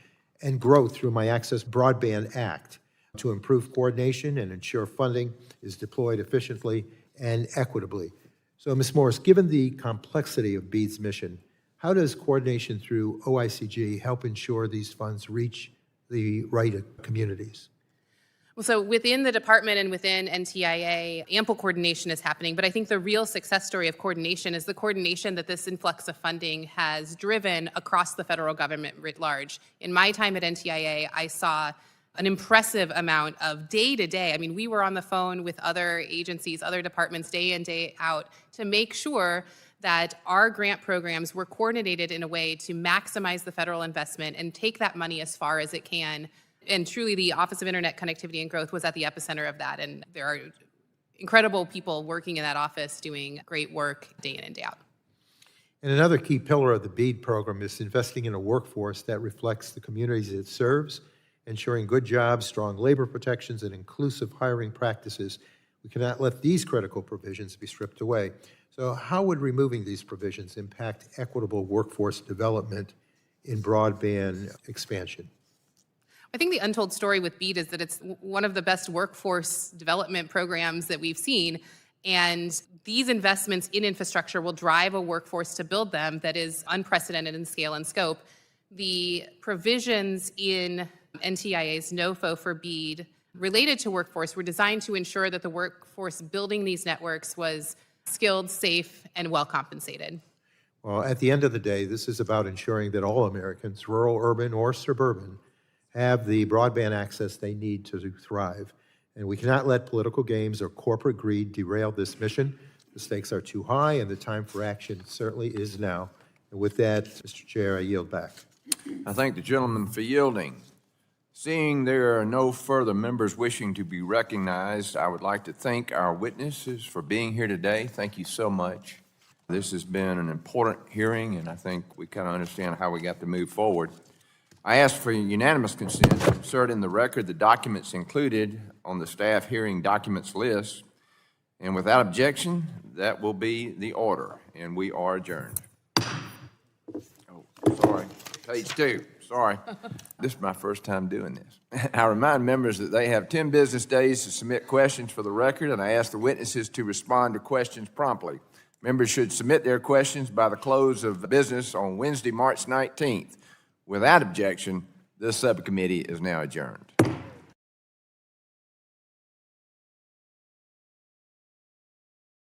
and Growth through my Access Broadband Act to improve coordination and ensure funding is deployed efficiently and equitably. So, Ms. Morris, given the complexity of BEAD's mission, how does coordination through OICG help ensure these funds reach the right communities?
Well, so within the department and within NTIA, ample coordination is happening, but I think the real success story of coordination is the coordination that this influx of funding has driven across the federal government writ large. In my time at NTIA, I saw an impressive amount of day-to-day. I mean, we were on the phone with other agencies, other departments, day in, day out, to make sure that our grant programs were coordinated in a way to maximize the federal investment and take that money as far as it can. And truly, the Office of Internet Connectivity and Growth was at the epicenter of that. And there are incredible people working in that office doing great work day in and day out.
And another key pillar of the BEAD program is investing in a workforce that reflects the communities it serves, ensuring good jobs, strong labor protections, and inclusive hiring practices. We cannot let these critical provisions be stripped away. So how would removing these provisions impact equitable workforce development in broadband expansion?
I think the untold story with BEAD is that it's one of the best workforce development programs that we've seen. And these investments in infrastructure will drive a workforce to build them that is unprecedented in scale and scope. The provisions in NTIA's NOFO for BEAD related to workforce were designed to ensure that the workforce building these networks was skilled, safe, and well compensated.
Well, at the end of the day, this is about ensuring that all Americans, rural, urban, or suburban, have the broadband access they need to thrive. And we cannot let political games or corporate greed derail this mission. The stakes are too high, and the time for action certainly is now. And with that, Mr. Chair, I yield back.
I thank the gentleman for yielding. Seeing there are no further members wishing to be recognized, I would like to thank our witnesses for being here today. Thank you so much. This has been an important hearing, and I think we kind of understand how we got to move forward. I ask for unanimous consent to insert in the record the documents included on the staff hearing documents list. And without objection, that will be the order, and we are adjourned. Oh, sorry. Page 2. Sorry. This is my first time doing this. I remind members that they have 10 business days to submit questions for the record, and I ask the witnesses to respond to questions promptly. Members should submit their questions by the close of business on Wednesday, March 19th. Without objection, this subcommittee is now adjourned.